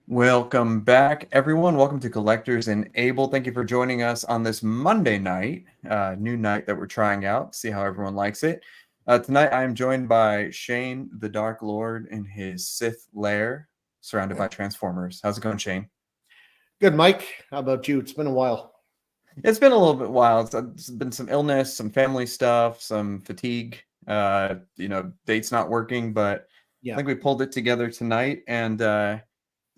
Welcome back, everyone. Welcome to Collectors and Able. Thank you for joining us on this Monday night, new night that we're trying out, see how everyone likes it. Tonight, I am joined by Shane, the Dark Lord, in his Sith lair, surrounded by Transformers. How's it going, Shane? Good, Mike. How about you? It's been a while. It's been a little bit wild. It's been some illness, some family stuff, some fatigue, dates not working, but I think we pulled it together tonight, and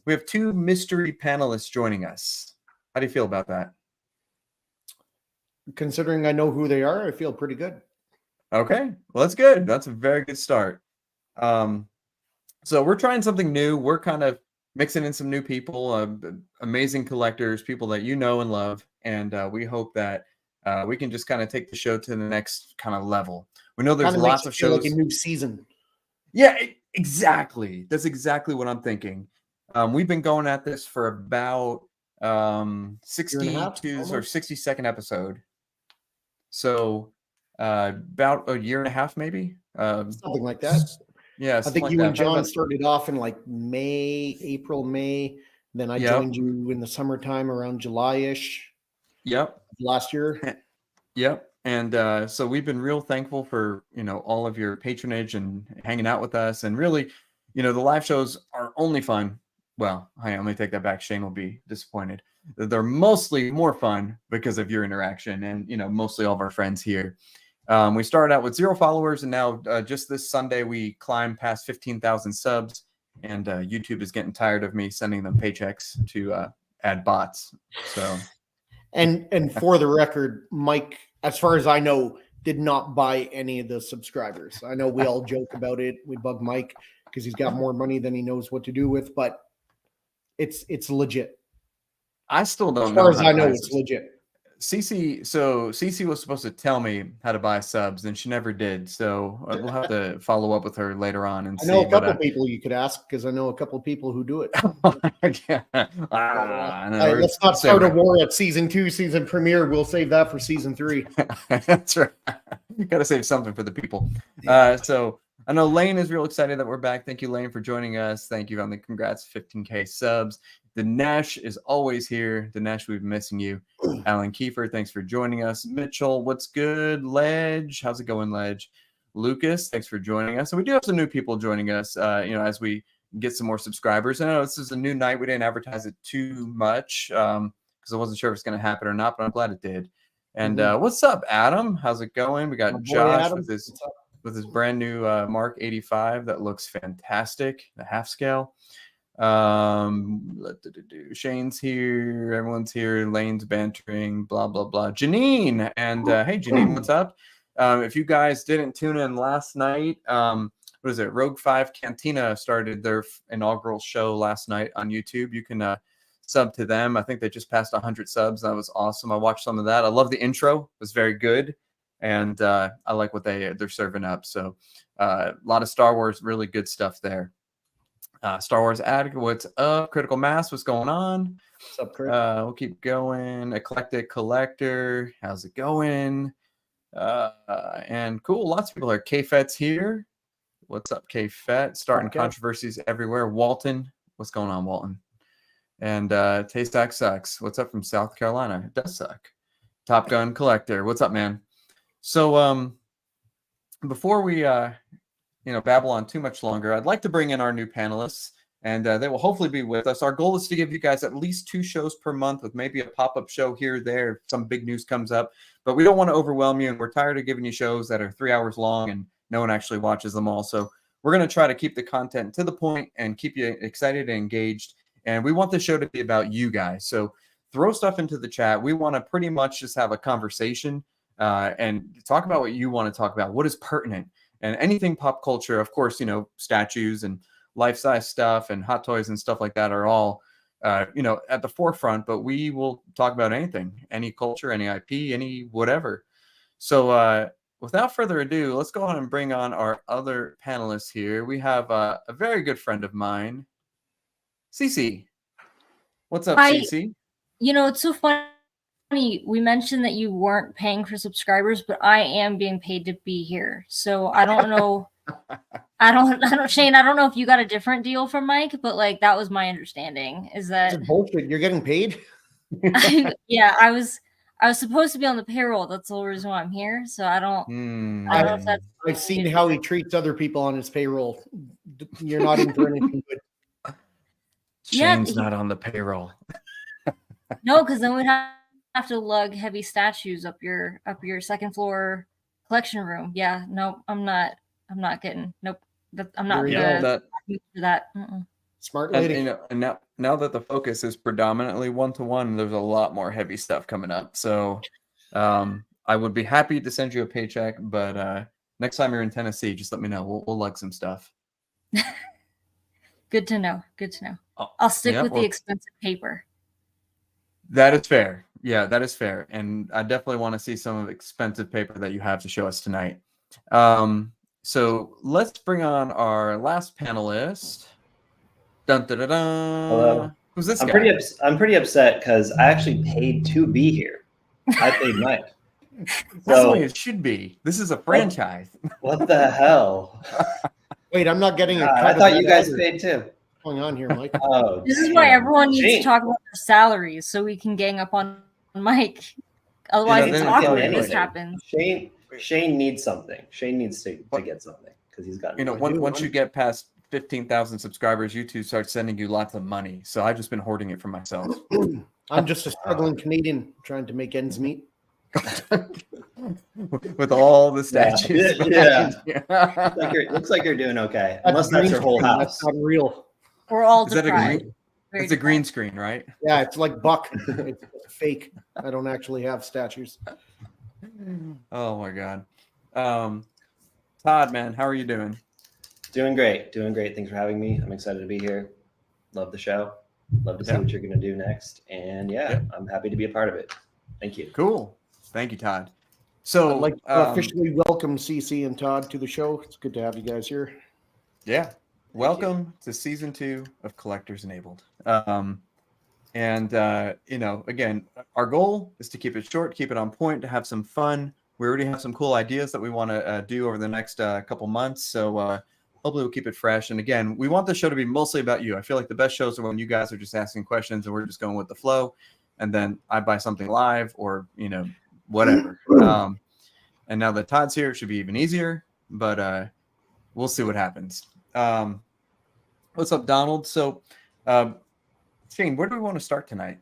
we have two mystery panelists joining us. How do you feel about that? Considering I know who they are, I feel pretty good. Okay, well, that's good. That's a very good start. So we're trying something new. We're kind of mixing in some new people, amazing collectors, people that you know and love, and we hope that we can just kind of take the show to the next kind of level. We know there's lots of shows. Like a new season. Yeah, exactly. That's exactly what I'm thinking. We've been going at this for about 62 or 62nd episode. So about a year and a half, maybe. Something like that. Yeah. I think you and John started off in like April, May. Then I joined you in the summertime around July-ish. Yep. Last year. Yep. And so we've been real thankful for, all of your patronage and hanging out with us. And really, the live shows are only fun. Well, I only take that back. Shane will be disappointed. They're mostly more fun because of your interaction and, mostly all of our friends here. We started out with 0 followers, and now just this Sunday, we climbed past 15,000 subs, and YouTube is getting tired of me sending them paychecks to add bots. So, and for the record, Mike, as far as I know, did not buy any of the subscribers. I know we all joke about it. We bug Mike because he's got more money than he knows what to do with, but it's legit. I still don't know. As far as I know, it's legit. Cece was supposed to tell me how to buy subs, and she never did. So we'll have to follow up with her later on and see. I know a couple people you could ask because I know a couple people who do it. Let's not start a war at season 2, season premiere. We'll save that for season 3. That's right. You got to save something for the people. So I know Lane is real excited that we're back. Thank you, Lane, for joining us. Thank you on the congrats 15K subs. Dinesh is always here. Dinesh, we've been missing you. Alan Kiefer, thanks for joining us. Mitchell, what's good? Ledge, how's it going, Ledge? Lucas, thanks for joining us. So we do have some new people joining us, as we get some more subscribers. I know this is a new night. We didn't advertise it too much because I wasn't sure if it's going to happen or not, but I'm glad it did. And what's up, Adam? How's it going? We got Josh with his brand new Mark 85 that looks fantastic, the half scale. Shane's here, everyone's here, Lane's bantering, blah blah blah. Janine, and hey Janine, what's up? If you guys didn't tune in last night, what is it? Rogue 5 Cantina started their inaugural show last night on YouTube. You can sub to them. I think they just passed 100 subs. That was awesome. I watched some of that. I love the intro. It was very good, and I like what they're serving up. So a lot of Star Wars, really good stuff there. Star Wars Attica, what's up? Critical Mass, what's going on? What's up, Chris? We'll keep going. Eclectic Collector, how's it going? And cool, lots of people are. K-Fet's here. What's up, K-Fet? Starting controversies everywhere. Walton, what's going on, Walton? And Taste Act Sucks. What's up from South Carolina? It does suck. Top Gun Collector, what's up, man? So before we babble on too much longer, I'd like to bring in our new panelists, and they will hopefully be with us. Our goal is to give you guys at least 2 shows per month with maybe a pop-up show here or there if some big news comes up, but we don't want to overwhelm you, and we're tired of giving you shows that are 3 hours long and no one actually watches them all. So we're going to try to keep the content to the point and keep you excited and engaged, and we want the show to be about you guys. So throw stuff into the chat. We want to pretty much just have a conversation and talk about what you want to talk about, what is pertinent. And anything pop culture, of course, statues and life-size stuff and hot toys and stuff like that are all, at the forefront. But we will talk about anything, any culture, any IP, any whatever. So without further ado, let's go ahead and bring on our other panelists here. We have a very good friend of mine, Cece. What's up, Cece? It's so funny. We mentioned that you weren't paying for subscribers, but I am being paid to be here. So I don't know I don't, Shane, I don't know if you got a different deal from Mike, but like that was my understanding is that This is bullshit. You're getting paid? yeah, I was supposed to be on the payroll. That's the whole reason why I'm here. So I don't know if that's I've seen how he treats other people on his payroll. You're not in for anything good. Shane's not on the payroll. No, because then we'd have to lug heavy statues up your second floor collection room. Yeah, no, I'm not getting. Nope, I'm not There you for that. Mm-mm. Smart And, lady. and now that the focus is predominantly one-to-one, there's a lot more heavy stuff coming up. So I would be happy to send you a paycheck, but next time you're in Tennessee, just let me know. We'll lug some stuff. Good to know. Good to know. Oh, I'll stick yeah, with well, the expensive paper. That is fair. Yeah, that is fair. And I definitely want to see some of the expensive paper that you have to show us tonight. So let's bring on our last panelist. Dun, dun, dun, dun. Hello. Who's this I'm guy? pretty upset because I actually paid to be here. I paid Mike. That's the So way it should be. This is a franchise. what the hell? Wait, I'm not getting a God, cut. I of thought that you guys either. paid too. What's going on here, Mike? Oh, This is why damn. everyone needs to Shane. talk about their salaries so we can gang up on Mike. Otherwise, You know, it's then- awkward getting when this anything. happens. Shane needs something. Shane needs to get something because he's got. You know, once you get past 15,000 subscribers, YouTube starts sending you lots of money. So I've just been hoarding it for myself. I'm just a struggling Canadian trying to make ends meet. With all the statues. Yeah. Looks like you're doing okay, unless that's your whole house. That's not real. We're all Is that a deprived. green? Very It's a green deprived. screen, right? Yeah, it's like Buck. It's fake. I don't actually have statues. Oh my god. Todd, man, how are you doing? Doing great. Thanks for having me. I'm excited to be here. Love the show. Love to see Yeah. what you're going to do next. And yeah, I'm happy to be a part of it. Thank you. Cool. Thank you, Todd. So I'd like to officially welcome CC and Todd to the show. It's good to have you guys here. yeah, welcome to season 2 of Collectors Enabled. You know, again, our goal is to keep it short, keep it on point, to have some fun. We already have some cool ideas that we want to do over the next couple months. So hopefully we'll keep it fresh. And again, we want the show to be mostly about you. I feel like the best shows are when you guys are just asking questions and we're just going with the flow. And then I buy something live or, you know, whatever. And now that Todd's here, it should be even easier. But we'll see what happens. What's up, Donald? So, Shane, where do we want to start tonight?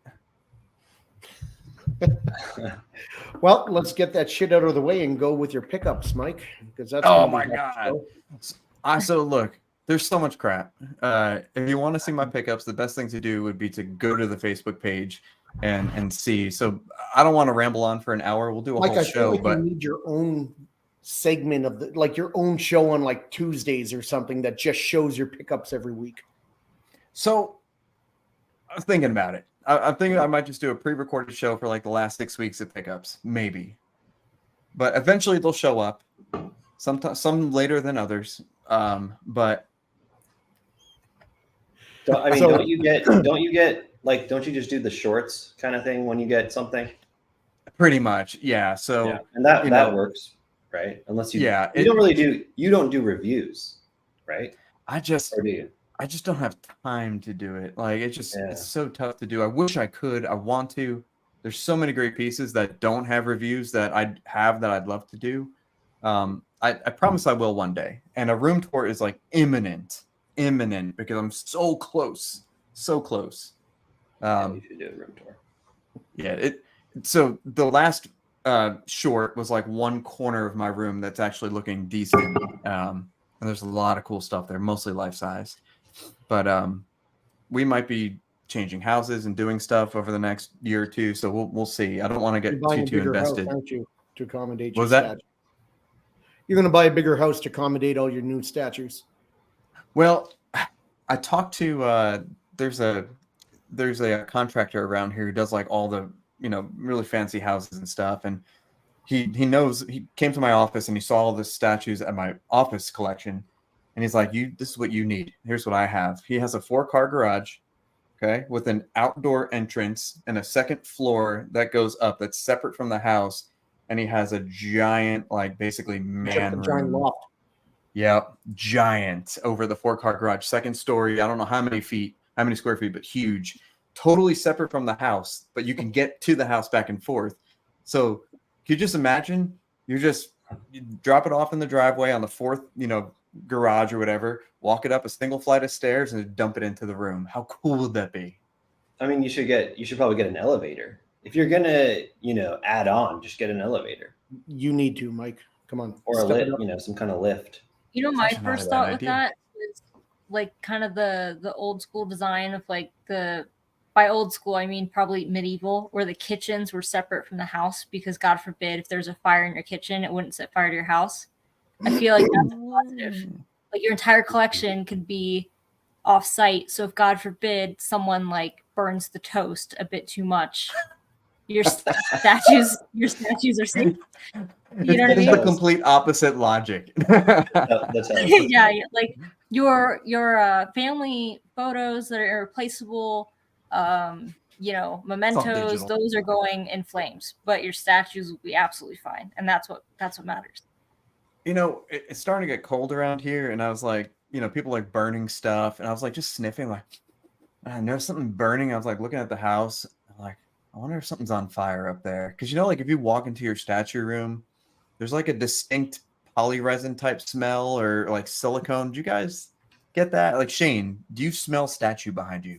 Well, let's get that shit out of the way and go with your pickups, Mike. Because that's Oh gonna my be god! So look, there's so much crap. If you want to see my pickups, the best thing to do would be to go to the Facebook page and see. So I don't want to ramble on for an hour. We'll do a Mike, whole I feel show, like but you need your own segment of the, like your own show on like Tuesdays or something that just shows your pickups every week. so I was thinking about it. I'm thinking I might just do a pre-recorded show for like the last 6 weeks of pickups, maybe. But eventually they'll show up. Sometimes some later than others. But Don't you get like, don't you just do the shorts kind of thing when you get something? pretty much, yeah. So Yeah. And that you know, works, right? Unless you, yeah, you don't do reviews, right? I just Or do you? don't have time to do it. Like it's Yeah. it's so tough to do. I wish I could. I want to. There's so many great pieces that don't have reviews that I'd love to do. I promise I will one day. And a room tour is like imminent because I'm so close. Yeah, you should do a room tour. Yeah, so the last short was like one corner of my room that's actually looking decent. And there's a lot of cool stuff there, mostly life size. But we might be changing houses and doing stuff over the next year or two, so we'll see. I don't want to get You're buying a too bigger house, invested. aren't you, to accommodate What your was that? statues? You're going to buy a bigger house to accommodate all your new statues. Well, I talked to there's a contractor around here who does like all the, you know, really fancy houses and stuff, and he knows. He came to my office and he saw all the statues at my office collection, and he's like, this is what you need. Here's what I have. He has a 4-car garage, okay, with an outdoor entrance and a second floor that goes up that's separate from the house, and he has a giant, like basically man Just a giant room. loft. Yep, giant over the 4-car garage, second story. I don't know how many square feet, but huge. Totally separate from the house, but you can get to the house back and forth. So you just imagine you drop it off in the driveway on the 4th, garage or whatever, walk it up a single flight of stairs and dump it into the room. How cool would that be? I mean, you should probably get an elevator. If you're gonna, add on, just get an elevator You need to, Mike. Come on. or a Step lift, it up. some kind of lift. My That's not a first bad thought with idea. that was like kind of the old school design of like by old school I mean probably medieval, where the kitchens were separate from the house because God forbid if there's a fire in your kitchen, it wouldn't set fire to your house. I feel like that's a positive. Like your entire collection could be off site. So if God forbid someone like burns the toast a bit too much, your statues are safe. You know what I It's mean? the complete opposite logic. That's Yeah, like your family photos that are irreplaceable, mementos, digital. those are going in flames, but your statues will be absolutely fine, and that's what matters. It's starting to get cold around here, and I was like, people like burning stuff, and I was like just sniffing, like, I know something burning. I was like looking at the house, I'm like, I wonder if something's on fire up there, because like if you walk into your statue room, there's like a distinct polyresin type smell or like silicone. Do you guys get that? Like Shane, do you smell statue behind you?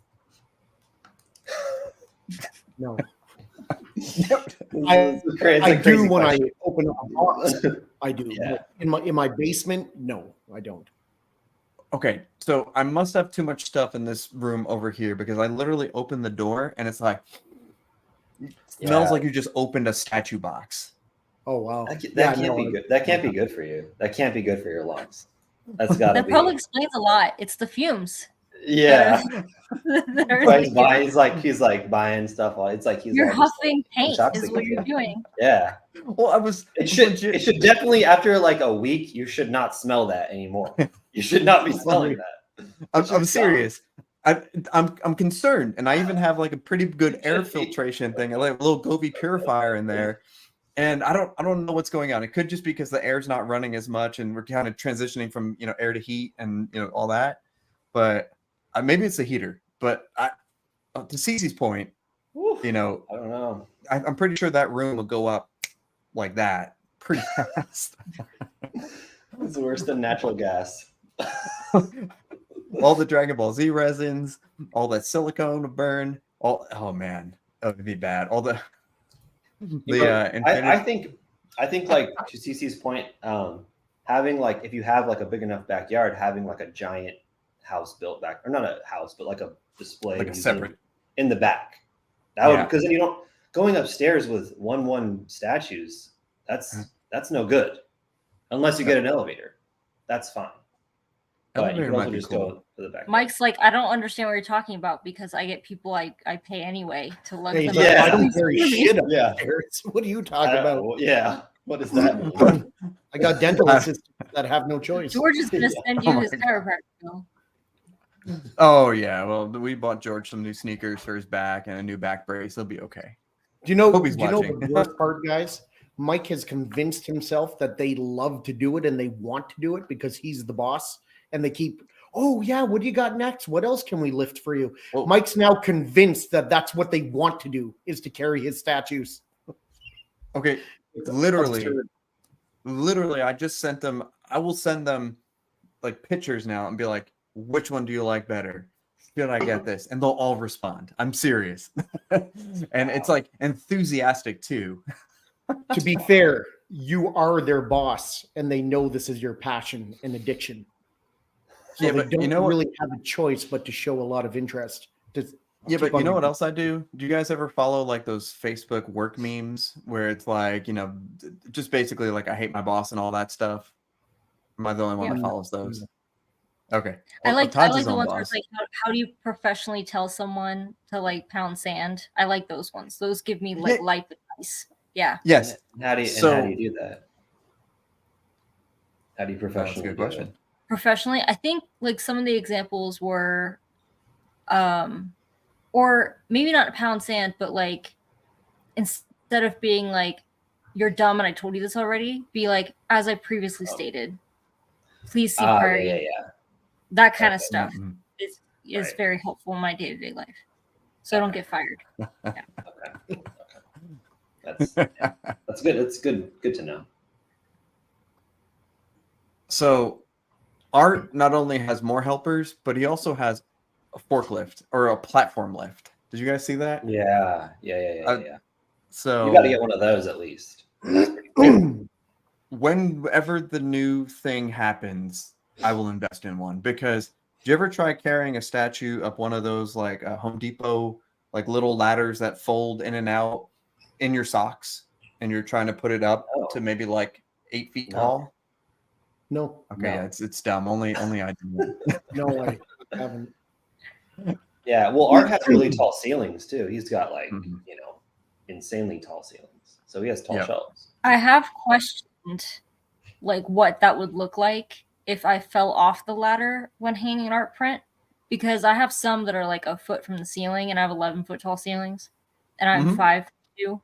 No. I I do when I open up a box. I do. Yeah. But in my basement, no, I don't. Okay, so I must have too much stuff in this room over here because I literally opened the door and it's like smells like you just opened a statue box. Oh wow. That can't be good. That can't be good for you. That can't be good for your lungs. That's gotta That be. probably explains a lot. It's the fumes. Yeah. He's He's like buying stuff. It's like you're all huffing paint is what intoxicated. you're doing. Yeah. Well, It should definitely, after like a week, you should not smell that anymore. You should not be smelling that. I'm serious. I'm concerned, and I even have like a pretty good air filtration thing. I like a little Govee purifier in there, and I don't know what's going on. It could just be because the air's not running as much, and we're kind of transitioning from air to heat and all that. But maybe it's the heater. But to Cece's point, Oof, I don't know. I'm pretty sure that room will go up like that pretty fast. It's worse than natural gas. All the Dragon Ball Z resins, all that silicone to burn. Oh man, that would be bad. All the I think like to CC's point, having like if you have like a big enough backyard, having like a giant house built back, or not a house, but like a display like a separate in the back. That would, because then you don't going upstairs with one statues. That's no good, unless you get an elevator. That's fine. But you can also just go to the back. Mike's like, I don't understand what you're talking about because I get people I pay anyway to look Hey, them yeah, up. I don't carry shit up Yeah. there. What are you talking about? Yeah. What is that? I got dental assistants that have no choice. George is gonna send you Oh his my chiropractor bill. Oh yeah, well we bought George some new sneakers for his back and a new back brace. He'll be okay. Do you know Hope he's the watching. worst part, guys? Mike has convinced himself that they love to do it and they want to do it because he's the boss, and they keep, oh yeah, what do you got next? What else can we lift for you? Well, Mike's now convinced that that's what they want to do, is to carry his statues. Okay, It's literally, absurd. I just sent them. I will send them like pictures now and be like, which one do you like better? Should I get this? And they'll all respond. I'm serious. And it's like enthusiastic too. To be fair, you are their boss and they know this is your passion and addiction. So Yeah, they but don't you know what? really have a choice but to show a lot of interest. Yeah, but you know what else I do? Do you guys ever follow like those Facebook work memes where it's like, just basically like I hate my boss and all that stuff? Am I the only one that follows those? Okay. I Well, like Todd's the his own ones where boss. it's like, how do you professionally tell someone to like pound sand? I like those ones. Those give me like life advice. Yeah. Yes. How do you do that? How do you professionally That's a good do question. it? Professionally, I think like some of the examples were or maybe not pound sand, but like instead of being like you're dumb and I told you this already, be like, as I previously stated. please see Yeah, priority. yeah. That kind of Okay. stuff Mhm. is Right. very helpful in my day-to-day life. So I don't get fired. Okay. That's good. That's good to know. So Art not only has more helpers, but he also has a forklift or a platform lift. Did you guys see that? Yeah. So You got to get one of those at least. That's pretty cool. whenever the new thing happens, I will invest in one, because do you ever try carrying a statue up one of those like Home Depot like little ladders that fold in and out in your socks, and you're trying to put it up No. to maybe like 8 feet No. tall? No, Okay, No. yeah, it's dumb. Only I do it. no, I haven't. Yeah. Well, Art has really tall ceilings too. He's got like Mhm. insanely tall ceilings. So he has tall Yep. shelves. I have questioned like what that would look like if I fell off the ladder when hanging an art print, because I have some that are like a foot from the ceiling, and I have 11-foot tall ceilings, and I'm Mhm. 5'2".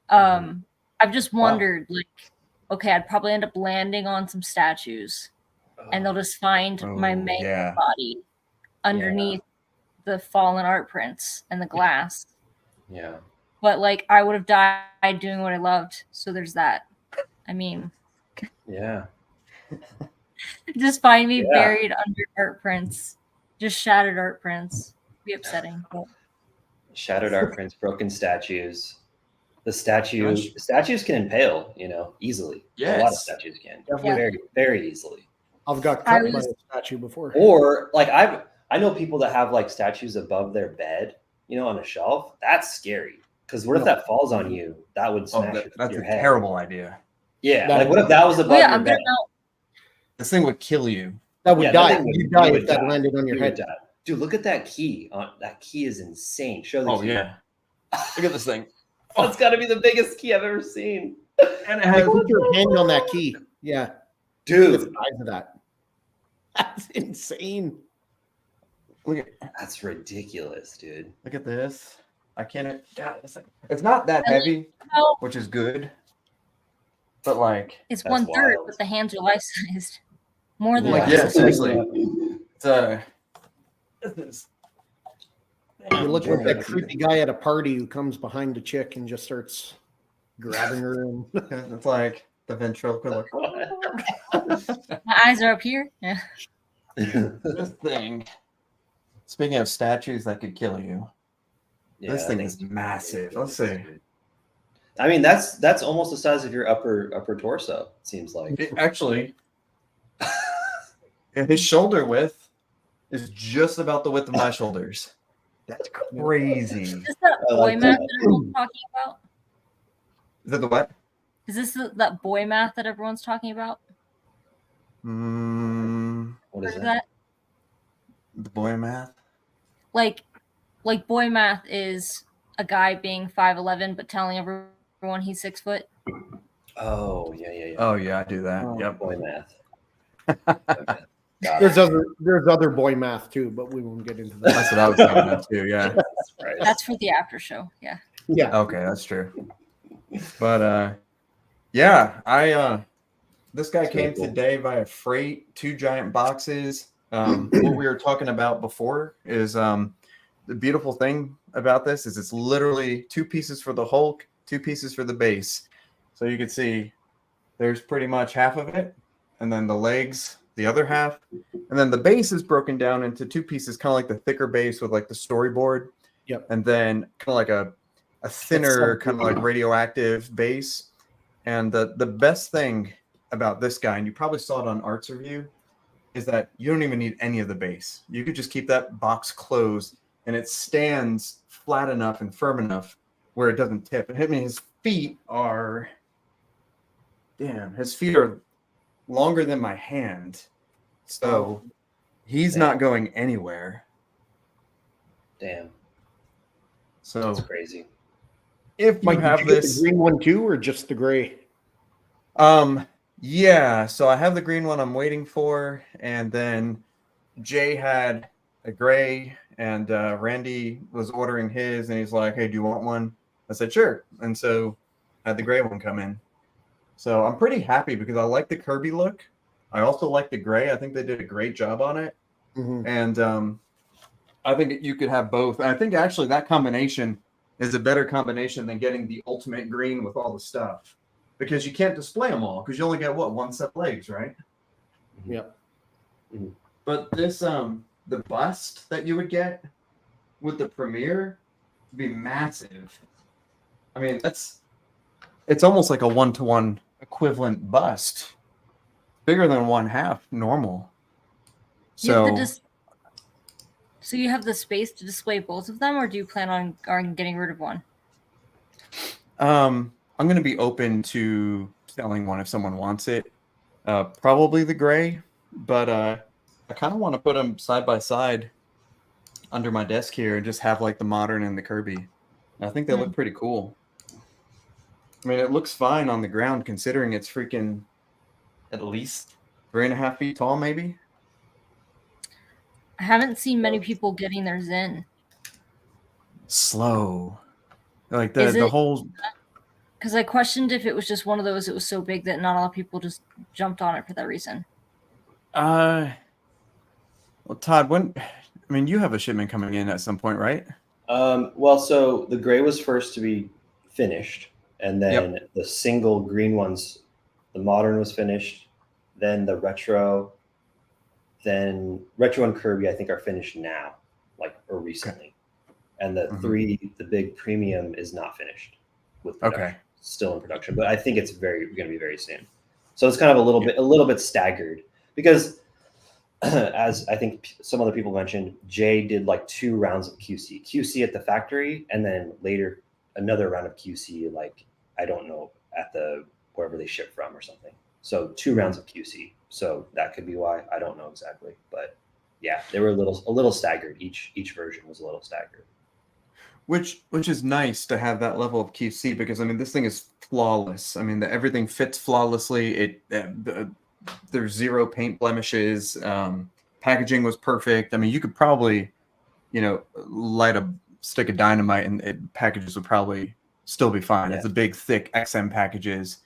I've just wondered, like, okay, I'd probably end up landing on some statues, and they'll just find my Oh, main yeah. body underneath the fallen art prints and the glass. Yeah. But like, I would have died doing what I loved, so there's that. I mean, Yeah. just find me Yeah. buried under art prints, just shattered art prints. Be upsetting. But Shattered art prints, broken statues. The statues can impale, easily. A lot of Yes. statues can. Definitely. Very, very easily. I've got I cut by was- a statue before. Or like I know people that have like statues above their bed, on a shelf. That's scary. Because what if No. that falls on you? That would Oh, smash that's your a head. terrible idea. Yeah. That Like what is- if that was above Well, yeah, your I'm bed? gonna know. This thing would kill you. That would Yeah, die. that thing You'd die would if that die. landed on your You would head. die. Dude, look at that key. That key is insane. Show the Oh key. yeah. Look at this thing. That's got to be the biggest key I've ever seen. And it Like, has put your hand on that key. Yeah. The Dude, size of that. That's insane. look at that's ridiculous, dude. this. I can't. God, it's not that heavy, No, which is good. But like, it's That's 1/3, wild. but the hands are life sized. More than Like, life yeah, sized. seriously. It's You look like that Damn. creepy guy at a party who comes behind a chick and just starts grabbing her. And It's like the ventriloquist. My eyes are up here. Yeah. This thing. Speaking of statues that could kill you, this thing is massive. Let's see. I mean, that's almost the size of your upper torso. It seems like. Actually, his shoulder width is just about the width of my shoulders. That's crazy. Is this that I boy like math that. that everyone's talking about? Is that the what? Is this that boy math that everyone's talking about? What is Heard of that? The boy math. Like boy math is a guy being 5'11" but telling everyone he's 6 foot. Oh yeah. Oh yeah, I do that. Yep. Boy math. Okay. Got there's it. other boy math too, but we won't get into that. That's what I was thinking of too. Yeah. Right. That's for the after show. Yeah. Yeah. Okay, that's true. But yeah, this guy That's really came cool. today via freight, 2 giant boxes. What we were talking about before is the beautiful thing about this is it's literally 2 pieces for the Hulk, 2 pieces for the base. So you can see there's pretty much half of it, and then the legs, the other half, and then the base is broken down into 2 pieces, kind of like the thicker base with like the storyboard. Yep. And then kind of like a thinner, kind of like radioactive base. And the best thing about this guy, and you probably saw it on Art's review, is that you don't even need any of the base. You could just keep that box closed, and it stands flat enough and firm enough where it doesn't tip. I mean, his feet are longer than my hand, so he's not going anywhere. Damn. So That's crazy. if you Mike, have did you get this, the green one too, or just the gray? yeah, so I have the green one I'm waiting for, and then Jay had a gray, and Randy was ordering his, and he's like, hey, do you want one? I said, sure. And so I had the gray one come in. So I'm pretty happy because I like the Kirby look. I also like the gray. I think they did a great job on it. Mhm. And I think you could have both. And I think actually that combination is a better combination than getting the ultimate green with all the stuff, because you can't display them all because you only get one set of legs, right? Yep. But this the bust that you would get with the Premiere would be massive. I mean, it's almost like a 1-to-1 equivalent bust, bigger than 1/2 normal. So So you have the space to display both of them, or do you plan on getting rid of one? I'm going to be open to selling one if someone wants it. Probably the gray, but I kind of want to put them side by side under my desk here and just have like the modern and the Kirby. I think they look pretty cool. I mean, it looks fine on the ground considering it's freaking at least 3.5 feet tall, maybe. I haven't seen many people getting theirs in. Slow. Like Is the it- whole. Because I questioned if it was just one of those. It was so big that not a lot of people just jumped on it for that reason. Well, Todd, I mean, you have a shipment coming in at some point, right? Well, so the gray was first to be finished, and then the single green ones, the modern was finished, then the retro, then retro and Kirby, I think, are finished now, or recently. And the the big premium is not finished with production. Still in production, but I think it's going to be very soon. So it's kind of a little bit staggered because, as I think some other people mentioned, Jay did like 2 rounds of QC at the factory, and then later another round of QC, I don't know, at wherever they ship from or something. So 2 rounds of QC. So that could be why. I don't know exactly, but yeah, they were a little staggered. Each version was a little staggered. Which is nice to have that level of QC, because I mean this thing is flawless. I mean everything fits flawlessly. There's 0 paint blemishes. Packaging was perfect. I mean you could probably, light a stick of dynamite and packages would probably still be fine. Yeah. It's a big thick XM packages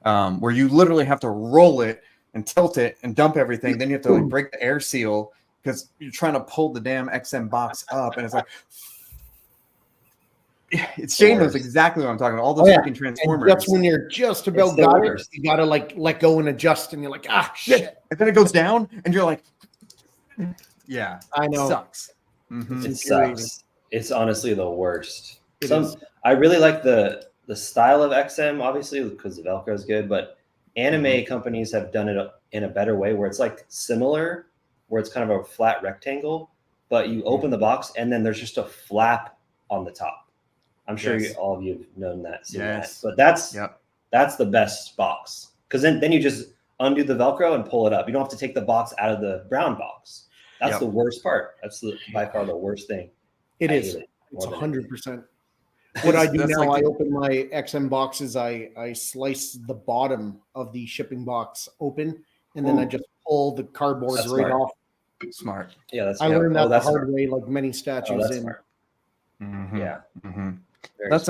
where you literally have to roll it and tilt it and dump everything. Then you have to break the air seal because you're trying to pull the damn XM box up, and it's like. Shane knows exactly what I'm talking about. All those freaking Transformers. And that's when you're just about got it. You gotta let go and adjust, and you're like, shit. And then it goes down, and you're like, yeah, I know. It sucks. Mm-hmm. It sucks. It's honestly the worst. I really like the style of XM, obviously, because the Velcro is good, but anime companies have done it in a better way where it's like similar, where it's kind of a flat rectangle, but you open the box and then there's just a flap on the top. I'm sure all of you have known that, seen that. But that's the best box, because then you just undo the Velcro and pull it up. You don't have to take the box out of the brown box. That's the worst part. That's by far the worst thing. It's 100%. What I do now, I open my XM boxes. I slice the bottom of the shipping box open, and then I just pull the cardboard off. Smart. Yeah, I learned that the hard way, like many statues in. Mm-hmm. Yeah. Mm-hmm. That's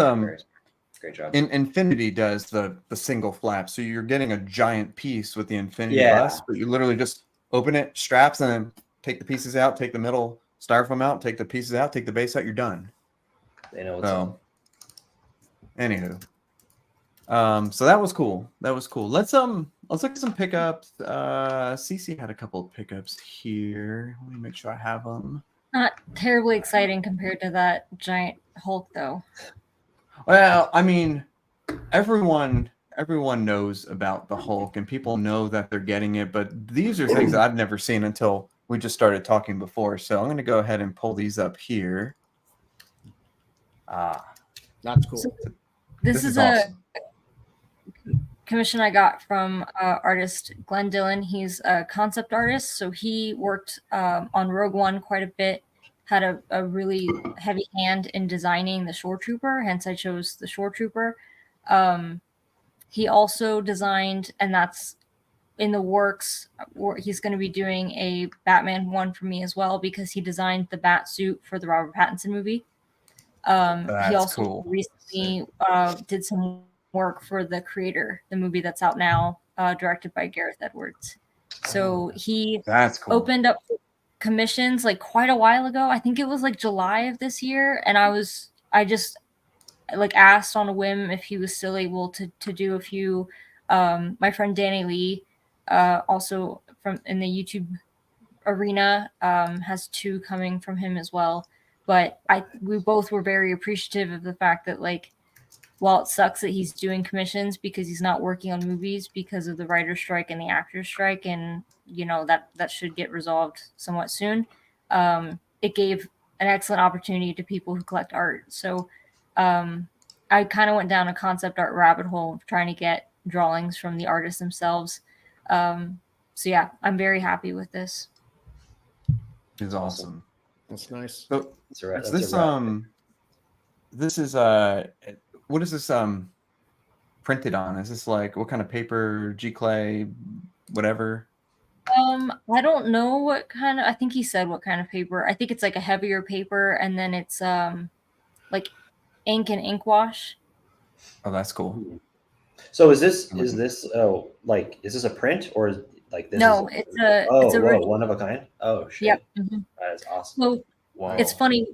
great job. Infinity does the single flap, so you're getting a giant piece with the Infinity bus, but you literally just open it, straps, and then take the pieces out, take the middle styrofoam out, take the pieces out, take the base out. You're done. They know what's up. Anywho, so that was cool. Let's look at some pickups. CC had a couple of pickups here. Let me make sure I have them. Not terribly exciting compared to that giant Hulk, though. Well, I mean, everyone knows about the Hulk, and people know that they're getting it, but these are things that I've never seen until we just started talking before. So I'm going to go ahead and pull these up here. That's cool. So this is awesome. a commission I got from artist Glenn Dillon. He's a concept artist, so he worked on Rogue One quite a bit, had a really heavy hand in designing the Shore Trooper, hence I chose the Shore Trooper. He also designed, and that's in the works, he's going to be doing a Batman one for me as well, because he designed the bat suit for the Robert Pattinson movie. He also recently did some work for The Creator, the movie that's out now, directed by Gareth Edwards. So he That's cool. opened up commissions like quite a while ago. I think it was like July of this year, and I just like asked on a whim if he was still able to do a few. My friend Danny Lee, also from in the YouTube arena, has 2 coming from him as well. But we both were very appreciative of the fact that, like, while it sucks that he's doing commissions because he's not working on movies because of the writer's strike and the actor's strike, and that should get resolved somewhat soon. It gave an excellent opportunity to people who collect art. So I kind of went down a concept art rabbit hole of trying to get drawings from the artists themselves. So yeah, I'm very happy with this. It's awesome. That's nice. So That's a wrap. is That's this a wrap. this is what is this printed on? Is this like what kind of paper, G clay, whatever? I don't know what kind of. I think he said what kind of paper. I think it's like a heavier paper, and then it's like ink and ink wash. Oh, that's cool. So is this like is this a print or is like this? No, is it's a oh it's a whoa, one of a kind. Oh shit, Yep. Mhm. that is awesome. So Wow. it's funny.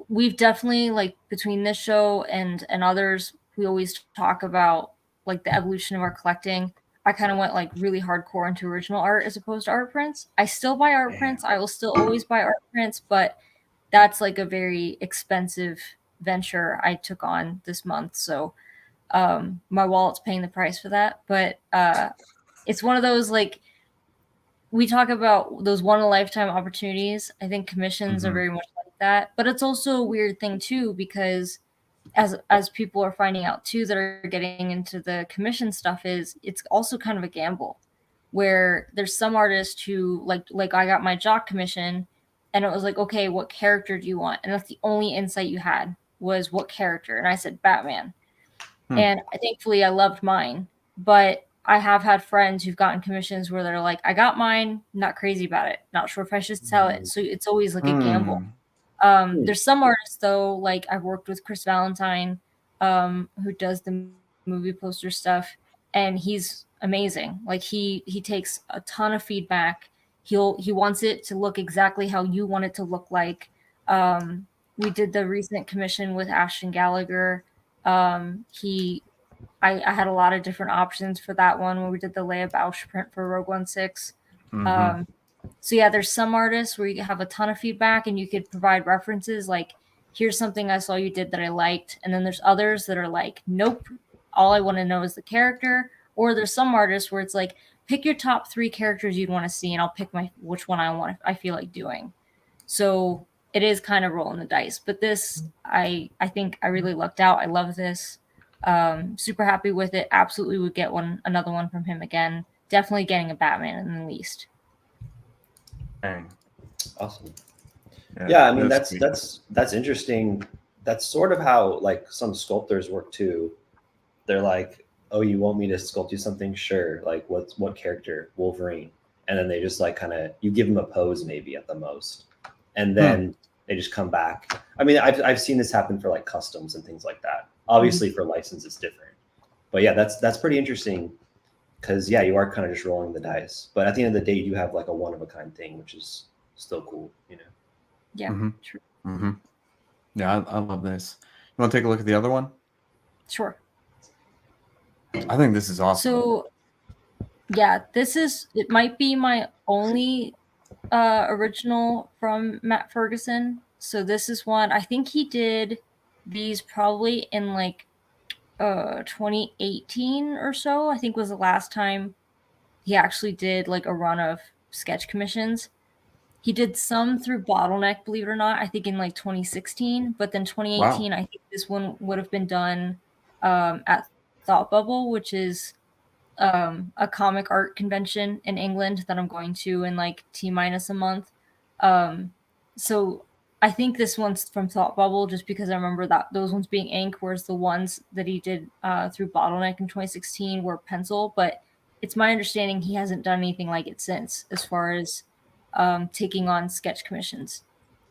We've definitely, like, between this show and others, we always talk about like the evolution of our collecting. I kind of went like really hardcore into original art as opposed to art prints. I still buy art prints. I will still always buy art prints, but that's like a very expensive venture I took on this month. So my wallet's paying the price for that. But it's one of those, like, we talk about those one in a lifetime opportunities. I think commissions are very much like that, but it's also a weird thing too, because as people are finding out too that are getting into the commission stuff, is it's also kind of a gamble, where there's some artists who like I got my jock commission and it was like, okay, what character do you want? And that's the only insight you had, was what character. And I said Batman. And thankfully I loved mine, but I have had friends who've gotten commissions where they're like, I got mine, not crazy about it, not sure if I should sell it. So it's always like a gamble. There's some artists though, like I've worked with Chris Valentine, who does the movie poster stuff, and he's amazing. Like he takes a ton of feedback. He wants it to look exactly how you want it to look like. We did the recent commission with Ashton Gallagher. I had a lot of different options for that one when we did the Leia Bausch print for Rogue One 6. So yeah, there's some artists where you have a ton of feedback and you could provide references like, here's something I saw you did that I liked. And then there's others that are like, nope, all I want to know is the character. Or there's some artists where it's like, pick your top 3 characters you'd want to see and I'll pick which one I feel like doing. So it is kind of rolling the dice. But this, I think I really lucked out. I love this. Super happy with it. Absolutely would get another one from him again. Definitely getting a Batman in the least. Dang. Awesome. Yeah, I mean that's interesting. That's sort of how like some sculptors work too. They're like, oh, you want me to sculpt you something? Sure. Like what character? Wolverine. And then they just like kind of, you give them a pose maybe at the most. And then they just come back. I mean, I've seen this happen for like customs and things like that. Obviously for license it's different. But yeah, that's pretty interesting. Because yeah, you are kind of just rolling the dice, but at the end of the day, you do have like a one of a kind thing, which is still cool, you know. Yeah, true. Yeah, I love this. You want to take a look at the other one? Sure. I think this is awesome. So yeah, it might be my only original from Matt Ferguson. So this is one, I think he did these probably in like 2018 or so, I think was the last time he actually did like a run of sketch commissions. He did some through Bottleneck, believe it or not, I think in like 2016, but then 2018, I think this one would have been done at Thought Bubble, which is a comic art convention in England that I'm going to in like T-minus a month. So I think this one's from Thought Bubble just because I remember that those ones being ink, whereas the ones that he did through Bottleneck in 2016 were pencil. But it's my understanding he hasn't done anything like it since, as far as taking on sketch commissions,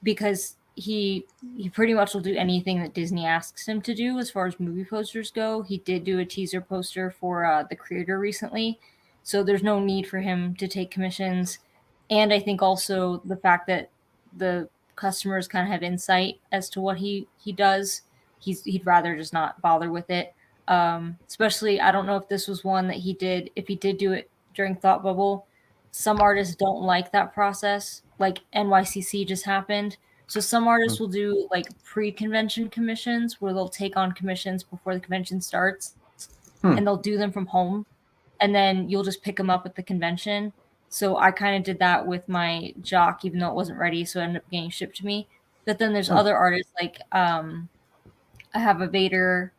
because he pretty much will do anything that Disney asks him to do as far as movie posters go. He did do a teaser poster for The Creator recently, So there's no need for him to take commissions. And I think also the fact that the customers kind of have insight as to what he does, he'd rather just not bother with it. Especially, I don't know if this was one that he did. If he did do it during Thought Bubble, some artists don't like that process. Like NYCC just happened. So some artists will do like pre-convention commissions where they'll take on commissions before the convention starts, and they'll do them from home, and then you'll just pick them up at the convention. So I kind of did that with my Jock, even though it wasn't ready, so it ended up getting shipped to me. But then there's other artists like I have a Vader,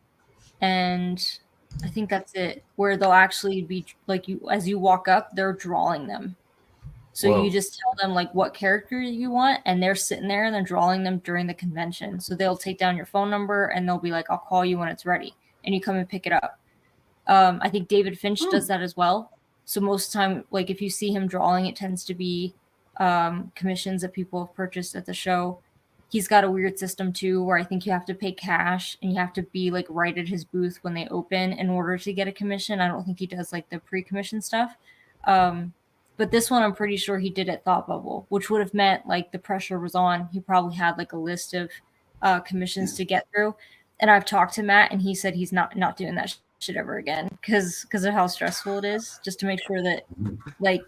and I think that's it, where they'll actually be like, you as you walk up, they're drawing them. So Whoa. you just tell them like what character you want, and they're sitting there and they're drawing them during the convention. So they'll take down your phone number and they'll be like, I'll call you when it's ready, and you come and pick it up. I think David Finch does that as well. So most of the time, like if you see him drawing, it tends to be commissions that people have purchased at the show. He's got a weird system too, where I think you have to pay cash and you have to be like right at his booth when they open in order to get a commission. I don't think he does like the pre-commission stuff. But this one, I'm pretty sure he did at Thought Bubble, which would have meant like the pressure was on. He probably had like a list of commissions to get through. And I've talked to Matt, and he said he's not doing that shit ever again because of how stressful it is. Just to make sure that like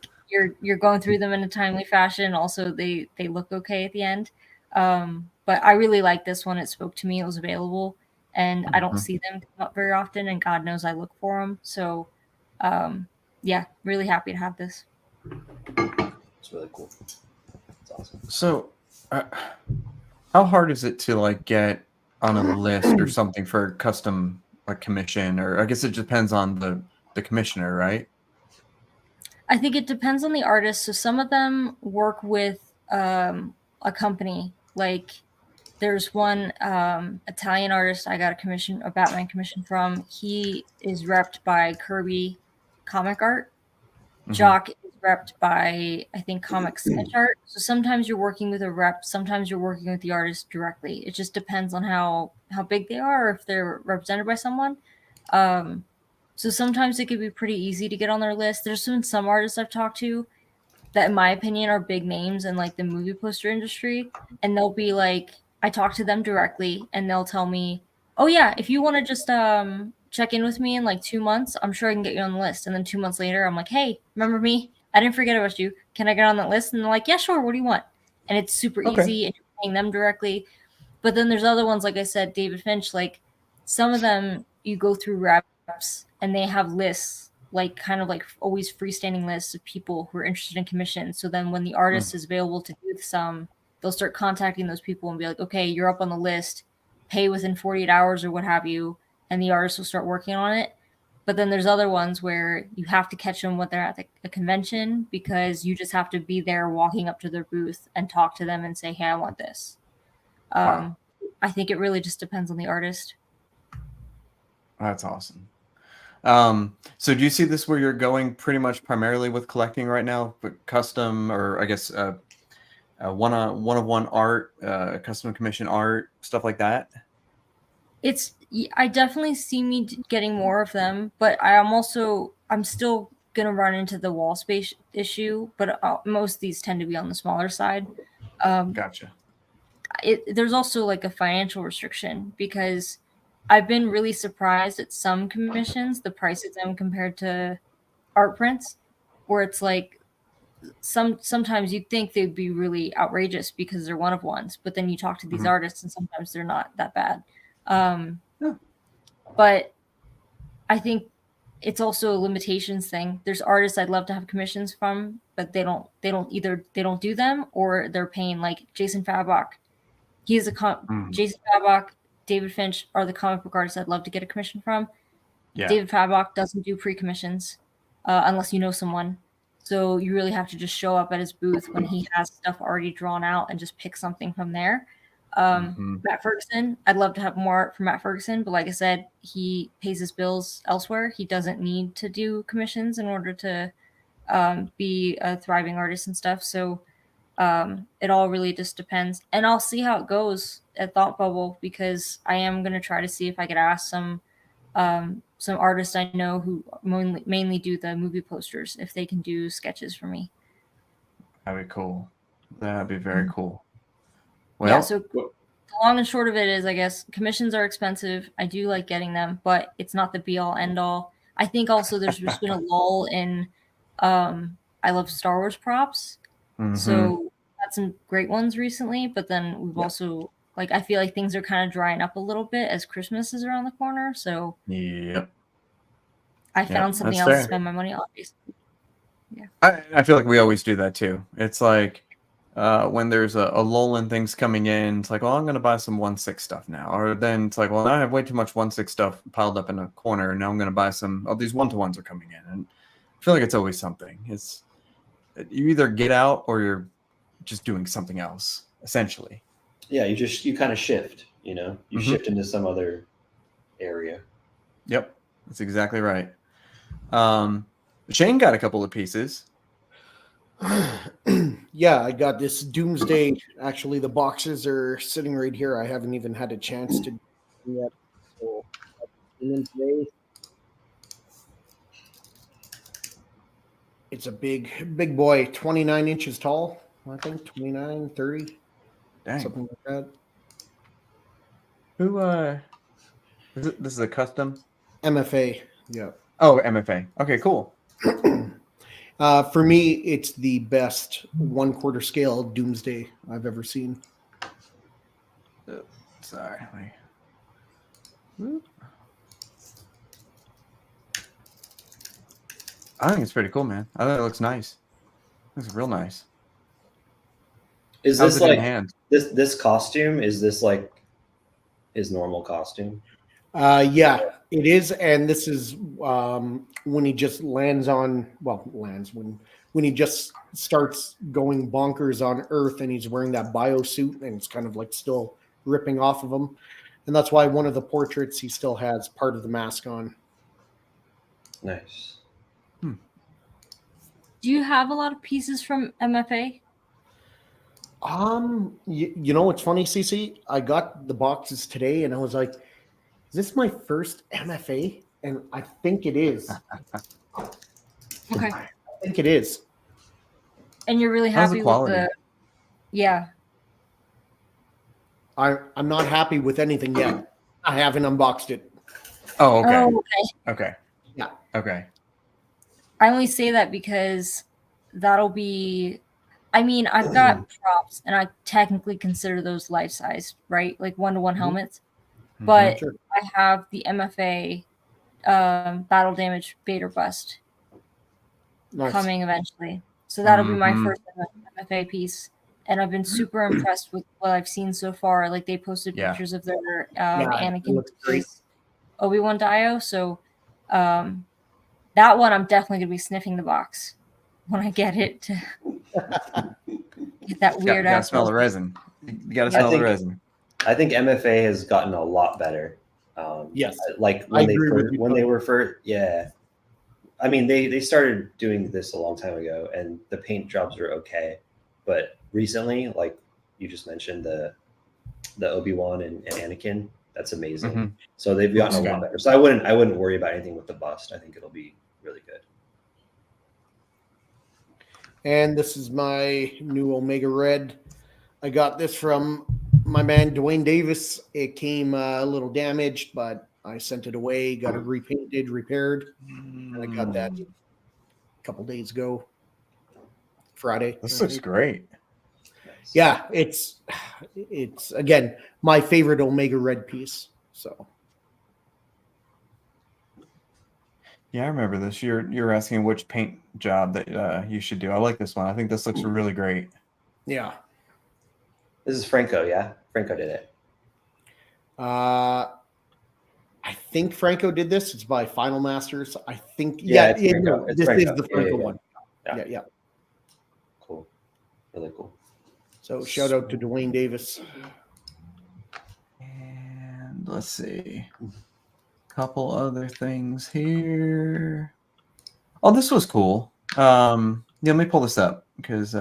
you're going through them in a timely fashion. Also, they look okay at the end. But I really like this one. It spoke to me. It was available, and I don't see them come up very often. And God knows I look for them. So, yeah, really happy to have this. It's really cool. It's awesome. So, how hard is it to like get on a list or something for a custom like commission? Or I guess it depends on the commissioner, right? I think it depends on the artist. So some of them work with a company. Like there's one Italian artist I got a Batman commission from. He is repped by Kirby Comic Art. Jock is repped by, I think, Comic Sketch Art. So sometimes you're working with a rep, sometimes you're working with the artist directly. It just depends on how big they are, or if they're represented by someone. So sometimes it could be pretty easy to get on their list. There's been some artists I've talked to that, in my opinion, are big names in like the movie poster industry, and they'll be like, I talk to them directly, and they'll tell me, oh yeah, if you want to just check in with me in like 2 months, I'm sure I can get you on the list. And then 2 months later, I'm like, hey, remember me? I didn't forget about you. Can I get on that list? And they're like, yeah, sure. What do you want? And it's super easy, and you're paying them directly. But then there's other ones, like I said, David Finch, like some of them you go through reps and they have lists, like kind of like always freestanding lists of people who are interested in commissions. So then when the artist is available to do some, they'll start contacting those people and be like, okay, you're up on the list, pay within 48 hours or what have you, and the artist will start working on it. But then there's other ones where you have to catch them when they're at a convention, because you just have to be there walking up to their booth and talk to them and say, hey, I want this. Wow. I think it really just depends on the artist. That's awesome. So do you see this where you're going pretty much primarily with collecting right now, but custom, or I guess one-of-one art, custom commission art, stuff like that? I definitely see me getting more of them, but I'm still gonna run into the wall space issue, but most of these tend to be on the smaller side. Gotcha. There's also like a financial restriction, because I've been really surprised at some commissions, the price of them compared to art prints, where it's like sometimes you'd think they'd be really outrageous because they're one-of-ones, but then you talk to these artists and sometimes they're not that bad. But I think it's also a limitations thing. There's artists I'd love to have commissions from, but they don't do them, or they're paying, like Jason Fabok. He is Jason Fabok, David Finch are the comic book artists I'd love to get a commission from. Yeah. David Fabok doesn't do pre-commissions unless you know someone. So you really have to just show up at his booth when he has stuff already drawn out and just pick something from there. Matt Ferguson, I'd love to have more art from Matt Ferguson, but like I said, he pays his bills elsewhere. He doesn't need to do commissions in order to be a thriving artist and stuff. So it all really just depends. And I'll see how it goes at Thought Bubble, because I am going to try to see if I could ask some some artists I know who mainly do the movie posters, if they can do sketches for me. That'd be cool. That'd be very cool. Well, yeah, so the long and short of it is, I guess, commissions are expensive. I do like getting them, but it's not the be-all, end-all. I think also there's just been a lull in I love Star Wars props. So had some great ones recently, but then we've also, like, I feel like things are kind of drying up a little bit as Christmas is around the corner. So I found something else to spend my money on, basically. Yeah. I feel like we always do that too. It's like when there's a lull in things coming in, it's like, well, I'm going to buy some 1/6 stuff now. Or then it's like, well, I have way too much 1/6 stuff piled up in a corner, and now I'm going to buy some. Oh, these 1-to-1s are coming in, and I feel like it's always something. It's you either get out or you're just doing something else, essentially. Yeah, you kind of shift. You shift into some other area. Yep, that's exactly right. Shane got a couple of pieces. Yeah, I got this Doomsday. Actually, the boxes are sitting right here. I haven't even had a chance to do yet. So, today. It's a big boy, 29 inches tall, I think, 29, 30. Dang. Something like that. Who, this is a custom? MFA, yeah. Oh, MFA. Okay, cool. For me, it's the best 1/4 scale Doomsday I've ever seen. Sorry. I think it's pretty cool, man. I think it looks nice. It looks real nice. Is this like this costume? Is this like his normal costume? Yeah, it is, and this is when he just when he just starts going bonkers on Earth, and he's wearing that biosuit, and it's kind of like still ripping off of him, and that's why one of the portraits he still has part of the mask on. Nice. Do you have a lot of pieces from MFA? You know what's funny, CC? I got the boxes today, and I was like, "Is this my first MFA?" And I think it is. Okay. I think it is. And you're really happy with the? Yeah. I'm not happy with anything yet. I haven't unboxed it. Oh, okay. Oh, okay. Okay. Yeah. Okay. I only say that because that'll be, I mean, I've got props, and I technically consider those life size, right? Like 1-to-1 helmets. But Sure. I have the MFA battle damage Vader bust coming eventually. So that'll be my first MFA piece. And I've been super impressed with what I've seen so far. Like, they posted pictures of their Anakin Obi-Wan Dio. So that one, I'm definitely going to be sniffing the box when I get it to get that weird ass. Smell the resin. You got to smell the resin. I think MFA has gotten a lot better. Yes. Like when they were first, yeah. I mean, they started doing this a long time ago, and the paint jobs are okay. But recently, like you just mentioned, the Obi-Wan and Anakin, that's amazing. So they've gotten a lot better. So I wouldn't worry about anything with the bust. I think it'll be really good. And this is my new Omega Red. I got this from my man Dwayne Davis. It came a little damaged, but I sent it away, got it repainted, repaired, and I got that a couple days ago, Friday. This looks great. Yeah, it's again my favorite Omega Red piece. So yeah, I remember this. You're asking which paint job that you should do. I like this one. I think this looks really great. Yeah. This is Franco, yeah? Franco did it. I think Franco did this. It's by Final Masters. I think this is the Franco one. Yeah. Cool. Really cool. So shout out to Dwayne Davis. And let's see. Couple other things here. Oh, this was cool. Let me pull this up because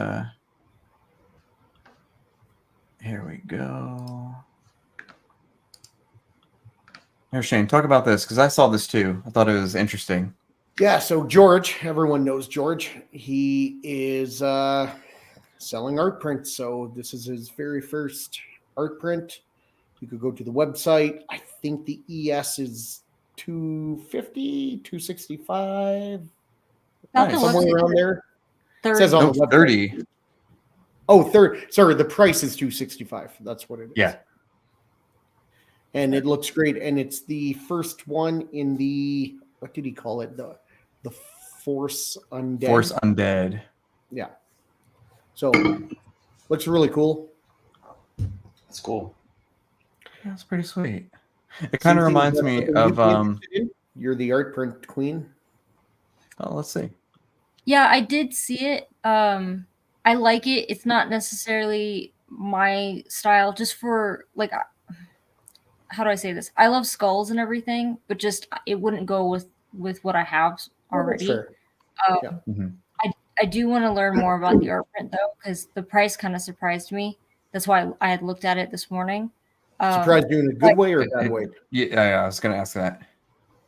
here we go. Here, Shane, talk about this because I saw this too. I thought it was interesting. Yeah, so George, everyone knows George. He is selling art prints. So this is his very first art print. You could go to the website. I think the ES is 250, 265, Nice. somewhere around there. It says on the website. 30. Oh, 30. Sorry, the price is 265. That's what it is. Yeah. And it looks great. And it's the first one in the, what did he call it? The Force Undead. Force Undead. Yeah. So looks really cool. That's cool. That's pretty sweet. It kind of reminds me of You're the art print queen. Oh, let's see. Yeah, I did see it. I like it. It's not necessarily my style, just for like, how do I say this? I love skulls and everything, but just it wouldn't go with what I have already. Sure. Yeah. I do want to learn more about the art print though, because the price kind of surprised me. That's why I had looked at it this morning. Surprised you in a good way or a bad way? Yeah, I was going to ask that.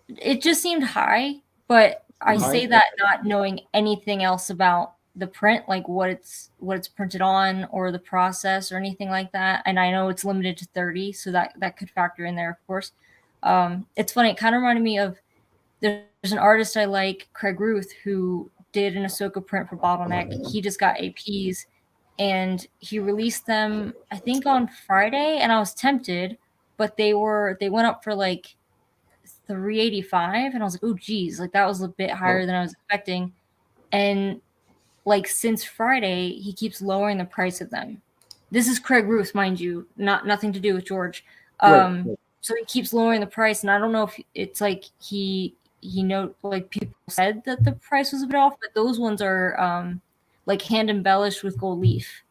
It just seemed high, but I say that not knowing anything else about the print, like what it's printed on or the process or anything like that. And I know it's limited to 30, so that could factor in there, of course. It's funny. It kind of reminded me of there's an artist I like, Craig Ruth, who did an Ahsoka print for Bottleneck. He just got APs and he released them, I think, on Friday, and I was tempted, but they went up for like $385, and I was like, oh geez, like that was a bit higher than I was expecting. And like since Friday, he keeps lowering the price of them. This is Craig Ruth, mind you, nothing to do with George. Right. So he keeps lowering the price, and I don't know if it's like he like people said that the price was a bit off, but those ones are like hand embellished with gold leaf.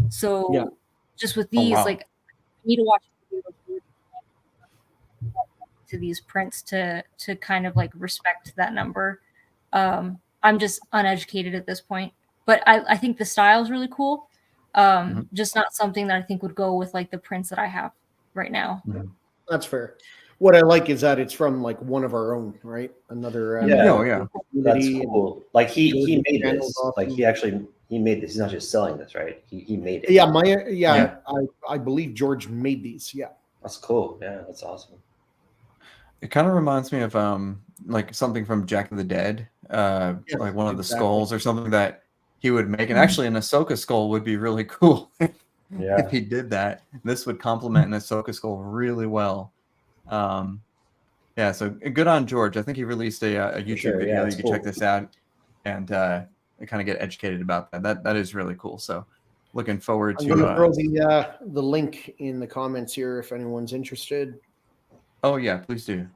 So just with these, like I need to watch to these prints to kind of like respect that number. I'm just uneducated at this point, but I think the style is really cool. Just not something that I think would go with like the prints that I have right now. That's fair. What I like is that it's from like one of our own, right? Another That's cool. Like he made this. Awesome. Like he made this. He's not just selling this, right? He made it. Yeah, I believe George made these. Yeah. That's cool. Yeah, that's awesome. It kind of reminds me of like something from Jack of the Dead, like one of the skulls or something that he would make. And actually an Ahsoka skull would be really cool if he did that. This would complement an Ahsoka skull really well. So good on George. I think he released a YouTube video. You can check this out and kind of get educated about that. That is really cool. So looking forward to throw the link in the comments here if anyone's interested. Oh yeah, please do.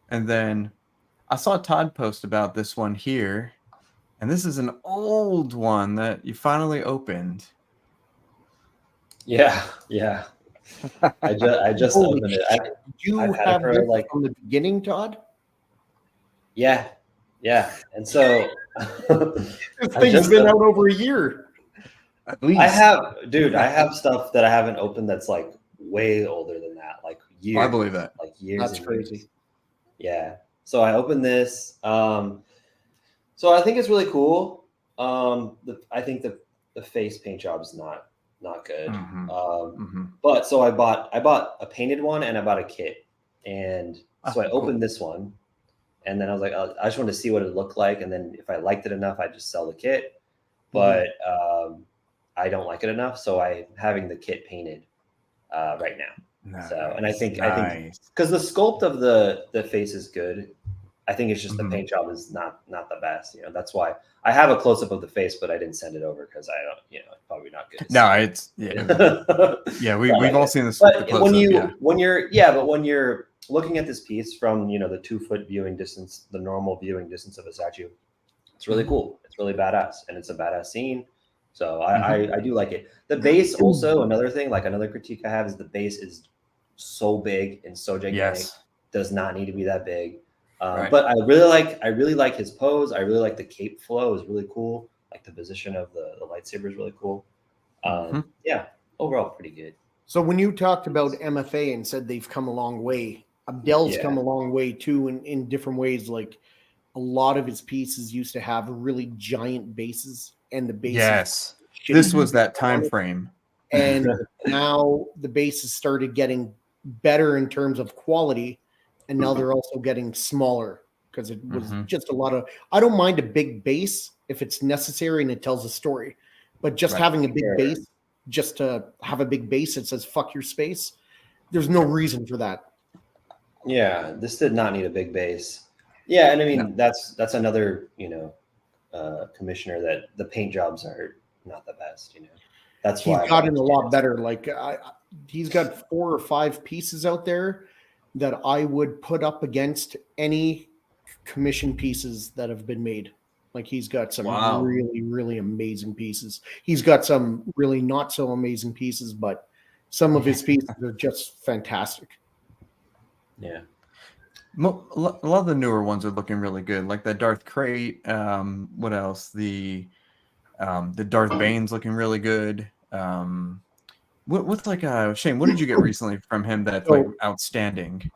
And then I saw Todd post about this one here, and this is an old one that you finally opened. Yeah. I just opened it. Did you have it like from the beginning, Todd? Yeah. And so this thing's been out over a year. At least I have stuff that I haven't opened that's like way older than that, like years. I believe that. Like years. That's crazy. Years. Yeah. So I opened this. So I think it's really cool. I think the face paint job is not good. But so I bought a painted one and I bought a kit. And so I opened this one, and then I was like, I just wanted to see what it looked like. And then if I liked it enough, I'd just sell the kit. But I don't like it enough. So I'm having the kit painted right now. Nice. So, and I think because the sculpt of the face is good. I think it's just the paint job is not the best. You know, that's why I have a close up of the face, but I didn't send it over because I don't. You know, it's probably not good. No, it's we've all seen this. But when you're looking at this piece from the 2 foot viewing distance, the normal viewing distance of a statue, it's really cool. It's really badass, and it's a badass scene. So I do like it. The base also, another thing, like another critique I have is the base is so big and so gigantic. Does not need to be that big. But I really like his pose. I really like the cape flow is really cool. Like the position of the lightsaber is really cool. Yeah, overall pretty good. So when you talked about MFA and said they've come a long way, Abdel's come a long way too in different ways. Like a lot of his pieces used to have really giant bases, and the bases. Yes, this was that time frame. And now the bases started getting better in terms of quality, and now they're also getting smaller because it was just a lot of. I don't mind a big base if it's necessary and it tells a story, but just having a big base, just to have a big base that says "fuck your space," there's no reason for that. Yeah, this did not need a big base. Yeah, and I mean that's another commissioner that the paint jobs are not the best. That's why he's gotten a lot better. Like he's got 4 or 5 pieces out there that I would put up against any commission pieces that have been made. Like he's got some really, really amazing pieces. He's got some really not so amazing pieces, but some of his pieces are just fantastic. Yeah. A lot of the newer ones are looking really good, like that Darth Crate. What else? The Darth Bane's looking really good. What's like Shane? What did you get recently from him that's like outstanding?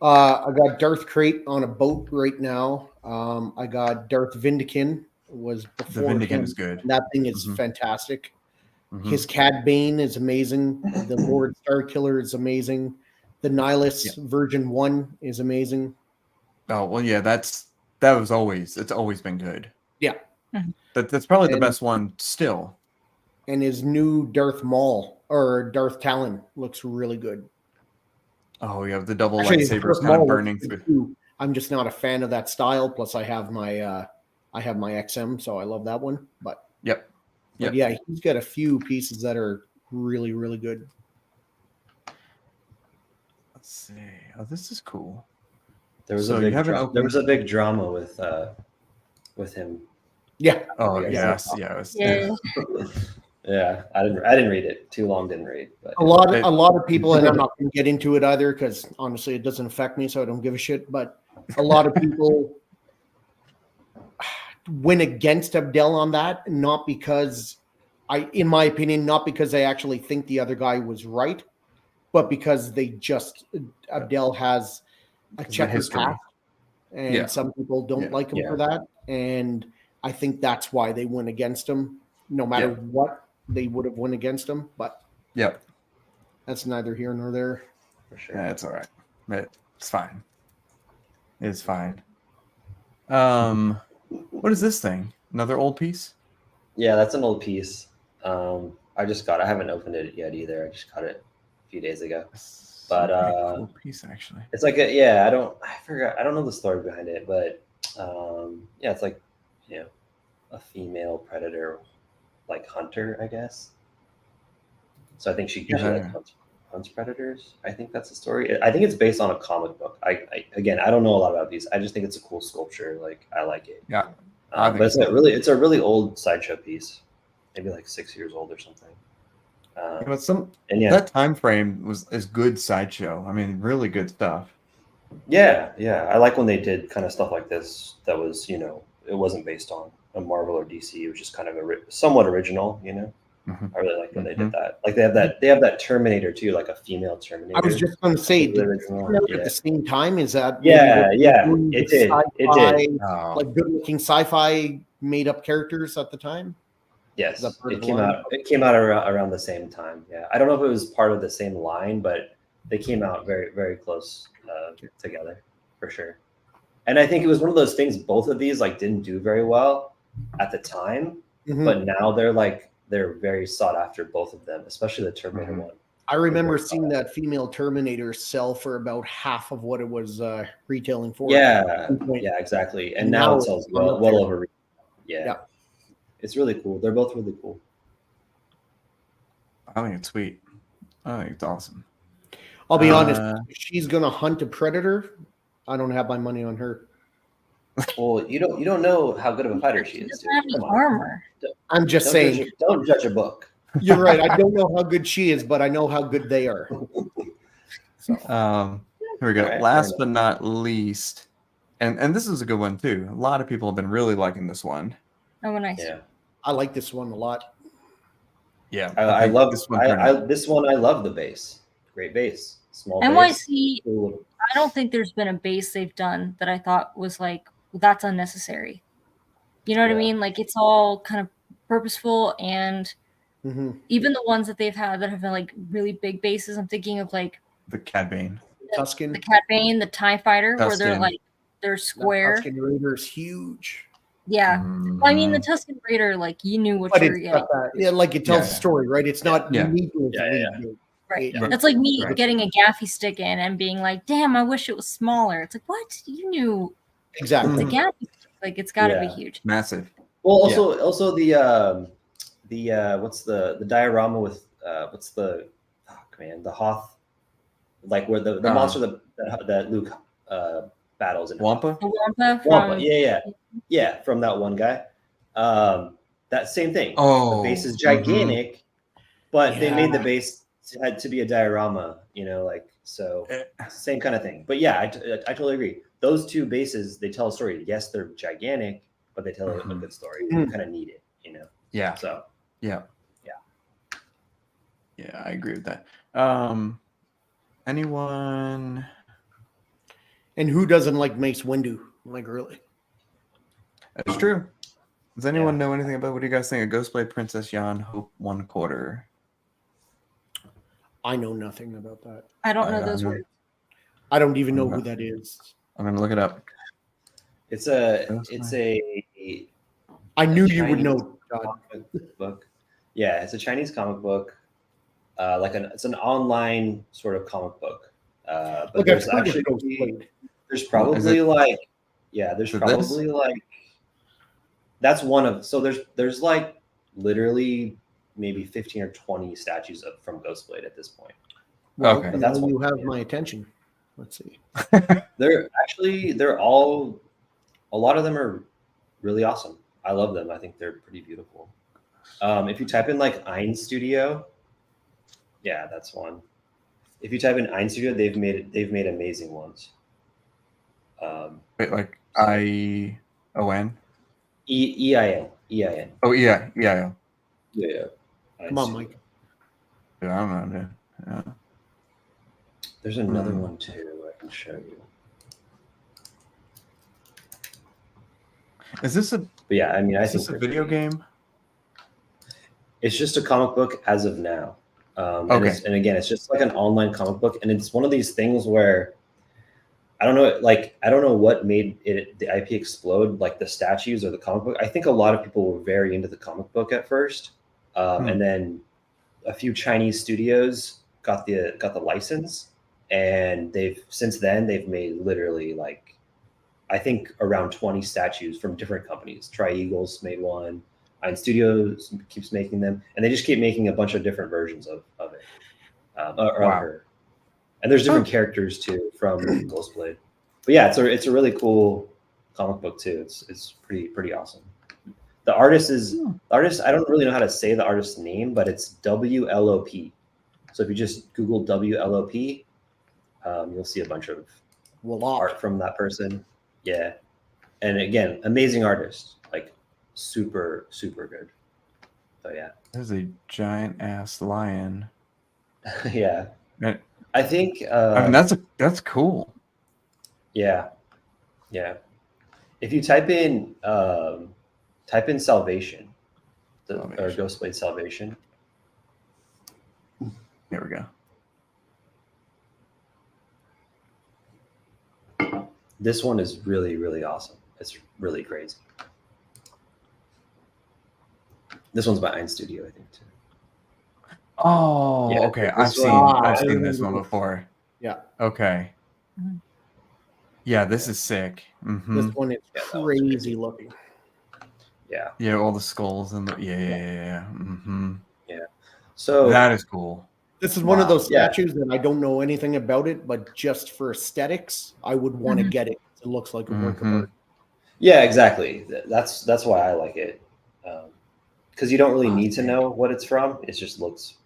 I got Darth Crate on a boat right now. I got Darth Vindican was before The Vindican him. is good. That thing is fantastic. His Cad Bane is amazing. The Lord Starkiller is amazing. The Nihilus version 1 is amazing. Oh well, yeah, it's always been good. Yeah, that's probably the best one still. And his new Darth Maul or Darth Talon looks really good. Oh, you have the double lightsabers kind of burning through. I'm just not a fan of that style. Plus, I have my XM, so I love that one. But yeah, he's got a few pieces that are really, really good. Let's see. Oh, this is cool. There was a big drama with him. Yeah. Oh yes. Yeah, I didn't read it. Too long didn't read. But a lot of people, and I'm not going to get into it either because honestly, it doesn't affect me, so I don't give a shit. But a lot of people went against Abdel on that, not because in my opinion, not because they actually think the other guy was right, but because Abdel has a checkered past, and some people don't like him for that, and I think that's why they went against him. No matter what, they would have went against him, but that's neither here nor there. For sure. Yeah, it's all right. It's fine. It's fine. What is this thing? Another old piece? Yeah, that's an old piece. I haven't opened it yet either. I just got it a few days ago. But cool piece actually. It's like I don't know the story behind it, but it's like a female predator, like hunter, I guess. So I think she usually hunts predators. I think that's the story. I think it's based on a comic book. I don't know a lot about these. I just think it's a cool sculpture. Like I like it. Yeah. But it's a really old sideshow piece, maybe like 6 years old or something. That time frame is good sideshow. I mean, really good stuff. Yeah. I like when they did kind of stuff like this. That was it wasn't based on a Marvel or DC. It was just kind of somewhat original. I really like when they did that. Like they have that Terminator too, like a female Terminator. I was just going to say, at the same time, is that it did. Like good-looking sci-fi made-up characters at the time. Yes, it came out around the same time. Yeah, I don't know if it was part of the same line, but they came out very, very close together for sure. And I think it was one of those things. Both of these didn't do very well at the time, but now they're very sought after, both of them, especially the Terminator one. I remember seeing that female Terminator sell for about half of what it was retailing for. Yeah, exactly. And now it sells well over. Yeah. It's really cool. They're both really cool. I think it's sweet. I think it's awesome. I'll be honest. If she's gonna hunt a predator, I don't have my money on her. Well, you don't know how good of a fighter she is. Have armor. I'm just saying. Don't judge a book. You're right. I don't know how good she is, but I know how good they are. So, here we go. Right, last but not least, and this is a good one too. A lot of people have been really liking this one. Oh, nice. Yeah. I like this one a lot. Yeah, I think love this one. turned out- this one. I love the base. Great base. Small base. NYC, Cool. I don't think there's been a base they've done that I thought was like, that's unnecessary. You know what I Yeah. mean? Like it's all kind of purposeful, and Mhm. even the ones that they've had that have been like really big bases, I'm thinking of like the Cad Bane. Tuscan. the Cat Bane, the TIE Fighter, where they're Tuscan. like they're That square. Tuscan Raider is huge. Yeah. Well, I mean, the Mhm. Tuscan Raider, like you knew what But you were it's getting. got that, yeah, like it tells Yeah. the story, right? It's not Yeah. unique. It's Yeah, really yeah. big. Right. It- That's like me Right. getting a gaffy stick in and being like, damn, I wish it was smaller. It's like, what? You knew Exactly. the gaffy stick. Like it's gotta be Yeah. huge. Massive. Well, also the what's the diorama with what's the the Hoth, like where the monster that Luke battles in Wampa. The Wampa from Wampa. Yeah, from that one guy. That same thing. Oh, The base is gigantic, but they made the Yeah. base had to be a diorama. Like so. Same kind of thing. But yeah, I totally agree. Those two bases, they tell a story. Yes, they're gigantic, but they tell a Mhm. good story. You kind of need it, Yeah. So Yeah. Yeah. Yeah, I agree with that. Anyone? And who doesn't like Mace Windu? Like really? That's true. Does anyone know anything about what do you guys think of Ghostblade Princess Yan Hope 1/4? I know nothing about that. I don't know I those don't words. I don't even know who that is. I'm gonna look it up. it's a I knew you would Chinese know. God. comic book. Yeah, it's a Chinese comic book. It's an online sort of comic book. But Look, there's I've heard of actually Ghostblade. there's Is probably it- there's is it probably that's one of there's like literally maybe 15 or 20 statues from Ghostblade at this point. Well, Okay. But that's now you one- have my attention. Let's see. They're all, a lot of them are really awesome. I love them. I think they're pretty beautiful. If you type in like Ein Studio, yeah, that's one. If you type in Ein Studio, they've made amazing ones. Wait, like ION? EIN. Oh yeah. Yeah. Ein Come on, Studio. Mike. Dude, I don't know, dude. Yeah. There's another one too. I can show you. Is this a But yeah, I mean, I is think this a they're video pretty- game? It's just a comic book as of now. Okay. And again, it's just like an online comic book, and it's one of these things where I don't know what made the IP explode, like the statues or the comic book. I think a lot of people were very into the comic book at first, and then a few Chinese studios got the license, and since then they've made literally like I think around 20 statues from different companies. Tri-Eagles made one. Ein Studios keeps making them, and they just keep making a bunch of different versions of it, or Wow. of her. And there's different characters too from Ghostblade. But yeah, it's a really cool comic book too. It's pretty awesome. The artist I don't really know how to say the artist's name, but it's WLOP. So if you just Google WLOP, you'll see a bunch of art from that person. Yeah, and again, amazing artist, like super good. So yeah, There's a giant ass lion. yeah. And- I think. I mean, that's cool. Yeah. If you type in Salvation, or Ghostblade Salvation. There we go. This one is really awesome. It's really crazy. This one's by Ein Studio, I think too. Oh, Yeah, okay. this I've seen this one before. Yeah. Okay. Mhm. Yeah, this is sick. Mm-hmm. This one is that one's crazy looking. Yeah. Yeah, all the skulls and the yeah. Mm-hmm. So That is cool. This is one of Wow. those statues that I don't know anything about it, but just for aesthetics, I would want to get it. It looks like a work of art. yeah, exactly. That's why I like it, because you don't really need to know what it's from. It just looks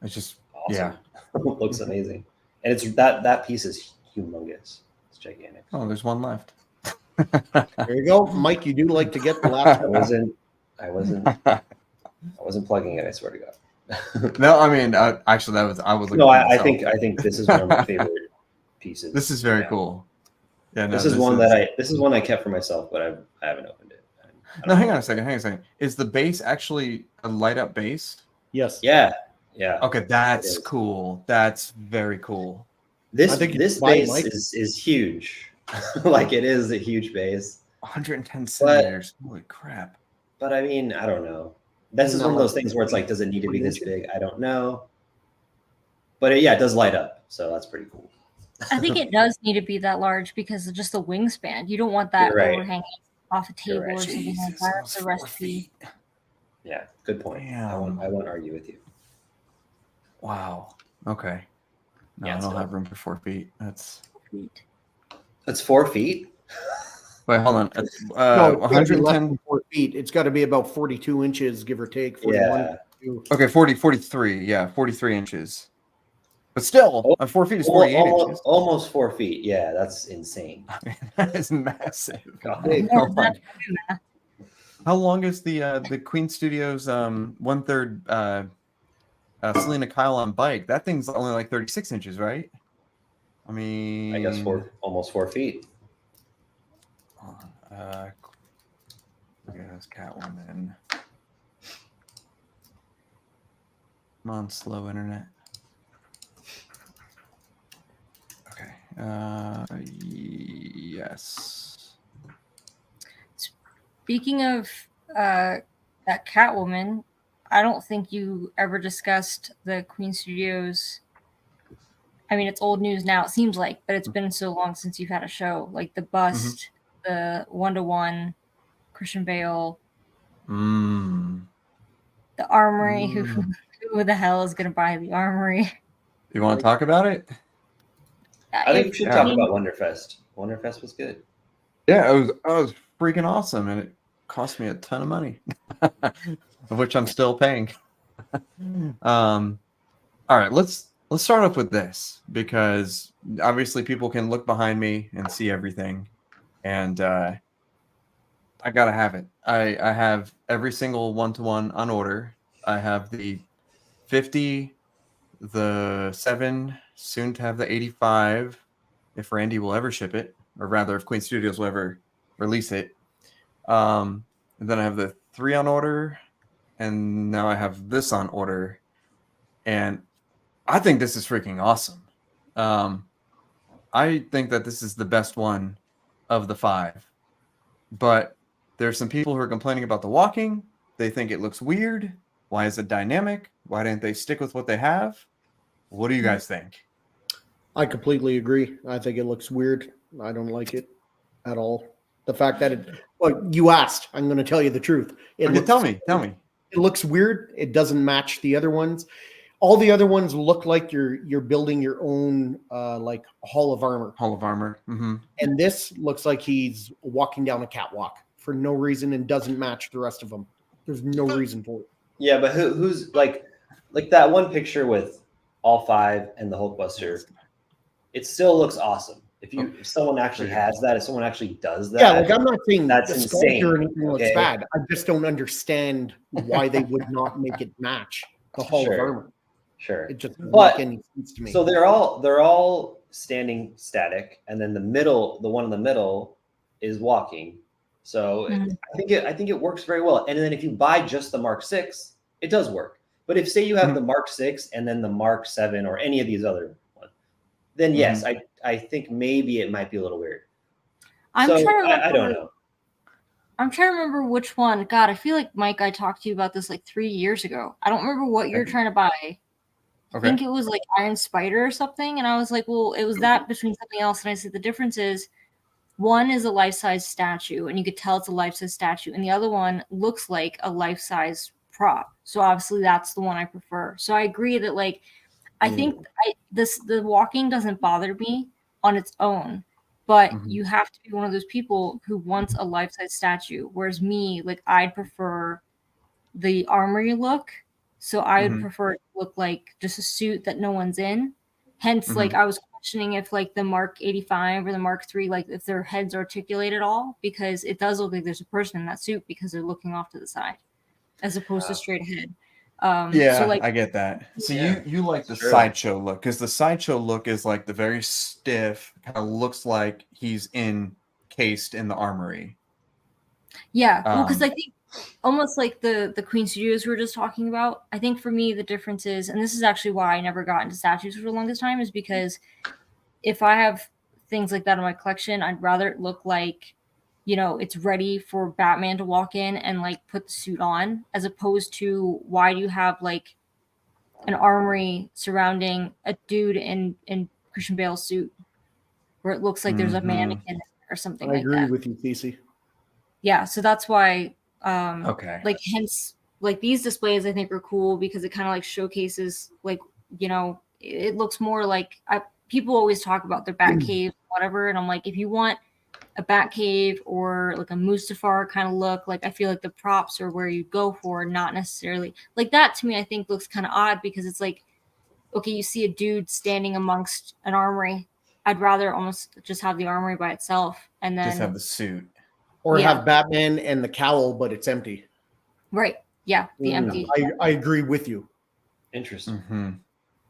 It's just awesome. Looks amazing, and it's that piece is humongous. It's gigantic. Oh, there's one left. There you go, Mike. You do like to get the last I one. wasn't plugging it. I swear to God. No, I mean, actually, I was looking. No, for I myself. think this is one of my favorite pieces. This is very Yeah. cool. Yeah, no, This is one I kept for myself, but I haven't opened it. No, hang on a second. Is the base actually a light up base? Yes. Yeah. Okay, that's is. cool. That's very cool. This think this why, base Mike? is huge. Like it is a huge base. 110 centimeters. Holy crap. But I mean, I don't know. This Isn't is that one of those like things where it's like, does it need to be 40 this inches? big? I don't know. But it does light up, so that's pretty cool. I think it does need to be that large because of just the wingspan. You don't want that You're right. overhanging off a You're table right. or something like Jesus, that. almost That's a 4 recipe. feet. Yeah, good point. Damn. I won't argue with you. Wow. Okay. No, Yeah, I it's don't dope. have room for 4 feet. That's. That's 4 feet. Wait, hold on. No, it's gotta be less 110. than 4 feet. It's got to be about 42 inches, give or take. 41. Yeah. 42. Okay, 43. Yeah, 43 inches. But still, 4 feet is 48 inches. Almost 4 feet. Yeah, that's insane. I mean, that is massive. Big. More Oh than my- that. How long is the Queen Studios 1/3 Selena Kyle on bike? That thing's only like 36 inches, right? I mean, I guess almost 4 feet. Hold on. Look at this Catwoman. Come on, slow internet. Okay. Yes. Speaking of that Catwoman, I don't think you ever discussed the Queen Studios. I mean, it's old news now, it seems like, but it's been so long since you've had a show. Like the bust, the 1-to-1, Christian Bale, Mm. the Armory. Who the hell is going to buy the Armory? You want to talk about it? I think we should talk about Wonderfest. Wonderfest was good. Yeah, it was freaking awesome, and it cost me a ton of money, of which I'm still paying. All right, let's start off with this because obviously people can look behind me and see everything, and I gotta have it. I have every single 1-to-1 on order. I have the 50, the 7, soon to have the 85, if Randy will ever ship it, or rather, if Queen Studios will ever release it. And then I have the 3 on order, and now I have this on order, and I think this is freaking awesome. I think that this is the best one of the 5, but there's some people who are complaining about the walking. They think it looks weird. Why is it dynamic? Why didn't they stick with what they have? What do you guys think? I completely agree. I think it looks weird. I don't like it at all. The fact that well, you asked, I'm going to tell you the truth. Tell me. It looks weird. It doesn't match the other ones. All the other ones look like you're building your own like Hall of Armor. Hall of Armor. Mm-hmm. And this looks like he's walking down a catwalk for no reason and doesn't match the rest of them. There's no reason for it. Yeah, but who's like that one picture with all 5 and the Hulkbuster? It still looks awesome. If someone actually has that, if someone actually does that, yeah, like I'm not saying that's the insane. sculpture or anything looks Okay. bad. I just don't understand why they would not make it match the Hall of Armor. Sure. It just doesn't But- make any sense to me. So they're all standing static, and then the one in the middle is walking. So Mhm. I think it works very well. And then if you buy just the Mark 6, it does work. But if say you have the Mark 6 and then the Mark 7 or any of these other ones, then yes, I think maybe it might be a little weird. I'm So trying to I don't know. I'm trying to remember which one. God, I feel like Mike, I talked to you about this like 3 years ago. I don't remember what you're trying to buy. I think it was like Iron Spider or something. And I was like, well, it was that between something else. And I said, the difference is one is a life-size statue, and you could tell it's a life-size statue. And the other one looks like a life-size prop. So obviously that's the one I prefer. So I agree that like, I think the walking doesn't bother me on its own, but you have to be one of those people who wants a life-size statue. Whereas me, like I'd prefer the armory look. So I would prefer it to look like just a suit that no one's in. Hence, like I was questioning if like the Mark 85 or the Mark 3, like if their heads articulate at all, because it does look like there's a person in that suit because they're looking off to the side as opposed to straight ahead. Yeah, So like, I get that. So Yeah, you like the sure. sideshow look, because the sideshow look is like the very stiff, kind of looks like he's encased in the armory. yeah, well, because Um, I think almost like the Queen Studios we were just talking about. I think for me the difference is, and this is actually why I never got into statues for the longest time, is because if I have things like that in my collection, I'd rather it look like, it's ready for Batman to walk in and like put the suit on, as opposed to why do you have like an armory surrounding a dude in Christian Bale's suit where it looks like there's a mhm. mannequin or something I like agree that. with you, Casey. Yeah, so that's why Okay. like hence like these displays I think are cool because it kind of like showcases like, it looks more like people always talk about their bat cave, whatever, and I'm like, if you want a bat cave or like a Mustafar kind of look, like I feel like the props are where you go for, not necessarily like that. To me, I think looks kind of odd because it's like, okay, you see a dude standing amongst an armory. I'd rather almost just have the armory by itself and Just have then the suit. Or Yeah. have Batman and the cowl, but it's empty. right, yeah, the Mm. empty. I agree with you. Interesting.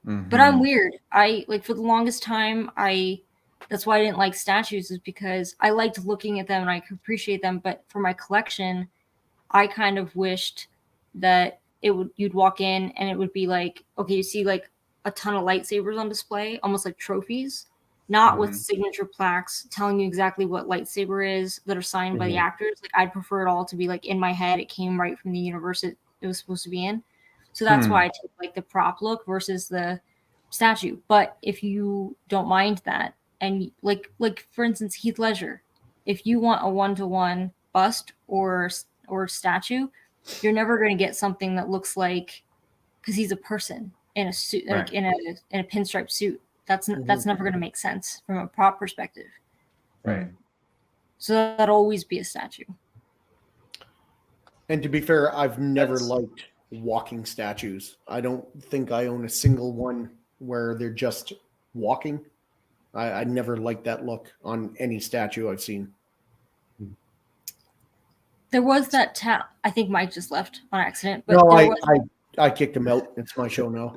But I'm weird. I like for the longest time, that's why I didn't like statues, is because I liked looking at them and I could appreciate them. But for my collection, I kind of wished that you'd walk in and it would be like, okay, you see like a ton of lightsabers on display, almost like trophies, not with Mhm. signature plaques telling you exactly what lightsaber is that are signed by the Mhm. actors. Like I'd prefer it all to be like in my head. It came right from the universe it was supposed to be in. So that's why I take like the prop look versus the statue. But if you don't mind that, and like for instance Heath Ledger, if you want a 1-to-1 bust or statue, you're never going to get something that looks like, because he's a person in a suit, like Right. in a pinstripe suit. That's never going to make sense from a prop perspective. Right. So that'll always be a statue. And to be fair, I've never That's- liked walking statues. I don't think I own a single one where they're just walking. I never liked that look on any statue I've seen. There was that I think Mike just left on accident, but No, there was I kicked him out. It's my show now.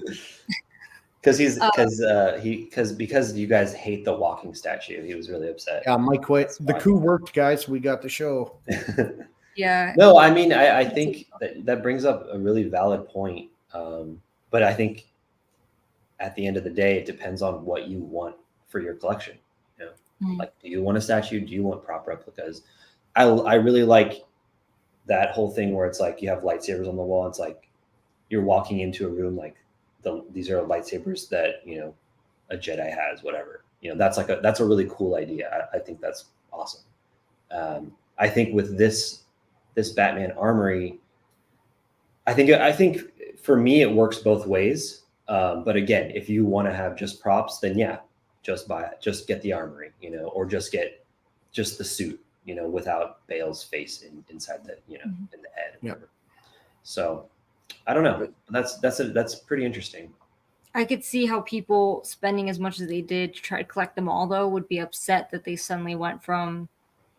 Because because you guys hate the walking statue, he was really upset. Yeah, Mike quit. That's The why. coup worked, guys. We got the show. yeah. No, I mean, I think that brings up a really valid point. But I think at the end of the day, it depends on what you want for your collection. Like, do you want a statue? Do you want prop replicas? I really like that whole thing where it's like you have lightsabers on the wall. It's like you're walking into a room like these are lightsabers that a Jedi has, whatever. That's a really cool idea. I think that's awesome. I think with this Batman armory, I think for me it works both ways. But again, if you want to have just props, then yeah, just buy it. Just get the armory, or just get just the suit, without Bale's face inside the, in the head. Yeah. So I don't know. That's pretty interesting. I could see how people spending as much as they did to try to collect them all, though, would be upset that they suddenly went from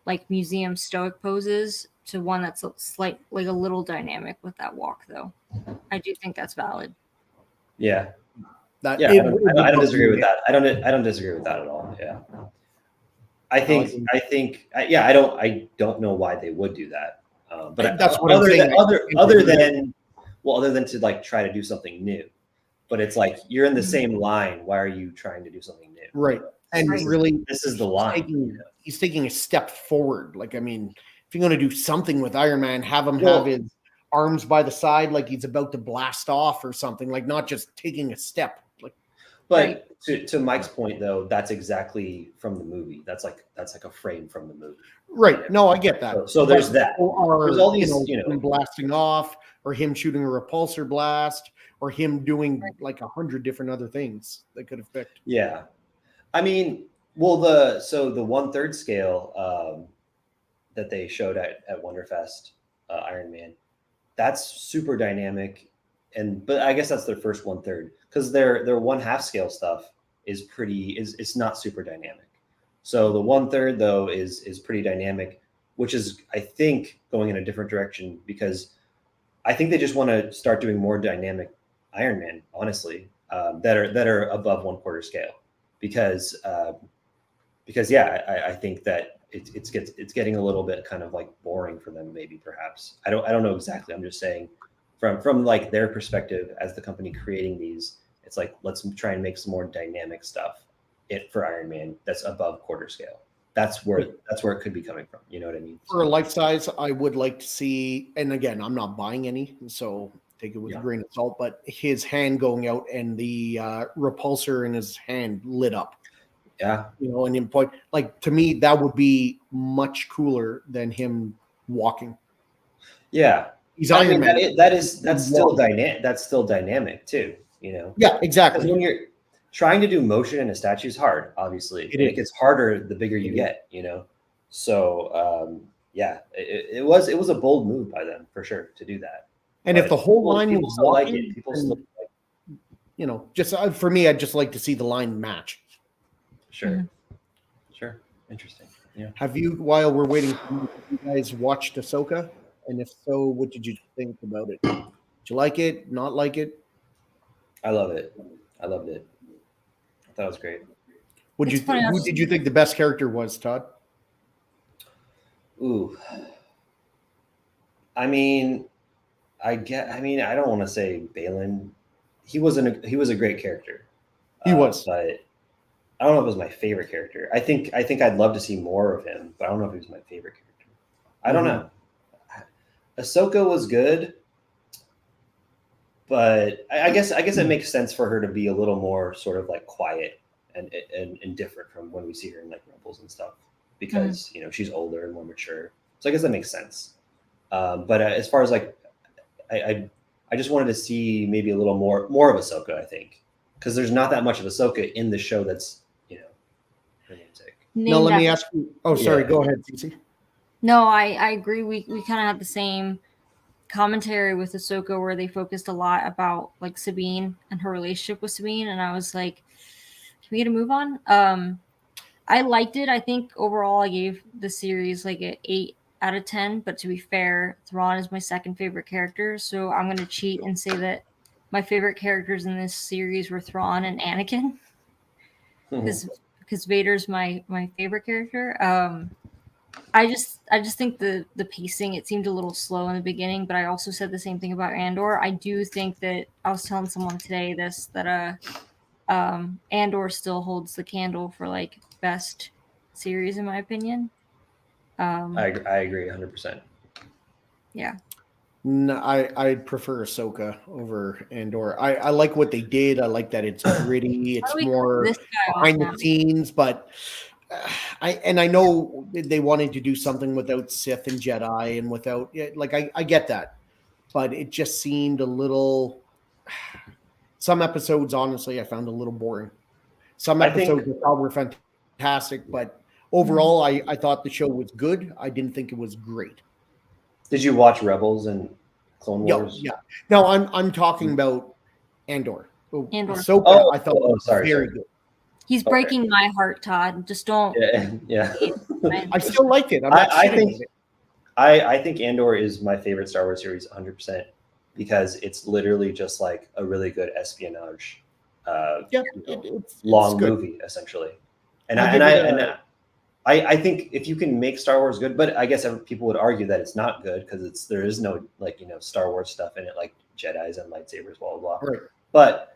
like museum stoic poses to one that's a little dynamic with that walk, though. I do think that's valid. Yeah. I don't disagree with that. I don't disagree with that at all. Yeah. I don't know why they would do that. But that's what other I'm saying. Other than to like try to do something new. But it's like you're in the same line. Why are you trying to do something new? Right. And Right. really, This is the line. He's taking a step forward. Like, I mean, if you're going to do something with Iron Man, have him Well- have his arms by the side like he's about to blast off or something, like not just taking a step. Like, But to Mike's point, though, that's exactly from the movie. That's like a frame from the movie. right. No, I get that. So there's that. Or, There's all these, him blasting off, or him shooting a repulsor blast, or him doing like 100 different other things they could have picked. Yeah, I mean, well, the 1/3 scale that they showed at Wonderfest, Iron Man, that's super dynamic, but I guess that's their first 1/3 because their 1/2 scale stuff is it's not super dynamic. So the 1/3 though is pretty dynamic, which is I think going in a different direction because I think they just want to start doing more dynamic Iron Man, honestly, that are above 1/4 scale, because yeah, I think that it's getting a little bit kind of like boring for them, maybe, perhaps. I don't know exactly. I'm just saying from like their perspective as the company creating these, it's like, let's try and make some more dynamic stuff for Iron Man that's above 1/4 scale. That's where it could be coming from. You know what I mean? For a life size, I would like to see, and again, I'm not buying any, so take it with a grain of salt, but his hand going out and the repulsor in his hand lit up. Yeah. You know, and in point, like, to me, that would be much cooler than him walking. Yeah. He's Iron Man. That's still dynamic. That's still dynamic too, you know? Yeah, exactly. Because when you're trying to do motion in a statue is hard, obviously. It gets harder the bigger you get, you know? So, yeah, it was a bold move by them, for sure, to do that. And but if the whole line people was still walking, like it. People still like it. You know, just for me, I'd just like to see the line match. Sure. Mm-hmm. Sure. Interesting. Yeah. Have you, while we're waiting, you guys watched Ahsoka? And if so, what did you think about it? Did you like it? Not like it? I love it. I loved it. I thought it was great. Who did you think the best character was, Todd? Ooh. I mean, I don't want to say Balin. He was a great character. He was. But I don't know if it was my favorite character. I think I'd love to see more of him, but I don't know if he was my favorite character. I don't know. Ahsoka was good, but I guess it makes sense for her to be a little more sort of like quiet and different from when we see her in like Rebels and stuff, because you know, she's older and more mature. So I guess that makes sense. But as far as like, I just wanted to see maybe a little more of Ahsoka, I think, because there's not that much of Ahsoka in the show that's, you know, romantic. No, let me ask you. Oh, sorry. Go ahead, Cece. No, I agree. We kind of had the same commentary with Ahsoka, where they focused a lot about like Sabine and her relationship with Sabine, and I was like, can we get a move on? I liked it. I think overall I gave the series like an 8 out of 10, but to be fair, Thrawn is my second favorite character, so I'm gonna cheat and say that my favorite characters in this series were Thrawn and Anakin, because Vader's my favorite character. I just think the pacing, it seemed a little slow in the beginning, but I also said the same thing about Andor. I do think that I was telling someone today that Andor still holds the candle for like best series in my opinion. I agree 100%. Yeah. No, I prefer Ahsoka over Andor. I like what they did. I like that it's gritty. It's more behind the scenes, but I know they wanted to do something without Sith and Jedi and without, like, I get that, but it just seemed a little. Some episodes, honestly, I found a little boring. Some episodes I thought were fantastic, but overall, I thought the show was good. I didn't think it was great. Did you watch Rebels and Clone Wars? Yeah. No, I'm talking about Andor. Andor. Ahsoka, I thought very good. He's breaking my heart, Todd. Just don't. Yeah. I still liked it. I think Andor is my favorite Star Wars series 100%, because it's literally just like a really good espionage, long movie essentially. And I think if you can make Star Wars good, but I guess people would argue that it's not good because there is no, like, you know, Star Wars stuff in it, like Jedis and lightsabers, blah blah blah. Right. But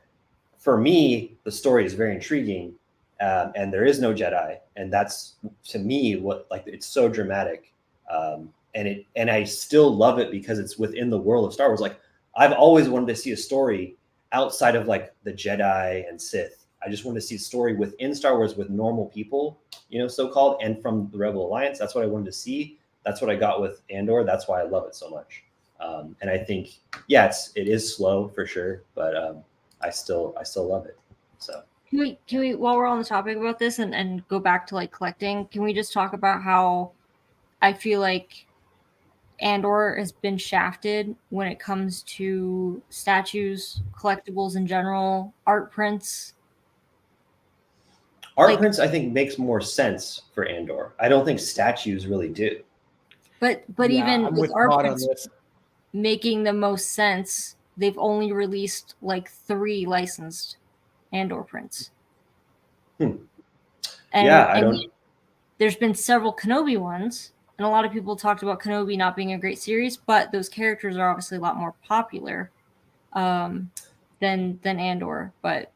for me, the story is very intriguing, and there is no Jedi, and that's, to me, what, like, it's so dramatic, and I still love it because it's within the world of Star Wars. Like, I've always wanted to see a story outside of like the Jedi and Sith. I just wanted to see a story within Star Wars with normal people, you know, so-called, and from the Rebel Alliance. That's what I wanted to see. That's what I got with Andor. That's why I love it so much. And I think, it is slow for sure, but I still love it. So can we while we're on the topic about this and go back to like collecting, can we just talk about how I feel like Andor has been shafted when it comes to statues, collectibles in general, art prints? Art prints, I think, makes more sense for Andor. I don't think statues really do. But even with art prints, making the most sense, they've only released like 3 licensed Andor prints. And, Yeah, I I don't. mean, there's been several Kenobi ones, and a lot of people talked about Kenobi not being a great series, but those characters are obviously a lot more popular than Andor. But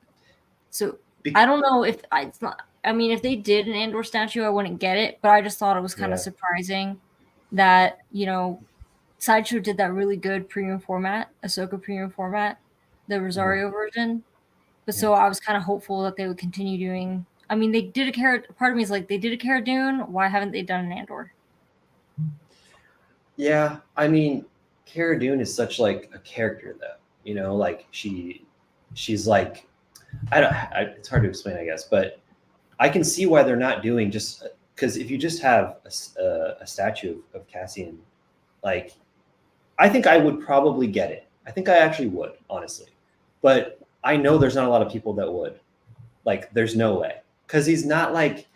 so I don't know if it's not. I mean, if they did an Andor statue, I wouldn't get it. But I just thought it was kind of surprising that, you know, Sideshow did that really good premium format, Ahsoka premium format, the Rosario version. But so I was kind of hopeful that they would continue doing. I mean, they did a Cara. Part of me is like, they did a Cara Dune. Why haven't they done an Andor? Yeah, I mean, Cara Dune is such like a character, though. You know, like she's like, it's hard to explain, I guess, but I can see why they're not doing just because if you just have a statue of Cassian, like, I think I would probably get it. I think I actually would, honestly, but I know there's not a lot of people that would. Like, there's no way because he's not like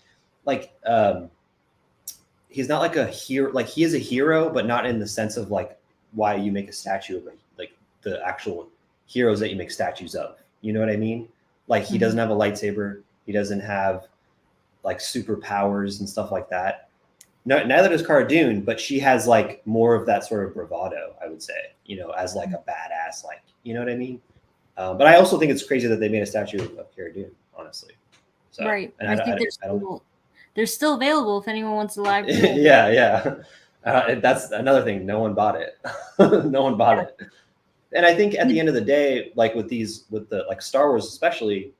he's not like a hero. Like, he is a hero, but not in the sense of like why you make a statue of like the actual heroes that you make statues of. You know what I mean? Like, he doesn't have a lightsaber. He doesn't have like superpowers and stuff like that. No, neither does Cara Dune, but she has like more of that sort of bravado, I would say, you know, as like a badass, like, you know what I mean? But I also think it's crazy that they made a statue of Cara Dune, honestly. So, Right. And I think they're still available if anyone wants to live. yeah. That's another thing. No one bought it. No one bought it. And I think at the end of the day, like with the like Star Wars especially,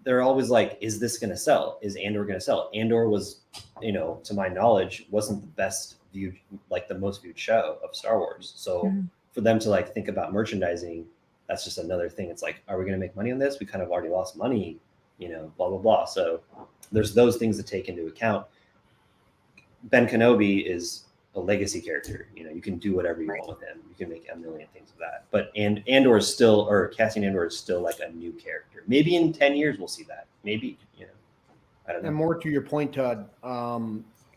they're always like, is this going to sell? Is Andor going to sell? Andor was, you know, to my knowledge, wasn't the best viewed, like the most viewed show of Star Wars. So for them to like think about merchandising, that's just another thing. It's like, are we going to make money on this? We kind of already lost money, you know, blah, blah, blah. So there's those things to take into account. Ben Kenobi is a legacy character. You know, you can do whatever you want with him. You can make a million things of that. But Andor is still, or Cassian Andor is still like a new character. Maybe in 10 years we'll see that. Maybe, you know, I don't know. And more to your point, Todd,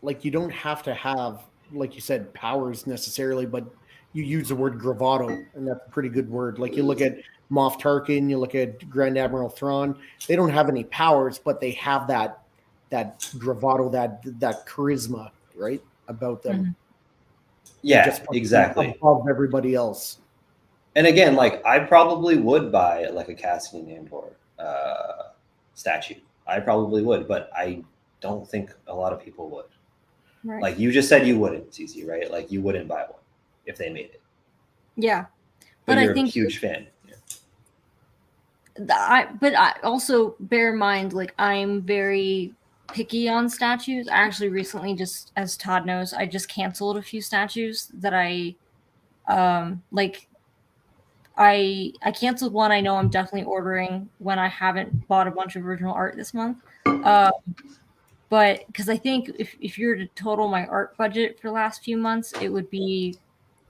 like, you don't have to have, like you said, powers necessarily, but you use the word bravado, and that's a pretty good word. Like, you look at Moff Tarkin, you look at Grand Admiral Thrawn, they don't have any powers, but they have that bravado, that charisma, right, about them. Yeah, just exactly. Above everybody else. And again, like, I probably would buy like a Cassian Andor statue. I probably would, but I don't think a lot of people would. Right. Like you just said, you wouldn't, Cece, right? Like, you wouldn't buy one if they made it. Yeah, but you're I think a huge fan. But I also bear in mind, like, I'm very picky on statues. I actually recently, just as Todd knows, I just canceled a few statues that I like. I canceled one I know I'm definitely ordering when I haven't bought a bunch of original art this month. But because I think if you were to total my art budget for the last few months, it would be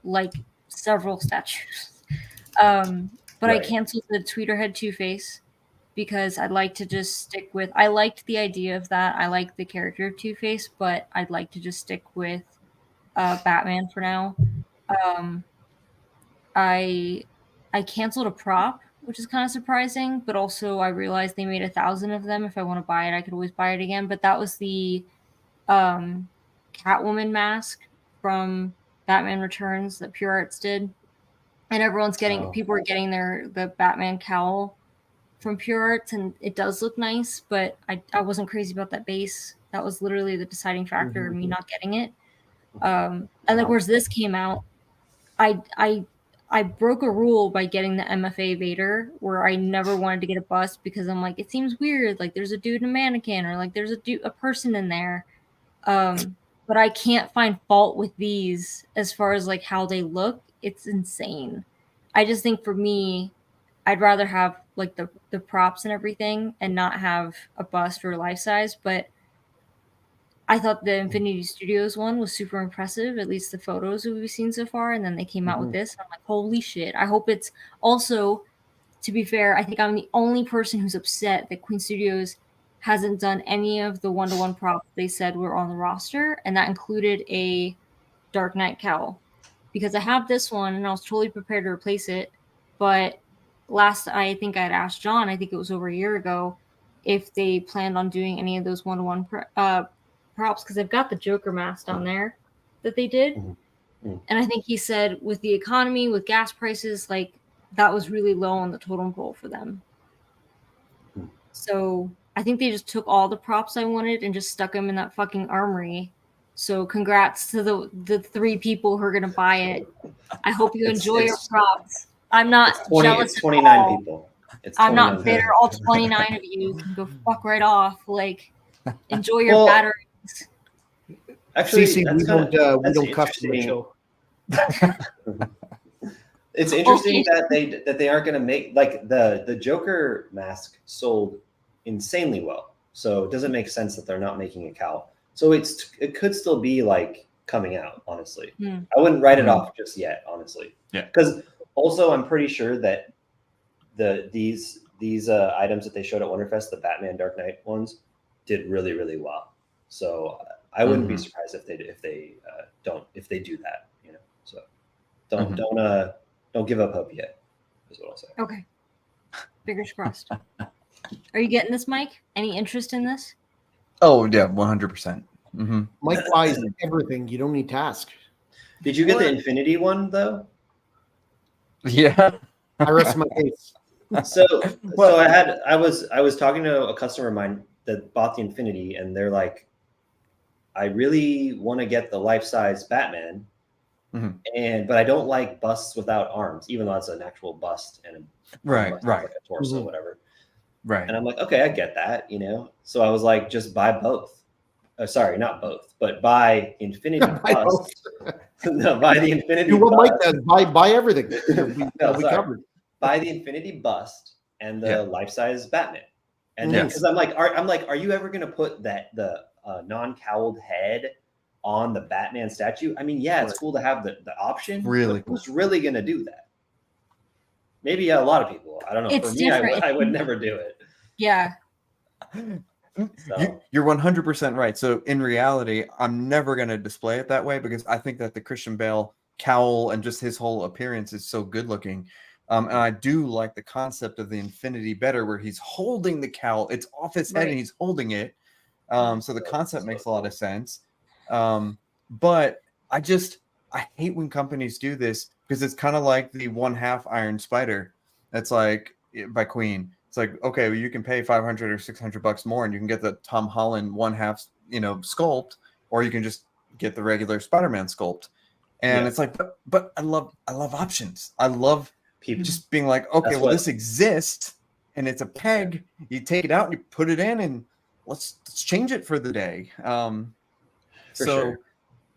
like several statues. But I canceled the Tweeterhead Two-Face because I'd like to just stick with. I liked the idea of that. I like the character of Two-Face, but I'd like to just stick with Batman for now. I canceled a prop, which is kind of surprising, but also I realized they made 1,000 of them. If I want to buy it, I could always buy it again. But that was the Catwoman mask from Batman Returns that Pure Arts did, and everyone's getting people are getting the Batman cowl from Pure Arts, and it does look nice. But I wasn't crazy about that base. That was literally the deciding factor of me not getting it. And of course, this came out. I broke a rule by getting the MFA Vader, where I never wanted to get a bust because I'm like, it seems weird. Like, there's a dude in a mannequin, or like there's a person in there. But I can't find fault with these as far as like how they look. It's insane. I just think for me, I'd rather have like the props and everything and not have a bust or life size. But I thought the Infinity Studios one was super impressive, at least the photos that we've seen so far. And then they came out with this. And I'm like, holy shit. I hope it's also, to be fair, I think I'm the only person who's upset that Queen Studios hasn't done any of the one-to-one props they said were on the roster. And that included a Dark Knight cowl. because I have this one and I was totally prepared to replace it. But I think I'd asked John, I think it was over a year ago, if they planned on doing any of those one-to-one props, because they've got the Joker mask down there that they did. Mm-hmm. And I think he said with the economy, with gas prices, like that was really low on the totem pole for them. So I think they just took all the props I wanted and just stuck them in that fucking armory. So congrats to the 3 people who are going to buy it. I hope you enjoy your props. I'm not jealous. It's 29 people. I'm not bitter. All 29 of you can go fuck right off. Like, enjoy your batteries. Actually, CC, we don't cuss on the show. It's interesting that they aren't going to make, like, the Joker mask sold insanely well. So it doesn't make sense that they're not making a cowl. So it could still be like coming out, honestly. I wouldn't write it off just yet, honestly. Yeah. Because also I'm pretty sure that these items that they showed at Wonderfest, the Batman Dark Knight ones, did really, really well. So I wouldn't be surprised if they do that, you know. So don't give up hope yet, is what I'll say. Okay. Fingers crossed. Are you getting this, Mike? Any interest in this? Oh yeah, 100%. Mike buys everything. You don't need to ask. Did you get the Infinity one though? Yeah. I rest my case. So I was talking to a customer of mine that bought the Infinity, and they're like, I really want to get the life-size Batman, but I don't like busts without arms, even though it's an actual bust and right, like a torso, whatever. Right. And I'm like, okay, I get that, you know. So I was like, just buy both. Sorry, not both, but buy Infinity bust. No, buy the Infinity. Do what Mike does. Buy everything. We covered. Buy the Infinity bust and the life-size Batman. And then, because I'm like, are you ever gonna put the non-cowled head on the Batman statue? I mean, yeah, it's cool to have the option. Really, who's really gonna do that? Maybe a lot of people. I don't know. It's For me, I would never do it. Yeah. So. You're 100% right. So in reality, I'm never going to display it that way because I think that the Christian Bale cowl and just his whole appearance is so good looking. And I do like the concept of the Infinity better, where he's holding the cowl. It's off his head and he's holding it. So the concept makes a lot of sense. But I hate when companies do this because it's kind of like the 1/2 Iron Spider. That's like by Queen. It's like, okay, well, you can pay $500 or $600 more and you can get the Tom Holland 1/2, sculpt, or you can just get the regular Spider-Man sculpt. And it's like, but I love options. I love people just being like, okay, this exists and it's a peg. You take it out and you put it in and let's change it for the day.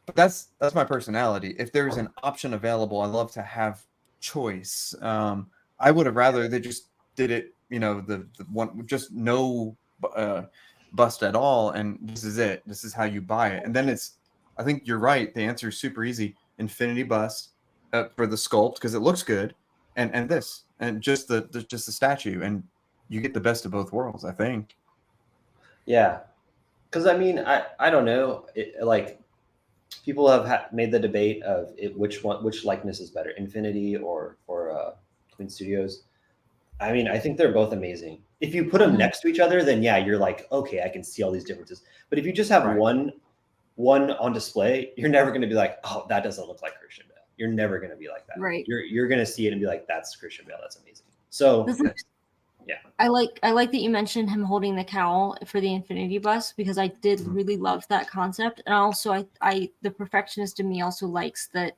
But that's my personality. If there's an option available, I love to have choice. I would have rather they just did it, the one, just no bust at all, and this is it. This is how you buy it. And then I think you're right. The answer is super easy. Infinity bust for the sculpt because it looks good, and this, and just the statue, and you get the best of both worlds, I think. Yeah, because I mean, I don't know. Like, people have made the debate of which likeness is better, Infinity or Queen Studios. I mean, I think they're both amazing. If you put them next to each other, then yeah, you're like, okay, I can see all these differences. But if you just have one on display, you're never going to be like, oh, that doesn't look like Christian Bale. You're never going to be like that. Right. You're going to see it and be like, that's Christian Bale. That's amazing. So yeah. I like that you mentioned him holding the cowl for the Infinity bust, because I did really love that concept. And also I the perfectionist in me also likes that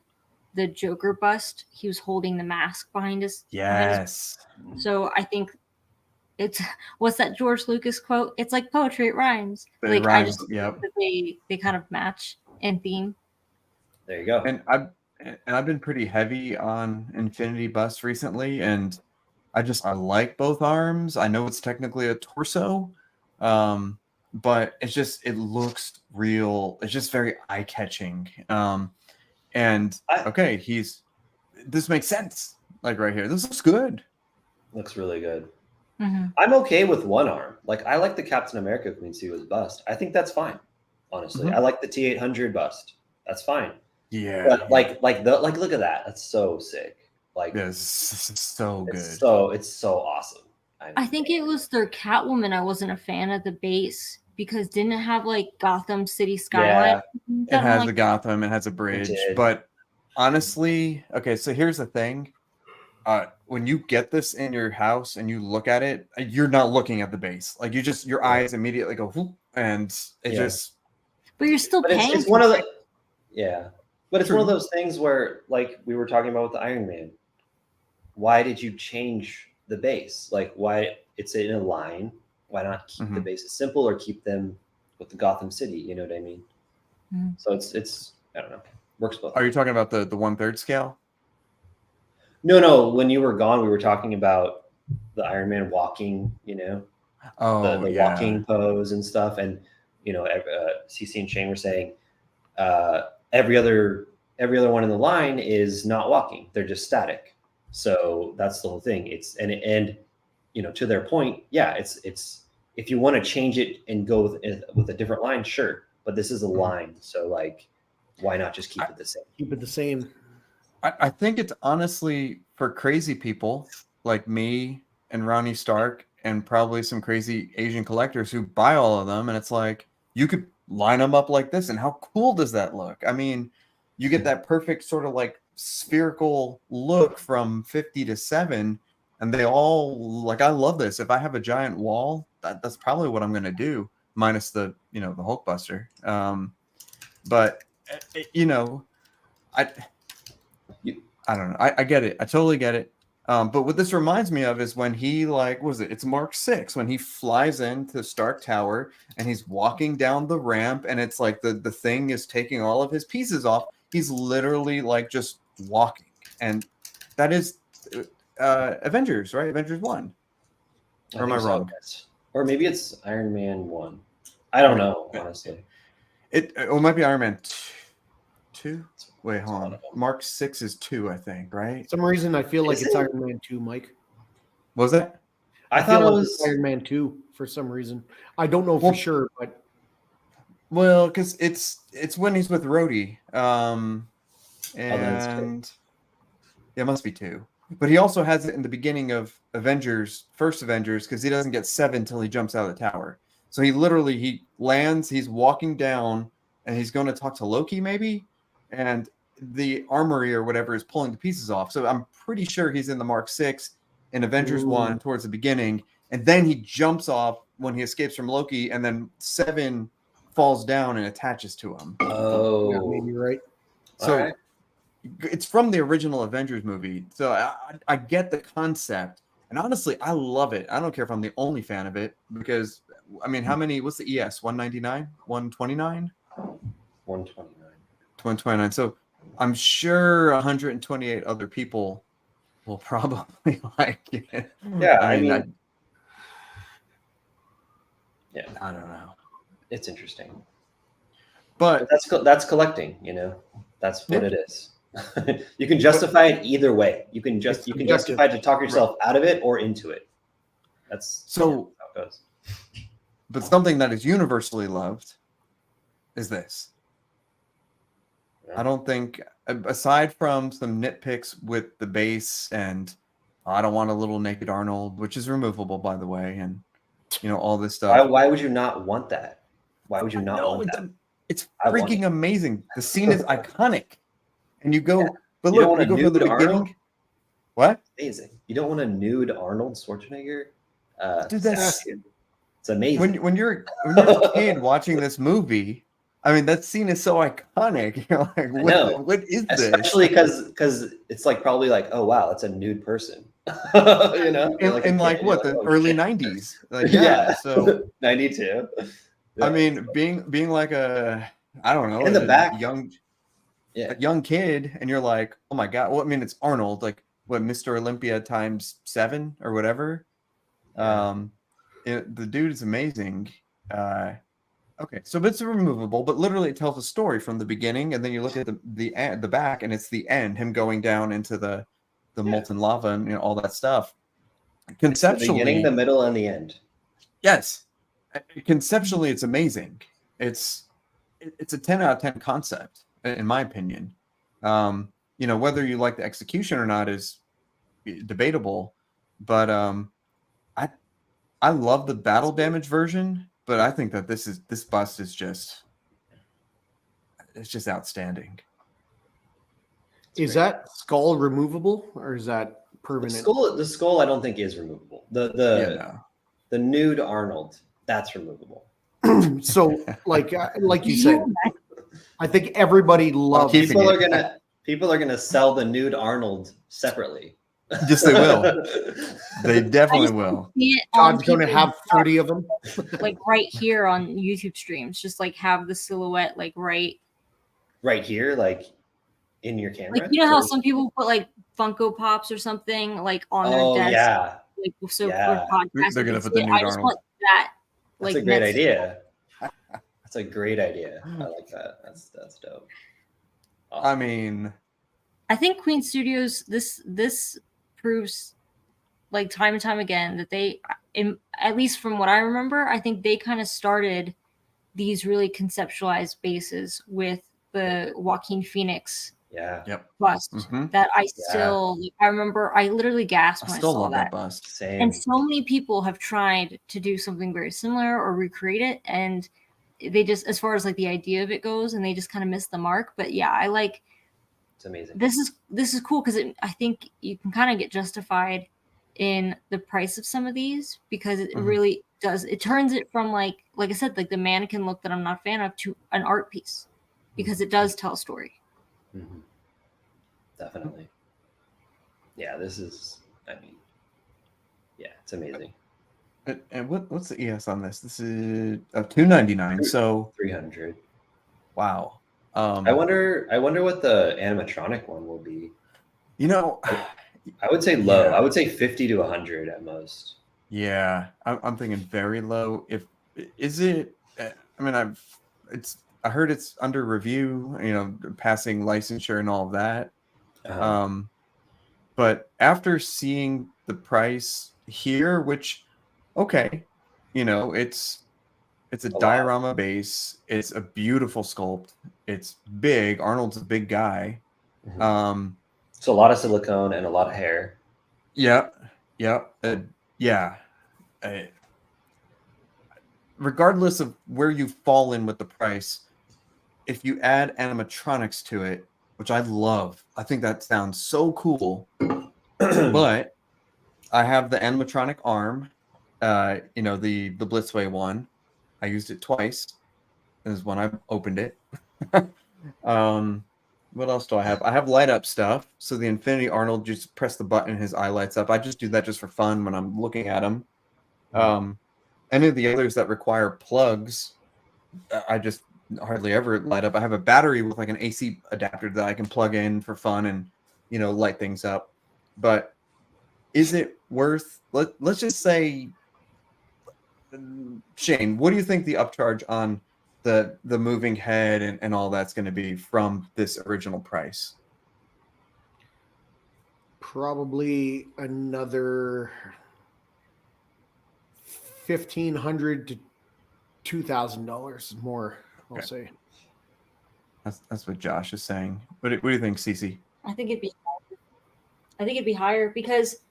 the Joker bust, he was holding the mask behind his. So I think it's, what's that George Lucas quote? It's like poetry, it rhymes. It rhymes. I just think that they kind of match in theme. There you go. And I've been pretty heavy on Infinity bust recently, and I like both arms. I know it's technically a torso, but it looks real. It's just very eye-catching. This makes sense. Like right here, this looks good. Looks really good. I'm okay with one arm. Like, I like the Captain America Queen Studios bust. I think that's fine. Honestly, I like the T800 bust. That's fine. Yeah. But like look at that. That's so sick. Like Yes, so good. It's so awesome. I think it was their Catwoman. I wasn't a fan of the base because didn't it have like Gotham City skyline? It has the Gotham. It has a bridge. did. But honestly, okay. So here's the thing. When you get this in your house and you look at it, you're not looking at the base. Like your eyes immediately go whoop, and it just. But you're still paying. It's one of the. Yeah, but it's one of those things where, like we were talking about with the Iron Man. Why did you change the base? Like, why it's in a line? Why not keep the bases simple or keep them with the Gotham City? You know what I mean? Mm-hmm. So it's I don't know. Works both. Are you talking about the 1/3 scale? No. When you were gone, we were talking about the Iron Man walking. You know, the walking pose and stuff, and you know, CC and Shane were saying every other one in the line is not walking; they're just static. So that's the whole thing. It's and you know, to their point, yeah, it's if you want to change it and go with a different line, sure, but this is a line, so like, why not just keep it the same? Keep it the same. I think it's honestly for crazy people like me and Ronnie Stark and probably some crazy Asian collectors who buy all of them, and it's like you could line them up like this, and how cool does that look? I mean, you get that perfect sort of like spherical look from 50 to 7, and they all like, I love this. If I have a giant wall, that's probably what I'm going to do, minus the, you know, the Hulkbuster. But you know, I don't know. I get it. I totally get it. But what this reminds me of is when he it's Mark 6, when he flies into Stark Tower and he's walking down the ramp, and it's like the thing is taking all of his pieces off. He's literally like just walking, and that is Avengers, right? Avengers 1. Or am I wrong? Or maybe it's Iron Man 1. I don't know, honestly. It might be Iron Man 2. Wait, hold on. Mark 6 is 2, I think, right? For some reason, I feel like it's Iron Man 2, Mike. What was that? I thought it was Iron Man 2 for some reason. I don't know for sure, but because it's when he's with Rhodey, and it must be 2. But he also has it in the beginning of first Avengers, because he doesn't get 7 till he jumps out of the tower. So he lands, he's walking down, and he's going to talk to Loki maybe, and the armory or whatever is pulling the pieces off. So I'm pretty sure he's in the Mark 6 in Avengers 1 towards the beginning, and then he jumps off when he escapes from Loki, and then 7 falls down and attaches to him. Oh, yeah, maybe you're right. So it's from the original Avengers movie. So I get the concept, and honestly, I love it. I don't care if I'm the only fan of it, because I mean, what's the ES? 199? 129? 129. 129. So I'm sure 128 other people will probably like it. Yeah, I mean, I don't know. It's interesting, but that's collecting. You know, that's what it is. You can justify it either way. You can justify it to talk yourself out of it or into it. That's how it goes. But something that is universally loved is this. I don't think, aside from some nitpicks with the base, and I don't want a little naked Arnold, which is removable, by the way, and you know, all this stuff. Why would you not want that? Why would you not want that? It's freaking amazing. The scene is iconic, and you go. But you look, you go from the beginning. Arnold? What? Amazing. You don't want a nude Arnold Schwarzenegger? Dude, it's amazing. When you're a kid watching this movie, I mean, that scene is so iconic. You're like, what is this? Especially because it's like probably like, oh wow, it's a nude person. You know, in like what, the early 90s? Like, so 92. Yeah. I mean, being like I don't know, in the back, a young kid, and you're like, oh my god. Well, I mean, it's Arnold, like what, Mr. Olympia times 7 or whatever. The dude is amazing. Okay, so it's removable, but literally it tells a story from the beginning, and then you look at the back, and it's the end, him going down into the molten lava and all that stuff. Conceptually, the beginning, the middle, and the end. Yes, conceptually, it's amazing. It's a 10 out of 10 concept, in my opinion. Whether you like the execution or not is debatable, but I love the battle damage version, but I think that this bust is just outstanding. Is that skull removable or is that permanent? The skull I don't think is removable. The nude Arnold, that's removable. So like you said, I think everybody loves. People are gonna sell the nude Arnold separately. Yes, they will. They definitely will. Todd's going to have 30 of them. Like right here on YouTube streams, just like have the silhouette like right here, like in your camera. Like how some people put like Funko Pops or something like on their desk. Yeah. Like so for podcasts, they're gonna put the nude Arnold. I just want that. That's a great idea. That's a great idea. I like that. That's dope. Awesome. I mean, I think Queen Studios this proves like time and time again that they, at least from what I remember, I think they kind of started these really conceptualized bases with the Joaquin Phoenix bust that I still I remember I literally gasped when I saw that bust. Same. And so many people have tried to do something very similar or recreate it, and they just, as far as like the idea of it goes, and they just kind of missed the mark. But yeah, I like. It's amazing. This is cool because I think you can kind of get justified in the price of some of these because it really does. It turns it from like I said, like the mannequin look that I'm not a fan of to an art piece because it does tell a story. Mm-hmm. Definitely. Yeah, this is. I mean, yeah, it's amazing. And what's the ES on this? This is $299. So 300. Wow. I wonder what the animatronic one will be. I would say low. I would say 50 to 100 at most. Yeah, I'm thinking very low. Is it? I mean, I heard it's under review. Passing licensure and all of that. But after seeing the price here, which, okay, it's a diorama base. It's a beautiful sculpt. It's big. Arnold's a big guy. Mm-hmm. So a lot of silicone and a lot of hair. Yeah. Regardless of where you fall in with the price, if you add animatronics to it, which I love, I think that sounds so cool. But I have the animatronic arm, the Blitzway one. I used it twice. This is when I opened it. What else do I have? I have light up stuff. So the Infinity Arnold, just press the button, his eye lights up. I just do that just for fun when I'm looking at him. Any of the others that require plugs, I just hardly ever light up. I have a battery with like an AC adapter that I can plug in for fun and light things up. But is it worth? Let's just say, Shane, what do you think the upcharge on the moving head and all that's going to be from this original price? Probably another $1,500 to $2,000 more. I'll say. That's what Josh is saying. What do you think, Cece? I think it'd be higher because,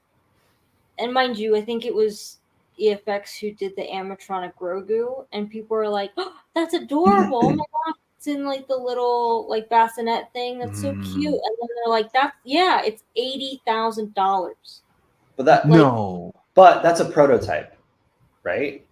and mind you, I think it was EFX who did the animatronic Grogu, and people were like, "Oh, that's adorable! Oh my god, it's in like the little like bassinet thing. That's so cute." And then they're like, it's $80,000." But that's a prototype, right?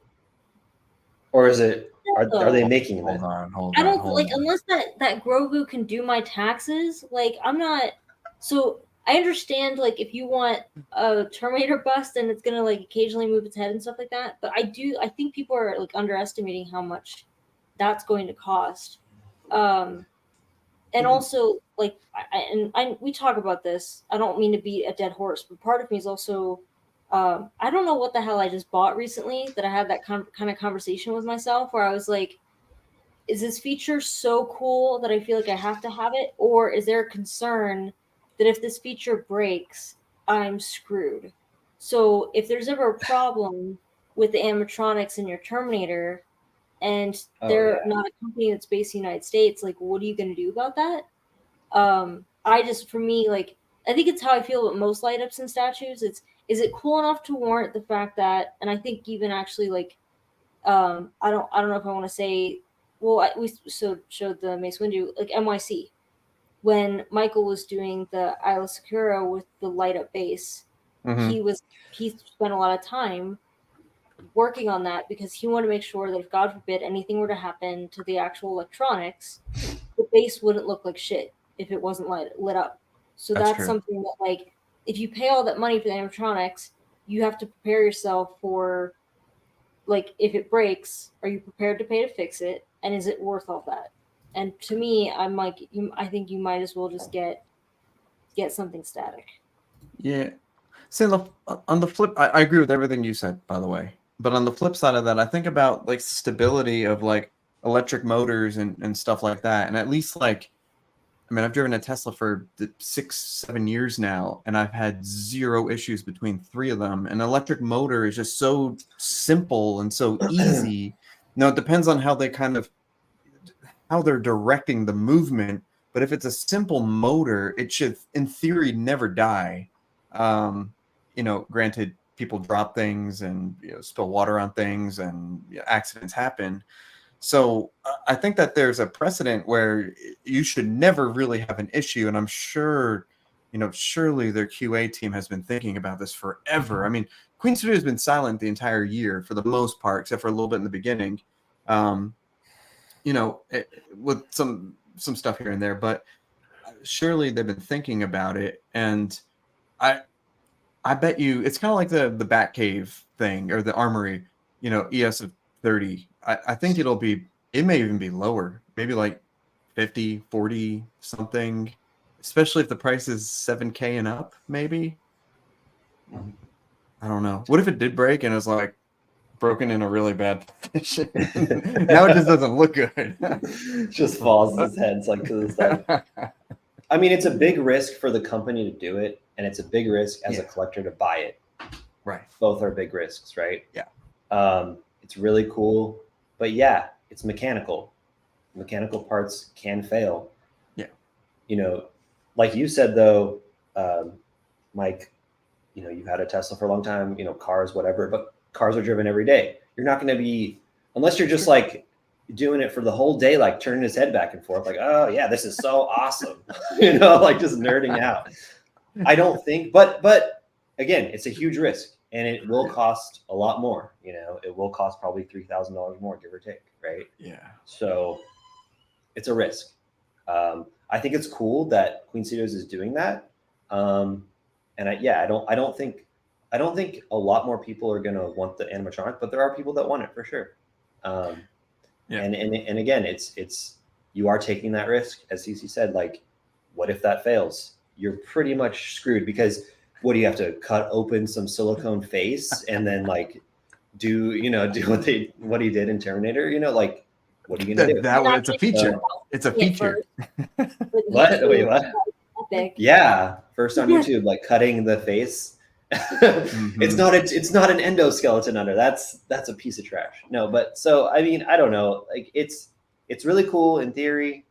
Or is it? Are they making them? Hold on. Unless that Grogu can do my taxes. Like I'm not. So I understand like if you want a Terminator bust and it's gonna like occasionally move its head and stuff like that. But I think people are like underestimating how much that's going to cost. And also like we talk about this. I don't mean to beat a dead horse, but part of me is also. I don't know what the hell I just bought recently that I had that kind of conversation with myself where I was like, is this feature so cool that I feel like I have to have it? Or is there a concern that if this feature breaks, I'm screwed? So if there's ever a problem with the animatronics in your Terminator and they're not a company that's based in the United States, like what are you going to do about that? I just, for me, like, I think it's how I feel about most light ups and statues. Is it cool enough to warrant the fact that, and I think even actually like, I don't know if I want to say, well, we showed the Mace Windu, like NYC, when Michael was doing the Isla Sakura with the light up base, Mm-hmm. he spent a lot of time working on that because he wanted to make sure that if God forbid anything were to happen to the actual electronics, the base wouldn't look like shit if it wasn't lit up. So that's true. something that, like, if you pay all that money for the animatronics, you have to prepare yourself for, like, if it breaks, are you prepared to pay to fix it, and is it worth all that? And to me, I'm like, I think you might as well just get something static. Yeah. See, on the flip, I agree with everything you said, by the way. But on the flip side of that, I think about like stability of like electric motors and stuff like that. And at least like, I mean, I've driven a Tesla for 6-7 years now, and I've had 0 issues between 3 of them. An electric motor is just so simple and so easy. Now, it depends on how they're directing the movement. But if it's a simple motor, it should, in theory, never die. Granted, people drop things and spill water on things, and accidents happen. So I think that there's a precedent where you should never really have an issue. And I'm sure, surely their QA team has been thinking about this forever. I mean, Queen Studio has been silent the entire year for the most part, except for a little bit in the beginning, with some stuff here and there. But surely they've been thinking about it. And I bet you it's kind of like the Batcave thing or the Armory, ES of 30. I think it may even be lower, maybe like 50, 40 something, especially if the price is 7K and up, maybe. I don't know. What if it did break and it was like broken in a really bad position? Now it just doesn't look good. Just falls on his head. It's like, I mean, it's a big risk for the company to do it, and it's a big risk as a collector to buy it. Right. Both are big risks, right? Yeah. It's really cool, but yeah, it's mechanical. Mechanical parts can fail. Yeah. Like you said though, Mike, you've had a Tesla for a long time, cars, whatever, but cars are driven every day. You're not going to be, unless you're just like doing it for the whole day, like turning his head back and forth, like, oh yeah, this is so awesome. Like just nerding out. I don't think, but again, it's a huge risk. And it will cost a lot more, it will cost probably $3,000 more, give or take, right? Yeah. So it's a risk. I think it's cool that Queen Studios is doing that. And I don't think a lot more people are going to want the animatronic, but there are people that want it for sure. Yeah. And again, it's you are taking that risk, as CC said. Like, what if that fails? You're pretty much screwed, because what do you have to cut open some silicone face and then like do what he did in Terminator? Like, what are you gonna do? It's a feature. It's a feature. What? Wait, what? Yeah, first on YouTube, like cutting the face. Mm-hmm. It's not an endoskeleton under. That's a piece of trash. No, but so I mean, I don't know. Like it's really cool in theory.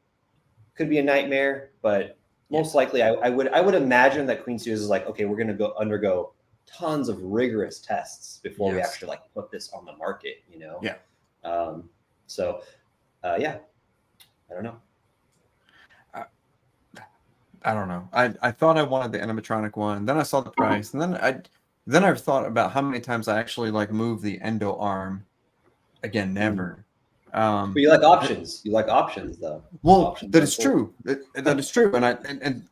Could be a nightmare, but most likely I would imagine that Queen Studios is like, okay, we're gonna undergo tons of rigorous tests before we actually like put this on the market, Yeah. Yeah. I don't know. I don't know. I thought I wanted the animatronic one. Then I saw the price, and then I've thought about how many times I actually like move the endo arm. Again, never. But you like options. You like options, though. Well, options that is true. That is true, and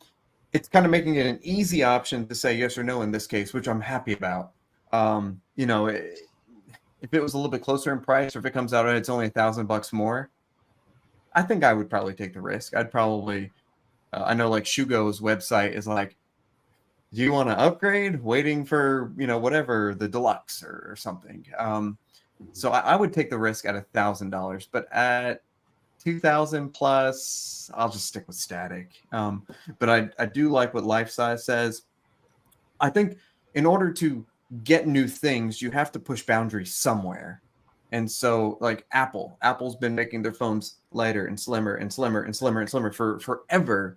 it's kind of making it an easy option to say yes or no in this case, which I'm happy about. If it was a little bit closer in price, or if it comes out and it's only $1,000 more, I think I would probably take the risk. I'd probably. I know like Shugo's website is like, do you want to upgrade? Waiting for, whatever, the deluxe or something. So I would take the risk at $1,000, but at 2,000 plus, I'll just stick with static. But I do like what Life Size says. I think in order to get new things, you have to push boundaries somewhere. And so like Apple's been making their phones lighter and slimmer and slimmer and slimmer and slimmer for forever.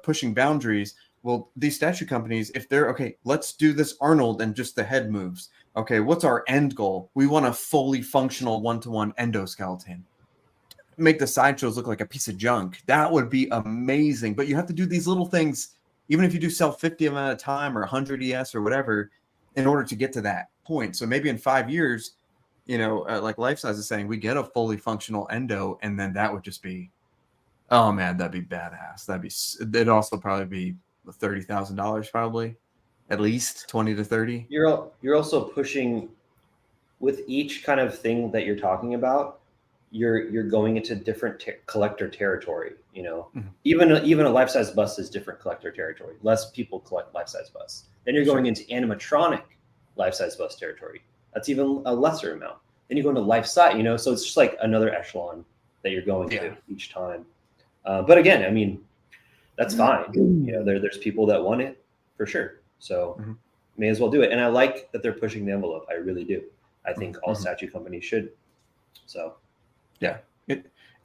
pushing boundaries. Well, these statue companies, if they're okay, let's do this Arnold and just the head moves. Okay, what's our end goal? We want a fully functional one-to-one endoskeleton. Make the sideshows look like a piece of junk. That would be amazing. But you have to do these little things, even if you do sell 50 of them at a time or 100 ES or whatever, in order to get to that point. So maybe in 5 years, like Life Size is saying, we get a fully functional endo, and then that would just be, oh man, that'd be badass. It'd also probably be $30,000, probably at least 20 to 30. You're also pushing with each kind of thing that you're talking about. You're going into different collector territory. Even a life size bus is different collector territory. Less people collect life size bus. Then you're going into animatronic life size bus territory. That's even a lesser amount. Then you go into life size. So it's just like another echelon that you're going to each time. But again, I mean, that's fine. There's people that want it for sure. So may as well do it. And I like that they're pushing the envelope. I really do. I think all statue companies should. So yeah,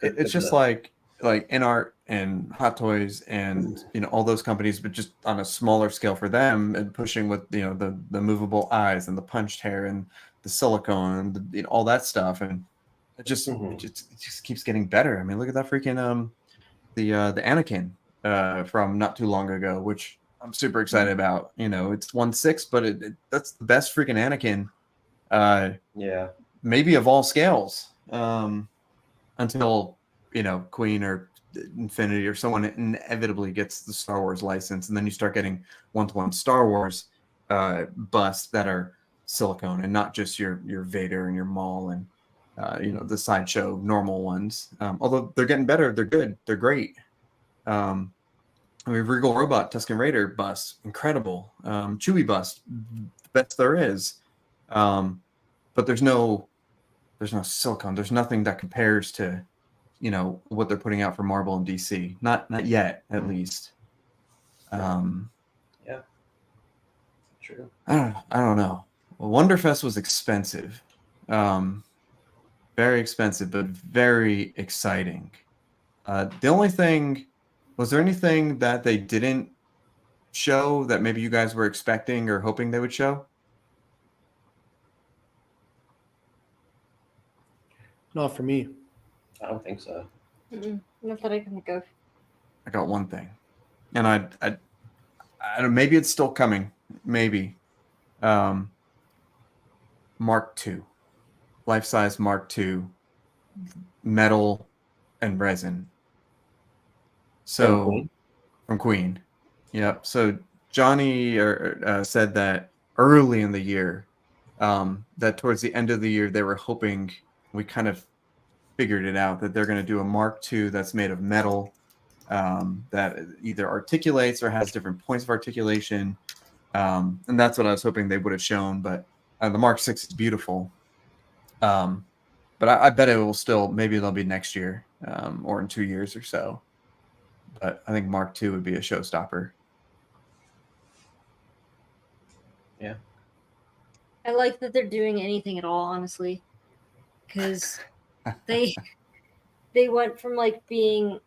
it's just like InArt and Hot Toys and all those companies, but just on a smaller scale for them, and pushing with the movable eyes and the punched hair and the silicone and all that stuff, and it just keeps getting better. I mean, look at that freaking the Anakin from not too long ago, which I'm super excited about. It's 1/6, but that's the best freaking Anakin. Maybe of all scales. Until Queen or Infinity or someone inevitably gets the Star Wars license, and then you start getting one-to-one Star Wars busts that are silicone and not just your Vader and your Maul and the sideshow normal ones. Although they're getting better, they're good, they're great. Regal Robot Tusken Raider bust, incredible. Chewie bust, the best there is. But there's no silicone. There's nothing that compares to, what they're putting out for Marvel and DC. Not yet, at least. True. I don't know. Well, Wonderfest was expensive, very expensive, but very exciting. The only thing, was there anything that they didn't show that maybe you guys were expecting or hoping they would show? Not for me. I don't think so. Not that I can think of. I got one thing, and I don't, maybe it's still coming. Maybe Mark II, life-size Mark II, metal and resin. So from Queen. Yep. So Johnny said that early in the year, that towards the end of the year, they were hoping, we kind of figured it out, that they're going to do a Mark II that's made of metal, that either articulates or has different points of articulation. And that's what I was hoping they would have shown. But the Mark VI is beautiful. But I bet it will still, maybe it'll be next year or in 2 years or so. But I think Mark II would be a showstopper. Yeah. I like that they're doing anything at all, honestly, because they went from like being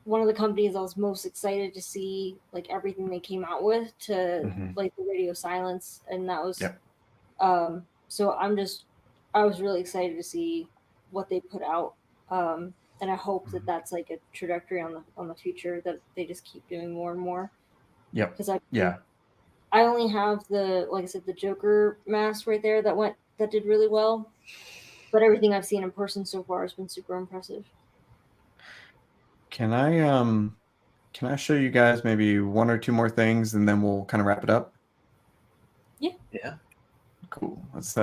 one of the companies I was most excited to see like everything they came out with to like the radio silence, and that was so I was really excited to see what they put out, and I hope that that's like a trajectory on the future, that they just keep doing more and more. Yep. Because I only have like I said, the Joker mask right there that did really well, but everything I've seen in person so far has been super impressive. Can I show you guys maybe one or two more things, and then we'll kind of wrap it up? Yeah. Cool. Let's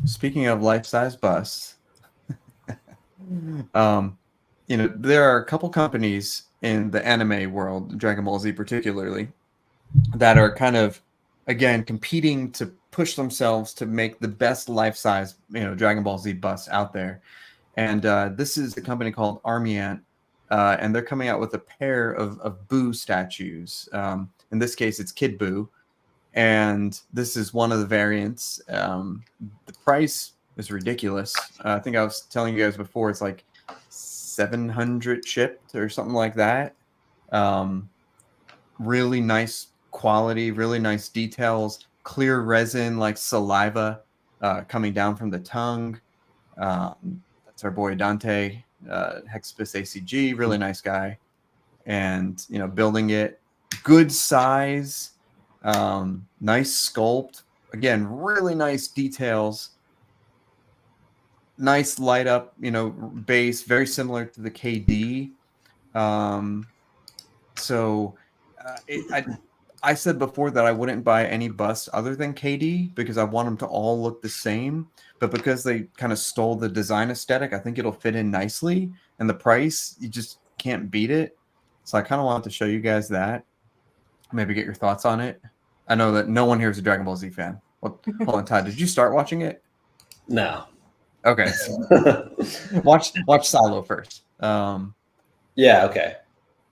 speaking of life-size busts, there are a couple companies in the anime world, Dragon Ball Z particularly, that are kind of, again, competing to push themselves to make the best life-size, Dragon Ball Z busts out there. And this is a company called Army Ant, and they're coming out with a pair of Boo statues. In this case, it's Kid Boo, and this is one of the variants. The price is ridiculous. I think I was telling you guys before, it's like 700 shipped or something like that. Really nice quality, really nice details, clear resin like saliva coming down from the tongue. That's our boy Dante, Hexapus ACG, really nice guy. And, you know, building it, good size, nice sculpt. Again, really nice details. Nice light up, you know, base, very similar to the KD. I said before that I wouldn't buy any busts other than KD because I want them to all look the same. But because they kind of stole the design aesthetic, I think it'll fit in nicely. And the price, you just can't beat it. So I kind of wanted to show you guys that. Maybe get your thoughts on it. I know that no one here is a Dragon Ball Z fan. Well, hold on, Todd. Did you start watching it? No. Okay. watch Silo first. Yeah. Okay.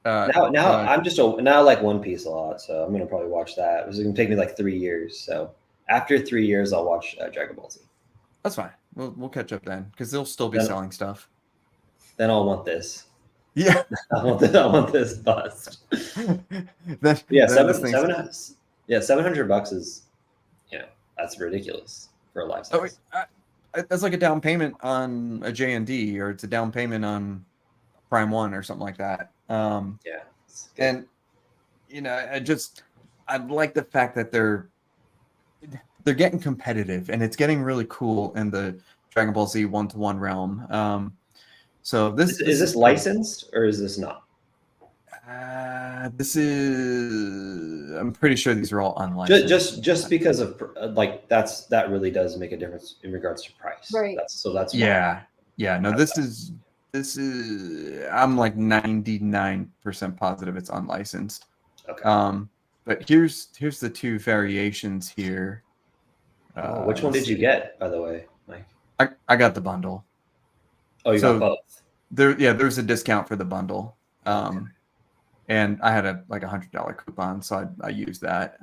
I'm just now I like One Piece a lot, so I'm gonna probably watch that. It was gonna take me like 3 years, so after 3 years, I'll watch Dragon Ball Z. That's fine. We'll catch up then because they'll still be selling stuff. Then I'll want this. Yeah, I want this bust. then, Yeah, then $700 is, you know, that's ridiculous for a life size. That's like a down payment on a J&D, or it's a down payment on Prime 1 or something like that. Yeah. And you know, I like the fact that they're getting competitive, and it's getting really cool in the Dragon Ball Z 1-to-1 realm. So this is this licensed or is this not? This is. I'm pretty sure these are all unlicensed. Just because of like that really does make a difference in regards to price. Right. That's yeah. No, this is. I'm like 99% positive it's unlicensed. Okay. But here's the two variations here. Which one did you get, by the way, Mike? I got the bundle. Oh, you got both. There's a discount for the bundle. And I had a $100 coupon, so I used that.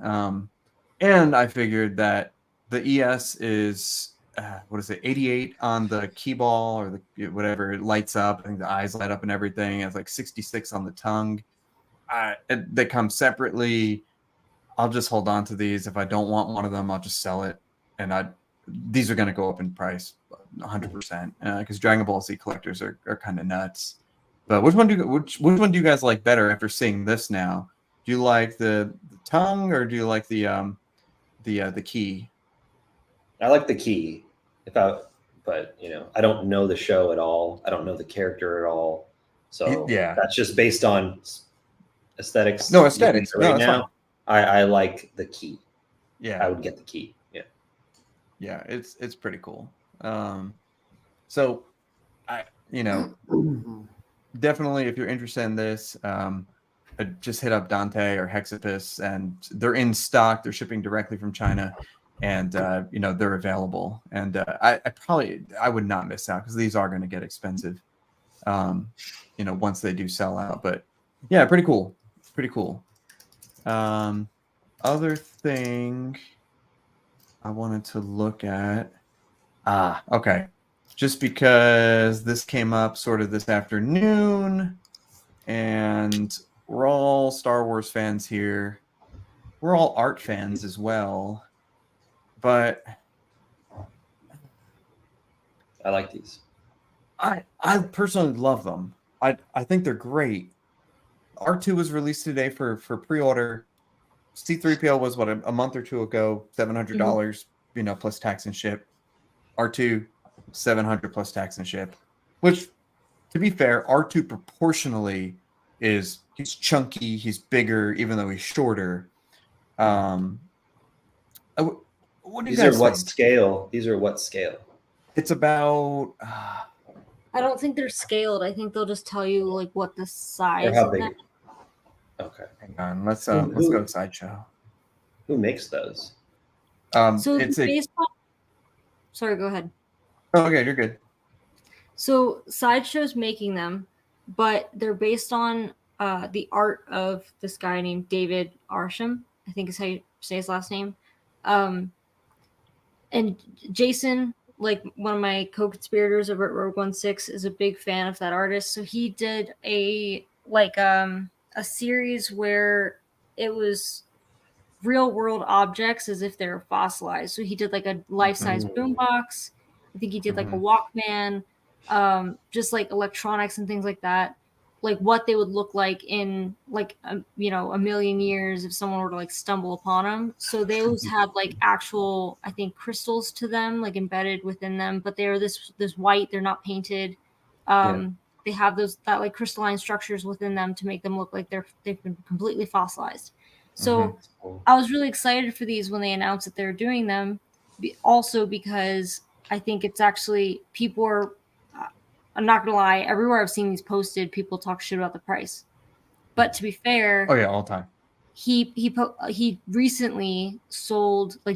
And I figured that the ES is 88 on the key ball, or the whatever, it lights up. I think the eyes light up and everything. It's like 66 on the tongue. They come separately. I'll just hold on to these. If I don't want one of them, I'll just sell it. And these are going to go up in price 100%, because Dragon Ball Z collectors are kind of nuts. But which one do you guys like better after seeing this now? Do you like the tongue, or do you like the key? I like the key. But you know, I don't know the show at all. I don't know the character at all. So yeah, that's just based on aesthetics. No aesthetics. Right now, I like the key. Yeah, I would get the key. Yeah, it's pretty cool. So definitely, if you're interested in this, just hit up Dante or Hexapus, and they're in stock. They're shipping directly from China, and they're available. And I would not miss out, because these are going to get expensive, once they do sell out. But yeah, pretty cool. Other thing I wanted to look at. Okay. Just because this came up sort of this afternoon, and we're all Star Wars fans here. We're all art fans as well. But I like these. I personally love them. I think they're great. R2 was released today for pre-order. C3PO was a month or two ago, $700, plus tax and ship. R2, $700 plus tax and ship. Which, to be fair, R2 proportionally he's chunky, he's bigger, even though he's shorter. What do you guys think? These are what scale? It's about. I don't think they're scaled. I think they'll just tell you like what the size. Or how big? Okay. Hang on. Let's go to Sideshow. Who makes those? So it's based on. Sorry, go ahead. Oh, okay, you're good. So Sideshow's making them, but they're based on the art of this guy named David Arsham, I think is how you say his last name. And Jason like one of my co-conspirators over at Rogue 16 is a big fan of that artist. So he did a series where it was real world objects as if they're fossilized. So he did like a life-size boombox. I think he did like a Walkman, just like electronics and things like that. Like what they would look like in like a million years if someone were to like stumble upon them. So those had like actual, I think, crystals to them, like embedded within them, but they're this white. They're not painted. They have that like crystalline structures within them to make them look like they've been completely fossilized. So I was really excited for these when they announced that they're doing them. Also because I think it's actually people are. I'm not gonna lie. Everywhere I've seen these posted, people talk shit about the price. But to be fair, Oh yeah, all the time. He recently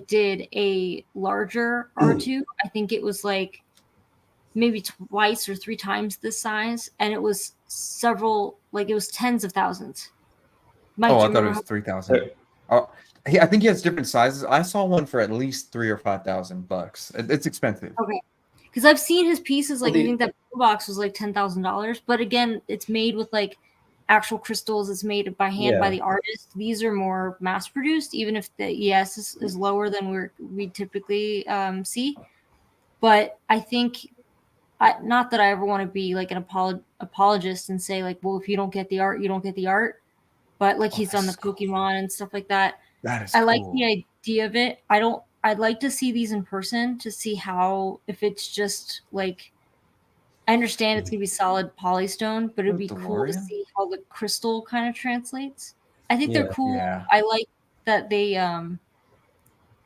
did a larger R2. I think it was like maybe twice or three times this size, and it was it was tens of thousands. Mike, I thought it was 3,000. Oh, I think he has different sizes. I saw one for at least $3,000 or $5,000. It's expensive. Okay, because I've seen his pieces. Like I think that box was like $10,000, but again, it's made with like actual crystals. It's made by hand by the artist. These are more mass produced, even if the ES is lower than we typically see. But I think, not that I ever want to be like an apologist and say like, well, if you don't get the art, you don't get the art. But like he's done the Pokemon and stuff like that. That is I like the idea of it. I'd like to see these in person to see how, if it's just like, I understand it's gonna be solid polystone, but it'd be cool to see how the crystal kind of translates. I think they're cool. Yeah. I like that they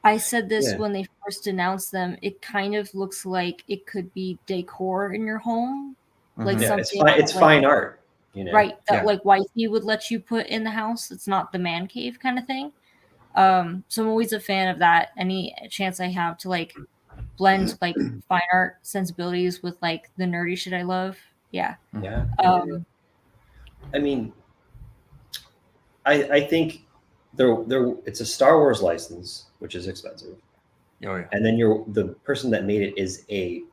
I said this when they first announced them. It kind of looks like it could be decor in your home. Like something it's fine art. You know? Right. That like wifey would let you put in the house. It's not the man cave kind of thing. So I'm always a fan of that. Any chance I have to like blend like fine art sensibilities with like the nerdy shit I love. Yeah. Yeah. I mean, I think it's a Star Wars license, which is expensive. Oh yeah. And then the person that made it is a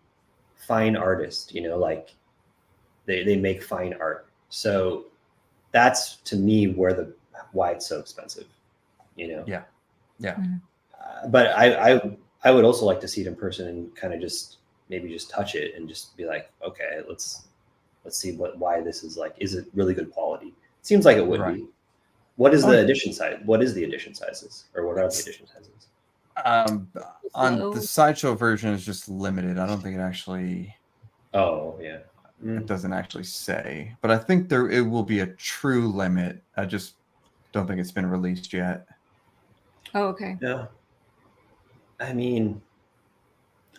fine artist, like they make fine art. So that's to me why it's so expensive, Yeah. Yeah. Mm-hmm. But I would also like to see it in person and kind of maybe just touch it and just be like, okay, let's see why this is like, is it really good quality? It seems like it would be. What is the edition size? What is the edition sizes, or what are the edition sizes? On the sideshow version is just limited. I don't think it actually. Oh yeah. It doesn't actually say, but I think it will be a true limit. I just don't think it's been released yet. Oh, okay. Yeah. I mean,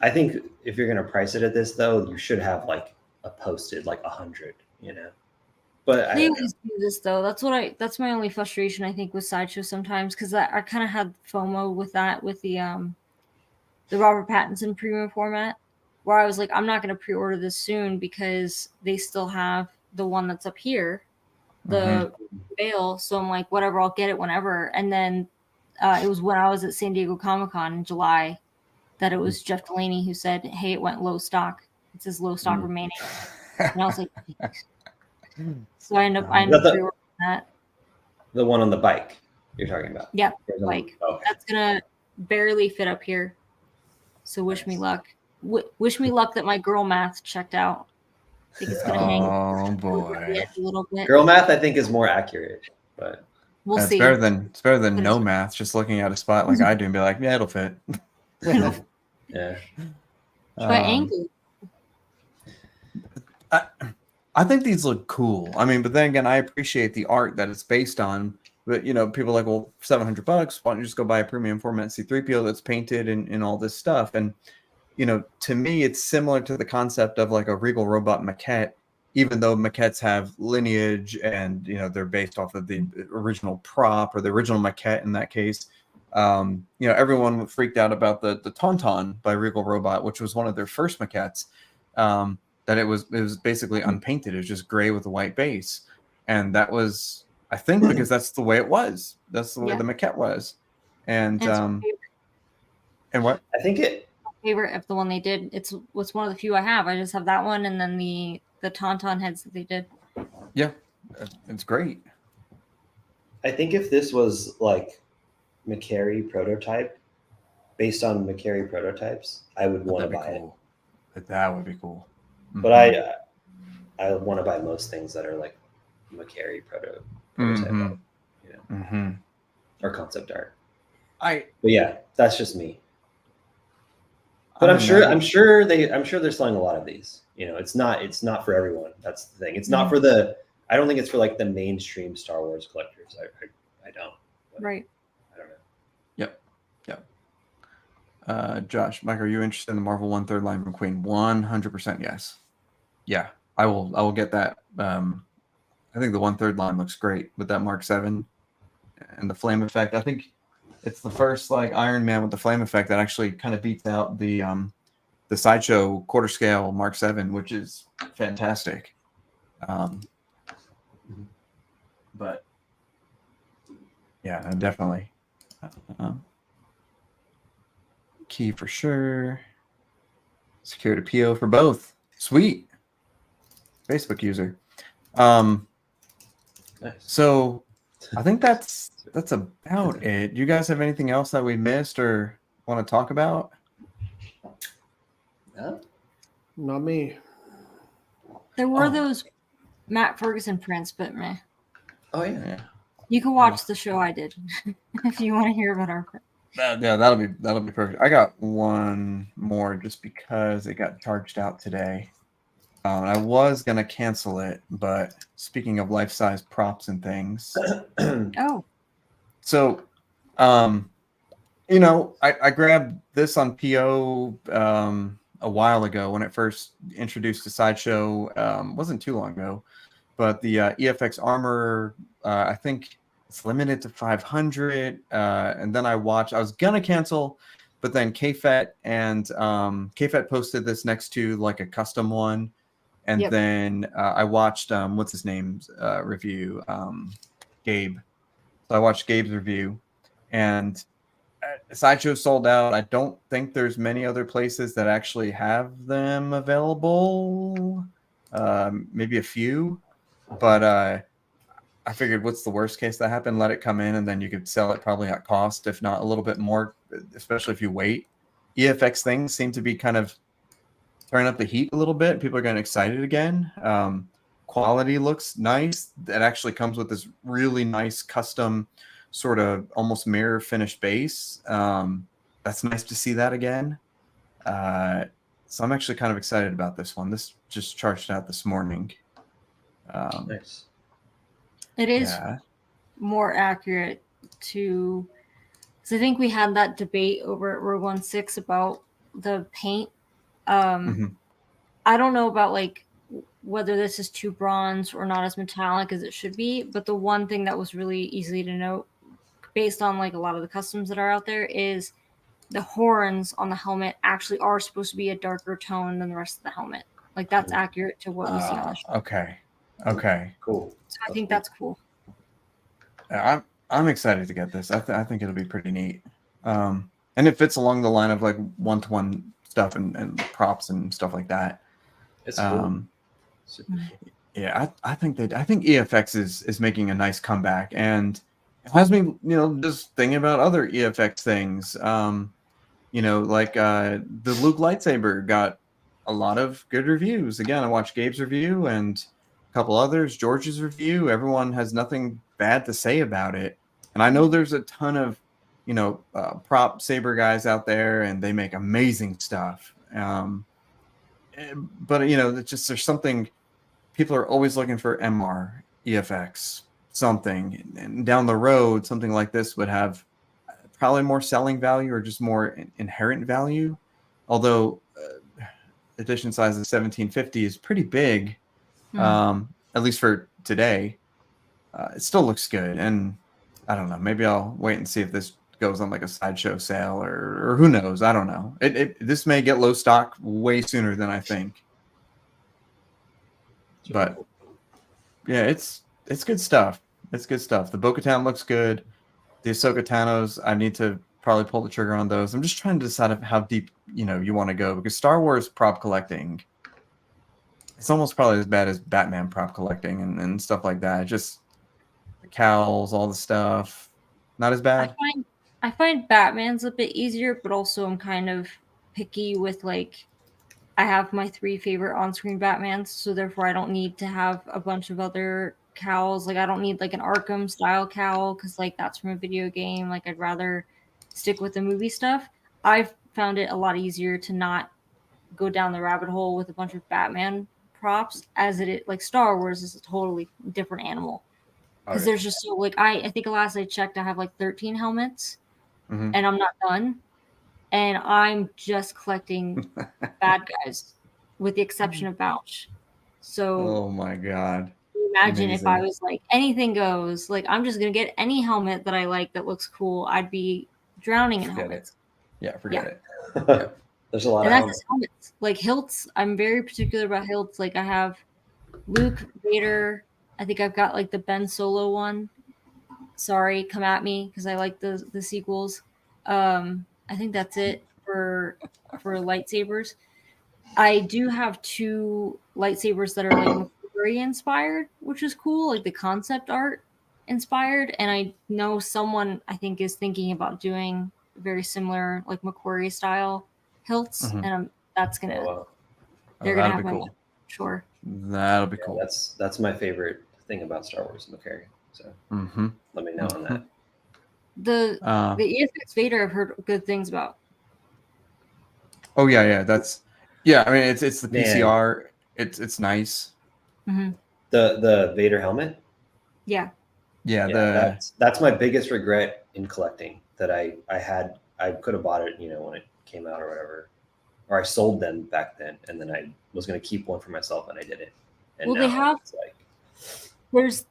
I think if you're going to price it at this, though, you should have like a posted like 100, But they always do this though. That's my only frustration, I think, with Sideshow sometimes, because I kind of had FOMO with that with the Robert Pattinson premium format, where I was like, I'm not going to pre-order this soon because they still have the one that's up here, the veil. So I'm like, whatever, I'll get it whenever. And then it was when I was at San Diego Comic-Con in July that it was Jeff Delaney who said, hey, it went low stock. It says low stock remaining. And I was like, so I ended up pre-ordering that. The one on the bike you're talking about? Yeah, bike. Okay. That's going to barely fit up here. So wish me luck. Wish me luck that my girl math checked out. I think it's going to hang boy. A little bit. Girl math, I think, is more accurate, but we'll see. It's better than no math. Just looking at a spot like I do and be like, yeah, it'll fit. Yeah. By angle. I think these look cool. I mean, but then again, I appreciate the art that it's based on. But people are like, well, $700. Why don't you just go buy a premium format C3PO that's painted and all this stuff? And to me, it's similar to the concept of like a Regal Robot maquette, even though maquettes have lineage and they're based off of the original prop or the original maquette in that case. Everyone freaked out about the Tauntaun by Regal Robot, which was one of their first maquettes. That it was basically unpainted. It was just gray with a white base, and that was, I think, because that's the way it was. That's the way the maquette was, and what? I think favorite of the one they did. It's one of the few I have. I just have that one, and then the tauntaun heads that they did. Yeah, it's great. I think if this was like McCary prototype, based on McCary prototypes, I would want to buy cool. That would be cool. it. But I want to buy most things that are like McCary prototype, or concept art. But yeah, that's just me. But I'm sure they're selling a lot of these. It's not for everyone. That's the thing. It's not for the. I don't think it's for like the mainstream Star Wars collectors. I don't. Right. I don't know. Yep. Josh, Mike, are you interested in the Marvel 1/3 line from Queen? 100% yes. Yeah, I will get that. I think the 1/3 line looks great with that Mark 7 and the flame effect. I think it's the first like Iron Man with the flame effect that actually kind of beats out the Sideshow quarter scale Mark 7, which is fantastic. But yeah, definitely. Key for sure. Secured a PO for both. Sweet. Facebook user. Nice. So I think that's about it. Do you guys have anything else that we missed or want to talk about? No? Not me. There were those Matt Ferguson prints, but meh. Oh yeah. You can watch the show I did if you want to hear about our print. Yeah, that'll be perfect. I got one more just because it got charged out today. I was gonna cancel it, but speaking of life-size props and things, so I grabbed this on PO a while ago when it first introduced to Sideshow. Wasn't too long ago, but the EFX armor, I think it's limited to 500. And then I was gonna cancel, but then KFET and KFET posted this next to like a custom one. And then I watched what's his name's review, Gabe. So I watched Gabe's review, and Sideshow sold out. I don't think there's many other places that actually have them available. Maybe a few, but I figured, what's the worst case that happened? Let it come in, and then you could sell it probably at cost, if not a little bit more, especially if you wait. EFX things seem to be kind of turning up the heat a little bit. People are getting excited again. Quality looks nice. It actually comes with this really nice custom sort of almost mirror finished base. That's nice to see that again. So I'm actually kind of excited about this one. This just charged out this morning. Nice. It is more accurate to, because I think we had that debate over at Rogue 1-6 about the paint. I don't know about like whether this is too bronze or not as metallic as it should be, but the one thing that was really easy to note based on like a lot of the customs that are out there is the horns on the helmet actually are supposed to be a darker tone than the rest of the helmet. Like that's accurate to what we see on the show. Okay. Cool. So I think that's cool. I'm excited to get this. I think it'll be pretty neat. And it fits along the line of like one-to-one stuff and props and stuff like that. It's cool. Yeah, I think EFX is making a nice comeback, and it has me, just thinking about other EFX things. Like the Luke lightsaber got a lot of good reviews. Again, I watched Gabe's review and a couple others, George's review. Everyone has nothing bad to say about it, and I know there's a ton of prop saber guys out there, and they make amazing stuff. But it's just, there's something. People are always looking for MR, EFX, something. And down the road, something like this would have probably more selling value or just more inherent value. Although edition size of 1750 is pretty big, at least for today. It still looks good. And I don't know, maybe I'll wait and see if this goes on like a Sideshow sale or who knows. I don't know. This may get low stock way sooner than I think. But yeah, it's good stuff. It's good stuff. The Bo-Katan looks good. The Ahsoka Tano's, I need to probably pull the trigger on those. I'm just trying to decide how deep you want to go, because Star Wars prop collecting, it's almost probably as bad as Batman prop collecting and stuff like that. Just the cowls, all the stuff, not as bad. I find Batman's a bit easier, but also I'm kind of picky with like, I have my 3 favorite on-screen Batmans, so therefore I don't need to have a bunch of other cowls. Like I don't need like an Arkham style cowl because like that's from a video game. Like I'd rather stick with the movie stuff. I've found it a lot easier to not go down the rabbit hole with a bunch of Batman props as it is. Like Star Wars is a totally different animal because there's just so like I think last I checked I have like 13 helmets and I'm not done. And I'm just collecting bad guys, with the exception of Bouch. So, oh my god! Imagine if I was like anything goes. Like I'm just gonna get any helmet that I like that looks cool. I'd be drowning in helmets. Forget it. Yeah. There's a lot of helmets. Helmets. Like hilts. I'm very particular about hilts. Like I have Luke, Vader. I think I've got like the Ben Solo one. Sorry, come at me because I like the sequels. I think that's it for lightsabers. I do have 2 lightsabers that are like McCreary inspired, which is cool, like the concept art inspired. And I know someone I think is thinking about doing very similar like McQuarrie style hilts, and that's gonna they're gonna have my cool. Sure. That'll be cool. That's my favorite thing about Star Wars and McCreary. So let me know on that. The EFX Vader I've heard good things about. Oh yeah. That's I mean it's the PCR. It's nice. The Vader helmet. Yeah. That's my biggest regret in collecting, that I could have bought it when it came out or whatever, or I sold them back then, and then I was going to keep one for myself and I didn't. And well, they have there's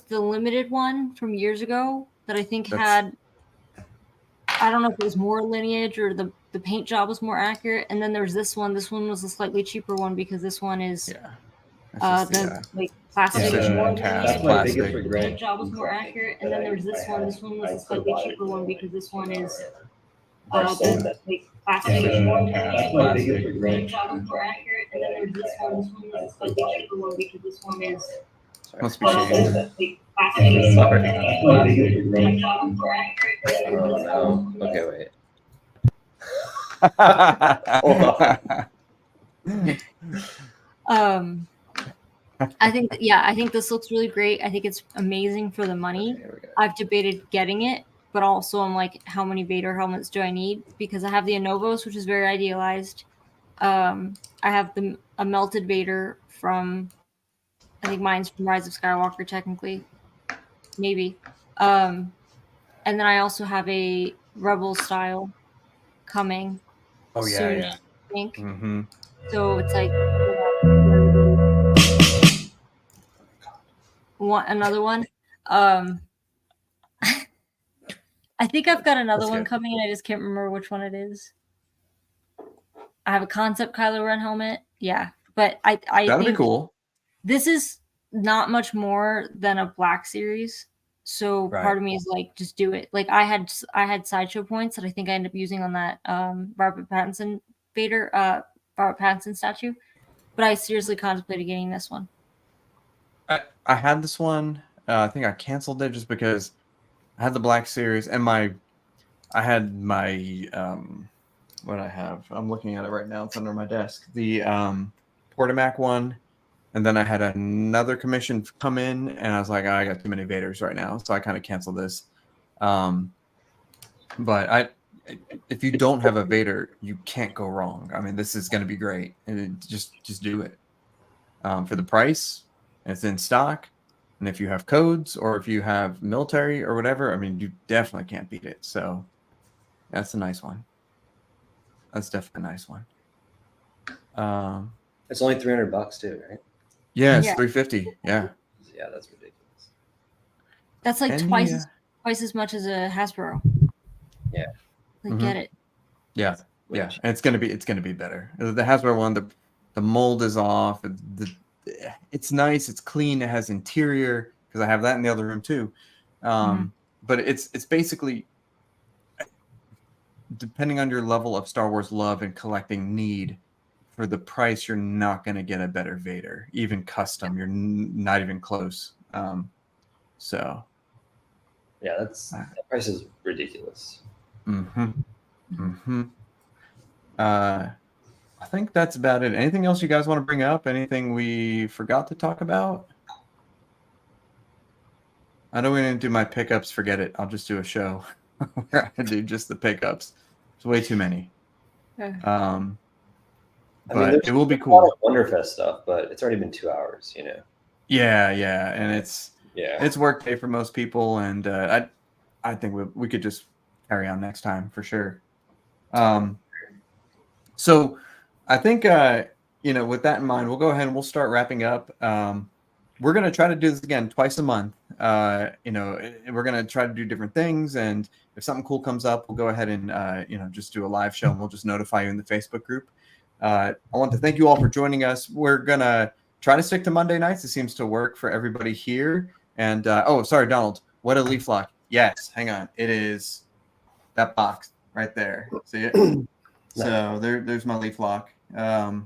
the limited one from years ago that I think had, I don't know if it was more lineage or the paint job was more accurate. And then there's this one. This one was a slightly cheaper one because this one is like plastic. That's my biggest regret. The paint job was more accurate. And then there's this one. This one was a slightly cheaper one because this one is like plastic. That's my biggest regret. The paint job was more accurate. And then there's this one. This one was a slightly cheaper one because this one is must be shaded. Oh no. Okay, wait. I think this looks really great. I think it's amazing for the money. I've debated getting it, but also I'm like, how many Vader helmets do I need? Because I have the Anovos, which is very idealized. I have a melted Vader from, I think mine's from Rise of Skywalker, technically, maybe. And then I also have a Rebel style coming. Oh soon, yeah. I think. So it's like another one. I think I've got another one coming, and I just can't remember which one it is. I have a concept Kylo Ren helmet. Yeah, but I that'll think be cool. This is not much more than a Black Series. So part of me is like, just do it. Like I had sideshow points that I think I ended up using on that Robert Pattinson Robert Pattinson statue. But I seriously contemplated getting this one. I had this one. I think I canceled it just because I had the Black Series and I had my what I have. I'm looking at it right now. It's under my desk. The Portamac one. And then I had another commission come in, and I was like, I got too many Vaders right now, so I kind of canceled this. But if you don't have a Vader, you can't go wrong. I mean, this is going to be great, and just do it for the price. It's in stock, and if you have codes or if you have military or whatever, I mean, you definitely can't beat it. So that's a nice one. That's definitely a nice one. It's only $300 too, right? Yeah, it's $350. Yeah. Yeah, that's ridiculous. That's like twice as much as a Hasbro. Yeah. Like get it. Yeah. Yeah. And it's gonna be better. The Hasbro one, the mold is off. It's nice, it's clean, it has interior, because I have that in the other room too. But it's basically depending on your level of Star Wars love and collecting need, for the price, you're not going to get a better Vader. Even custom, you're not even close. So. Yeah, that price is ridiculous. Mm-hmm. Mm-hmm. I think that's about it. Anything else you guys want to bring up? Anything we forgot to talk about? I know we didn't do my pickups. Forget it. I'll just do a show where I do just the pickups. It's way too many. But it will be cool. A lot of Wonderfest stuff, but it's already been 2 hours, you know. Yeah, and it's work day for most people, and I think we could just carry on next time for sure. So I think with that in mind, we'll go ahead and we'll start wrapping up. We're going to try to do this again twice a month. We're going to try to do different things, and if something cool comes up, we'll go ahead and just do a live show, and we'll just notify you in the Facebook group. I want to thank you all for joining us. We're going to try to stick to Monday nights. It seems to work for everybody here. And sorry, Donald, what a leaf lock. Yes, hang on. It is that box right there. See it? So there's my leaf lock. I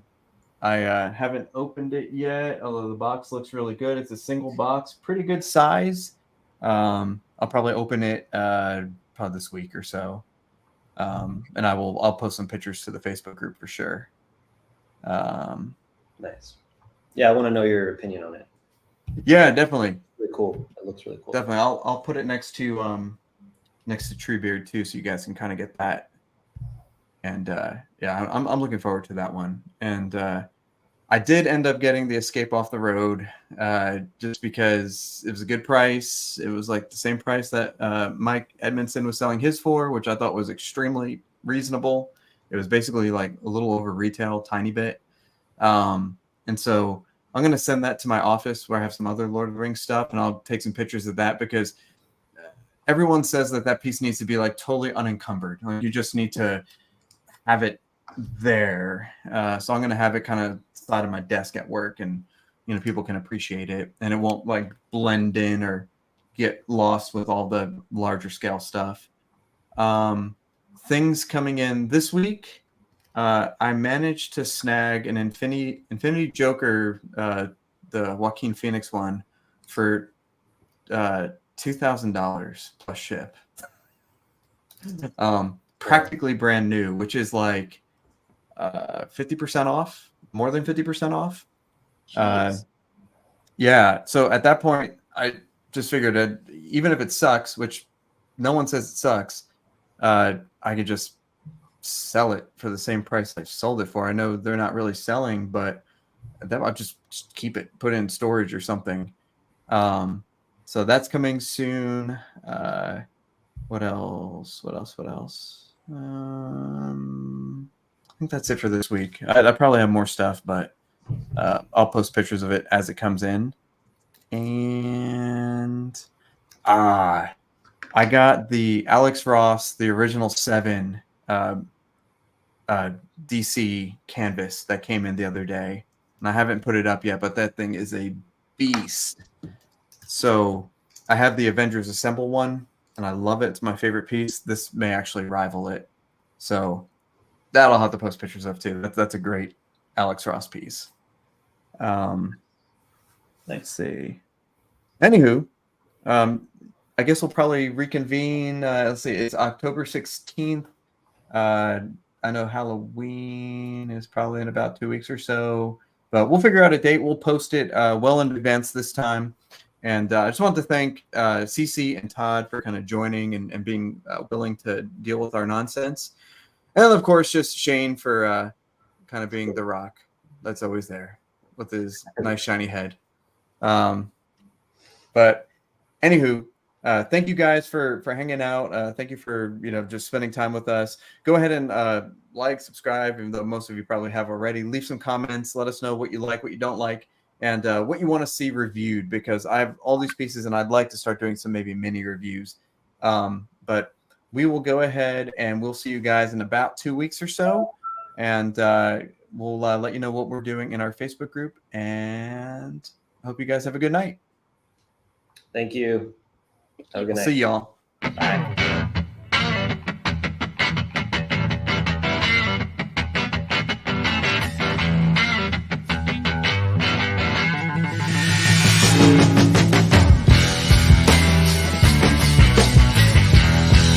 haven't opened it yet, although the box looks really good. It's a single box, pretty good size. I'll probably open it probably this week or so. And I'll post some pictures to the Facebook group for sure. Nice. Yeah, I want to know your opinion on it. Yeah, definitely. Really cool. It looks really cool. Definitely. I'll put it next to Treebeard too, so you guys can kind of get that. And I'm looking forward to that one. And I did end up getting the Escape Off the Road just because it was a good price. It was like the same price that Mike Edmondson was selling his for, which I thought was extremely reasonable. It was basically like a little over retail, tiny bit. And so I'm going to send that to my office where I have some other Lord of the Rings stuff, and I'll take some pictures of that because everyone says that piece needs to be like totally unencumbered. Like you just need to have it there. So I'm going to have it kind of side of my desk at work, and people can appreciate it, and it won't like blend in or get lost with all the larger scale stuff. Things coming in this week. I managed to snag an Infinity Joker, the Joaquin Phoenix one, for $2,000 plus ship. Practically brand new, which is like 50% off, more than 50% off. Yeah. So at that point, I just figured that even if it sucks, which no one says it sucks, I could just sell it for the same price I sold it for. I know they're not really selling, but that I'll just keep it, put it in storage or something. So that's coming soon. What else? I think that's it for this week. I probably have more stuff, but I'll post pictures of it as it comes in. And I got the Alex Ross, the original 7 DC canvas that came in the other day, and I haven't put it up yet, but that thing is a beast. So I have the Avengers Assemble one, and I love it. It's my favorite piece. This may actually rival it. So that I'll have to post pictures of too. That's a great Alex Ross piece. Let's see. Anywho, I guess we'll probably reconvene. Let's see. It's October 16th. I know Halloween is probably in about 2 weeks or so, but we'll figure out a date. We'll post it well in advance this time. And I just want to thank CC and Todd for kind of joining and being willing to deal with our nonsense. And of course, just Shane for kind of being the rock that's always there with his nice shiny head. But anywho, thank you guys for hanging out. Thank you for just spending time with us. Go ahead and like, subscribe, even though most of you probably have already. Leave some comments. Let us know what you like, what you don't like, and what you want to see reviewed, because I have all these pieces and I'd like to start doing some maybe mini reviews. But we will go ahead and we'll see you guys in about 2 weeks or so. And we'll let you know what we're doing in our Facebook group. And I hope you guys have a good night. Thank you. Have a good night. See y'all. Bye.